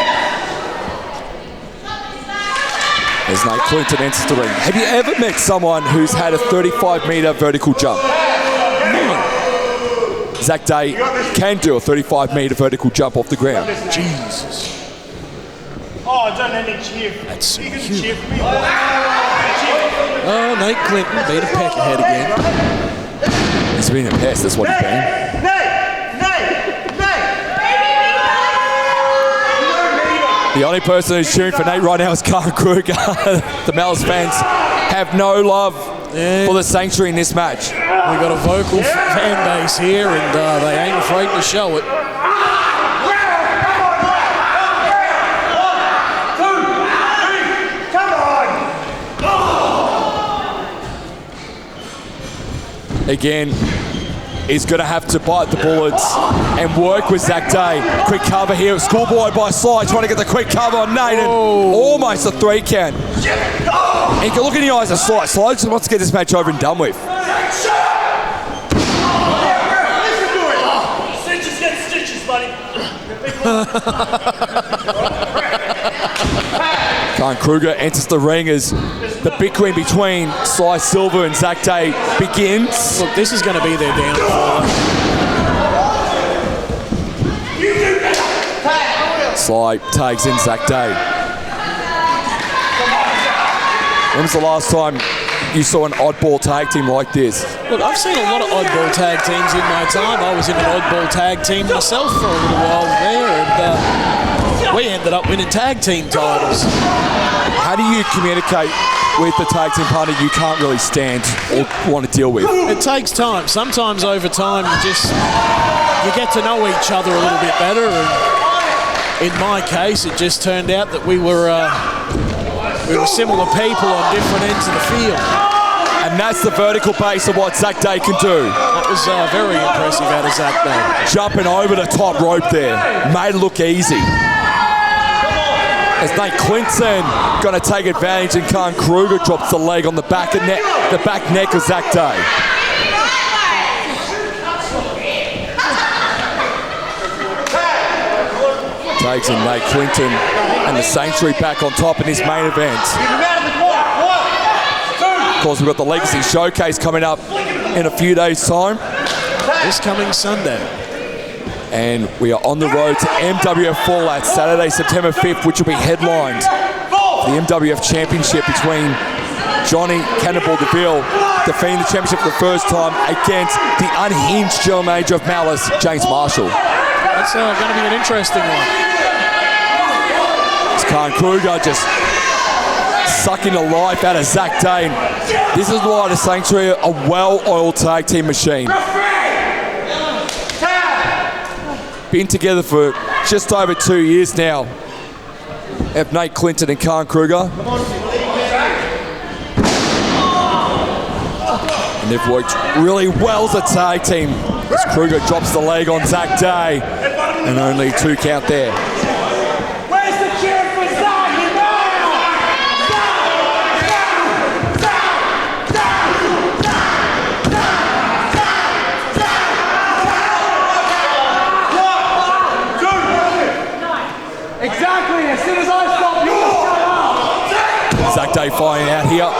There's Nate Clinton enters the ring. Have you ever met someone who's had a 35-meter vertical jump? Zach Day can do a 35-meter vertical jump off the ground. Jesus. Oh, I don't need to cheer. That's so You can cute. cheer for me. Oh, Nate Clinton being a peck ahead again. He's been a pest, that's what he's been. The only person who's cheering for Nate right now is Khan Kruger. The Malice fans have no love for the Sanctuary in this match. We've got a vocal fan base here and they ain't afraid to show it. Again, he's going to have to bite the bullets and work with Zach Day. Quick cover here. Schoolboy by Sly trying to get the quick cover on Nate. And almost a 3 count. And you can look in the eyes of Sly. Sly just wants to get this match over and done with. Stitches get stitches, buddy. Khan Kruger enters the ring as the bickering between Sly Silver and Zach Day begins. Look, this is going to be their downfall. Sly tags in Zach Day. When was the last time you saw an oddball tag team like this? Look, I've seen a lot of oddball tag teams in my time. I was in an oddball tag team myself for a little while there, and we ended up winning tag team titles. How do you communicate with the tag team partner you can't really stand or want to deal with? It takes time. Sometimes over time you get to know each other a little bit better, and in my case it just turned out that we were similar people on different ends of the field. And that's the vertical base of what Zach Day can do. That was very impressive out of Zach Day. Jumping over the top rope there. Made it look easy. As Nate Clinton going to take advantage and Khan Kruger drops the leg on the back of the back neck of Zach Day. Takes in Nate Clinton and the Sanctuary back on top in his main event. Of course, we've got the Legacy Showcase coming up in a few days' time. This coming Sunday. And we are on the road to MWF Onslaught Saturday, September 5th, which will be headlined the MWF Championship between Johnny Cannonball DeVille defending the championship for the first time against the unhinged general manager of Malice, James Marshall. That's going to be an interesting one. It's Khan Kruger just sucking the life out of Zach Day. And this is why the Sanctuary are a well-oiled tag team machine. Been together for just over 2 years now. Have Nate Clinton and Khan Kruger. And they've worked really well as a tag team as Kruger drops the leg on Zach Day. And only 2 count there. Where's the cheer for Zach? Exactly, as soon as I stop, you shut up. Zach Day firing out here.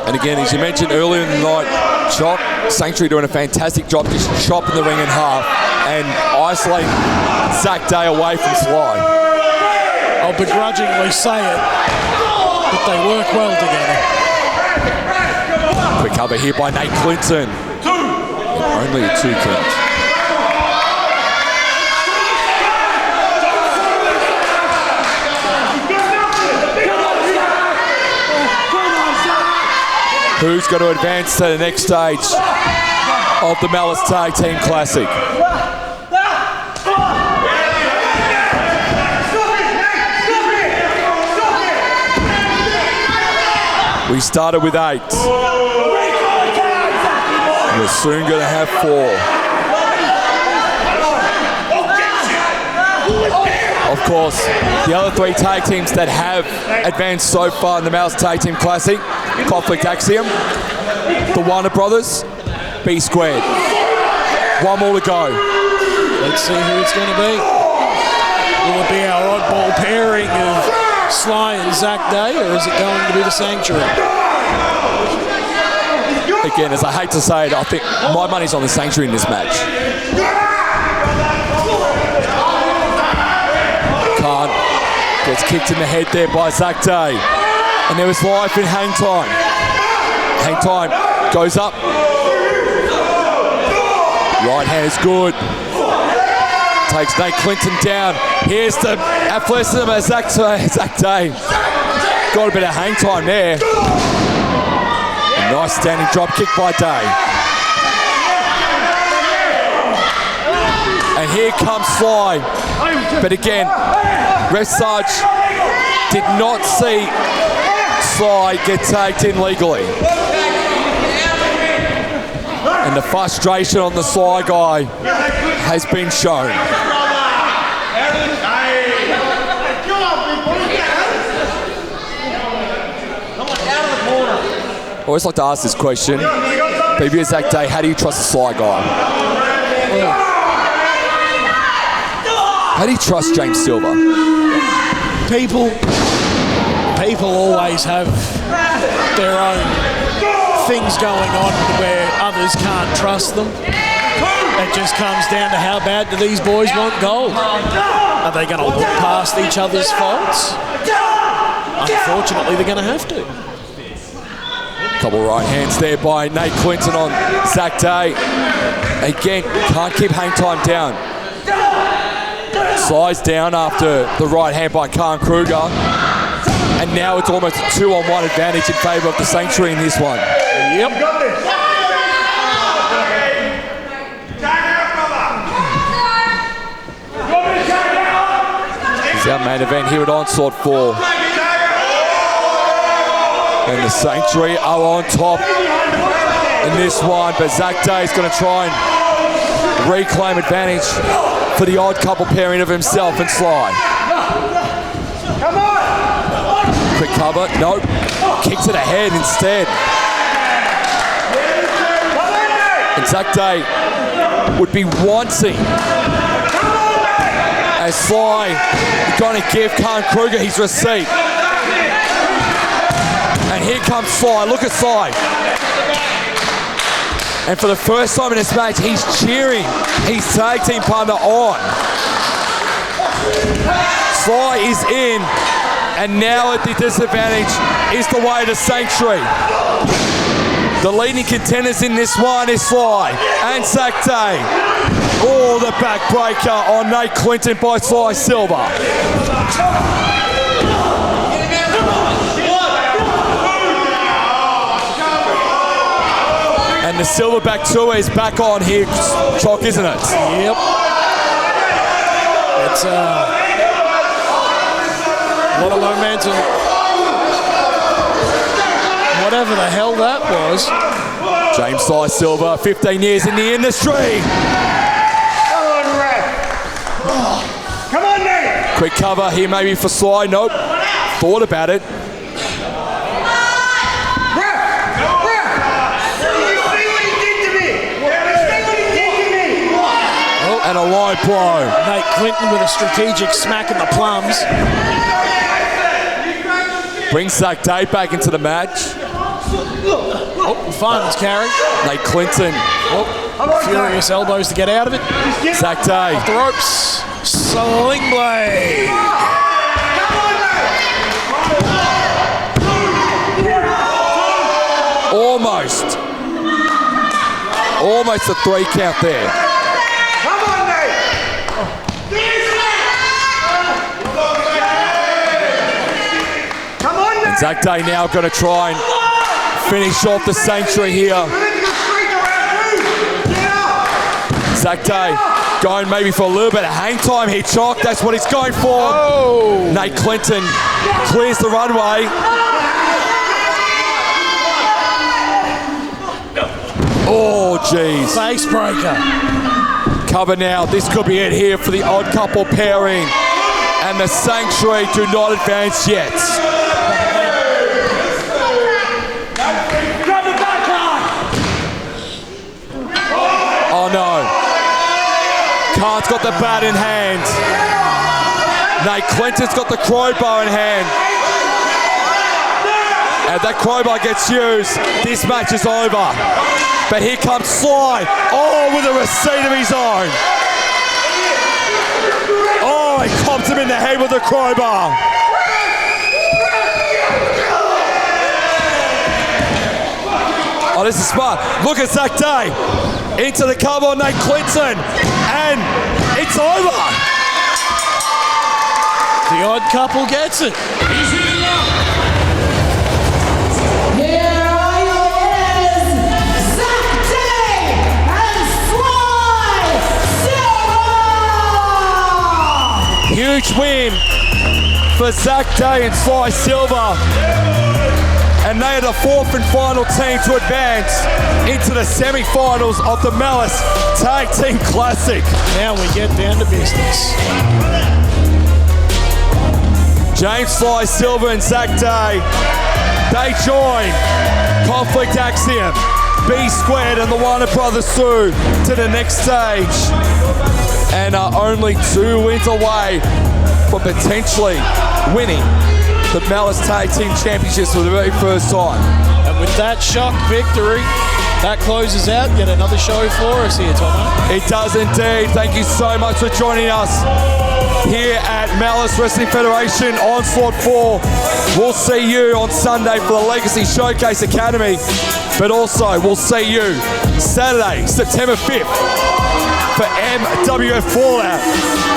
And again, as you mentioned earlier in the night, Chop, Sanctuary doing a fantastic job just chopping the ring in half and isolating Zach Day away from Sly. I'll begrudgingly say it, but they work well together. Quick cover here by Nate Clinton. Only a 2 count. Who's going to advance to the next stage of the Malice Tag Team Classic? We started with 8. We're soon going to have 4. Of course, the other 3 tag teams that have advanced so far in the Malice Tag Team Classic, Conflict Axiom, the Warner Brothers, B Squared. 1 more to go. Let's see who it's going to be. Will it be our oddball pairing of Sly and Zach Day, or is it going to be the Sanctuary? Again, as I hate to say it, I think my money's on the Sanctuary in this match. Khan gets kicked in the head there by Zach Day. And there was life in hang time. Hang time goes up. Right hand is good. Takes Nate Clinton down. Here's the athleticism of Zach Day. Got a bit of hang time there. A nice standing drop kick by Day. And here comes Sly. But again, Ref Sarge did not see Sly get tagged in legally. And the frustration on the Sly guy has been shown. I always like to ask this question. BB Zach Day, how do you trust the Sly guy? How do you trust James Silver? People always have their own things going on where others can't trust them. It just comes down to how bad do these boys want gold? Are they going to look past each other's faults? Unfortunately, they're going to have to. Couple right hands there by Nate Clinton on Zach Day. Again, can't keep hang time down. Slides down after the right hand by Khan Kruger. And now it's almost a 2-on-1 advantage in favour of the Sanctuary in this one. Yep. This is our main event here at Onslaught 4. And the Sanctuary are on top in this one, but Zach Day is going to try and reclaim advantage for the odd couple pairing of himself and Sly. Come on! Cover, nope. Kick to the head instead. And Zach Day would be wanting, as Sly going to give Khan Kruger his receipt. And here comes Sly. Look at Sly. And for the first time in this match, he's cheering his tag team partner on. Sly is in, and now at the disadvantage is the way to Sanctuary. The leading contenders in this one is Sly and Zach Day. Oh, the backbreaker on Nate Clinton by Sly Silver. And the Silverback tour is back on here, Chalk, isn't it? Yep. It's a lot of momentum. Whatever the hell that was. James Sly Silver, 15 years in the industry. Come on, Red. Come on, Nate. Quick cover here maybe for Sly. Nope. Thought about it. And a line blow. Nate Clinton with a strategic smack in the plums. Brings Zach Day back into the match. Oh, funds carry. Nate Clinton. Oh, furious elbows to get out of it. Zach Day. Off the ropes. Sling blade. Almost. Almost a 3 count there. And Zach Day now going to try and finish off the Sanctuary here. Zach Day going maybe for a little bit of hang time here, Chalk. That's what he's going for. Oh. Nate Clinton clears the runway. Oh, jeez. Face breaker. Cover now. This could be it here for the odd couple pairing. And the Sanctuary do not advance yet. Oh no. Khan's got the bat in hand. Nate Clinton's got the crowbar in hand. And that crowbar gets used. This match is over. But here comes Sly. Oh, with a receipt of his own. Oh, he cops him in the head with the crowbar. Oh, this is smart. Look at Zach Day. Into the cover on Nate Clinton. And it's over. The odd couple gets it. Here are your winners, Zach Day and Sly Silver! Huge win for Zach Day and Sly Silver. And they are the 4th and final team to advance into the semi-finals of the Malice Tag Team Classic. Now we get down to business. James Sly Silver and Zach Day, they join Conflict Axiom, B Squared and the Warner Brothers Sue to the next stage, and are only 2 wins away from potentially winning the Malice Tag Team Championships for the very first time. And with that shock victory, that closes out yet another show for us here, Tomo. It does indeed. Thank you so much for joining us here at Malice Wrestling Federation Onslaught 4. We'll see you on Sunday for the Legacy Showcase Academy, but also we'll see you Saturday, September 5th for MWF Fallout,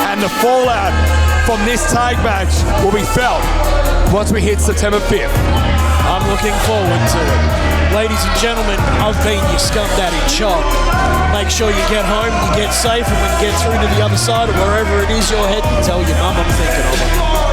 and the fallout from this tag match will be felt once we hit September 5th. I'm looking forward to it. Ladies and gentlemen, I've been your Scum Daddy Chalk. Make sure you get home, you get safe, and when you get through to the other side, or wherever it is you're heading, tell your mum I'm thinking of her.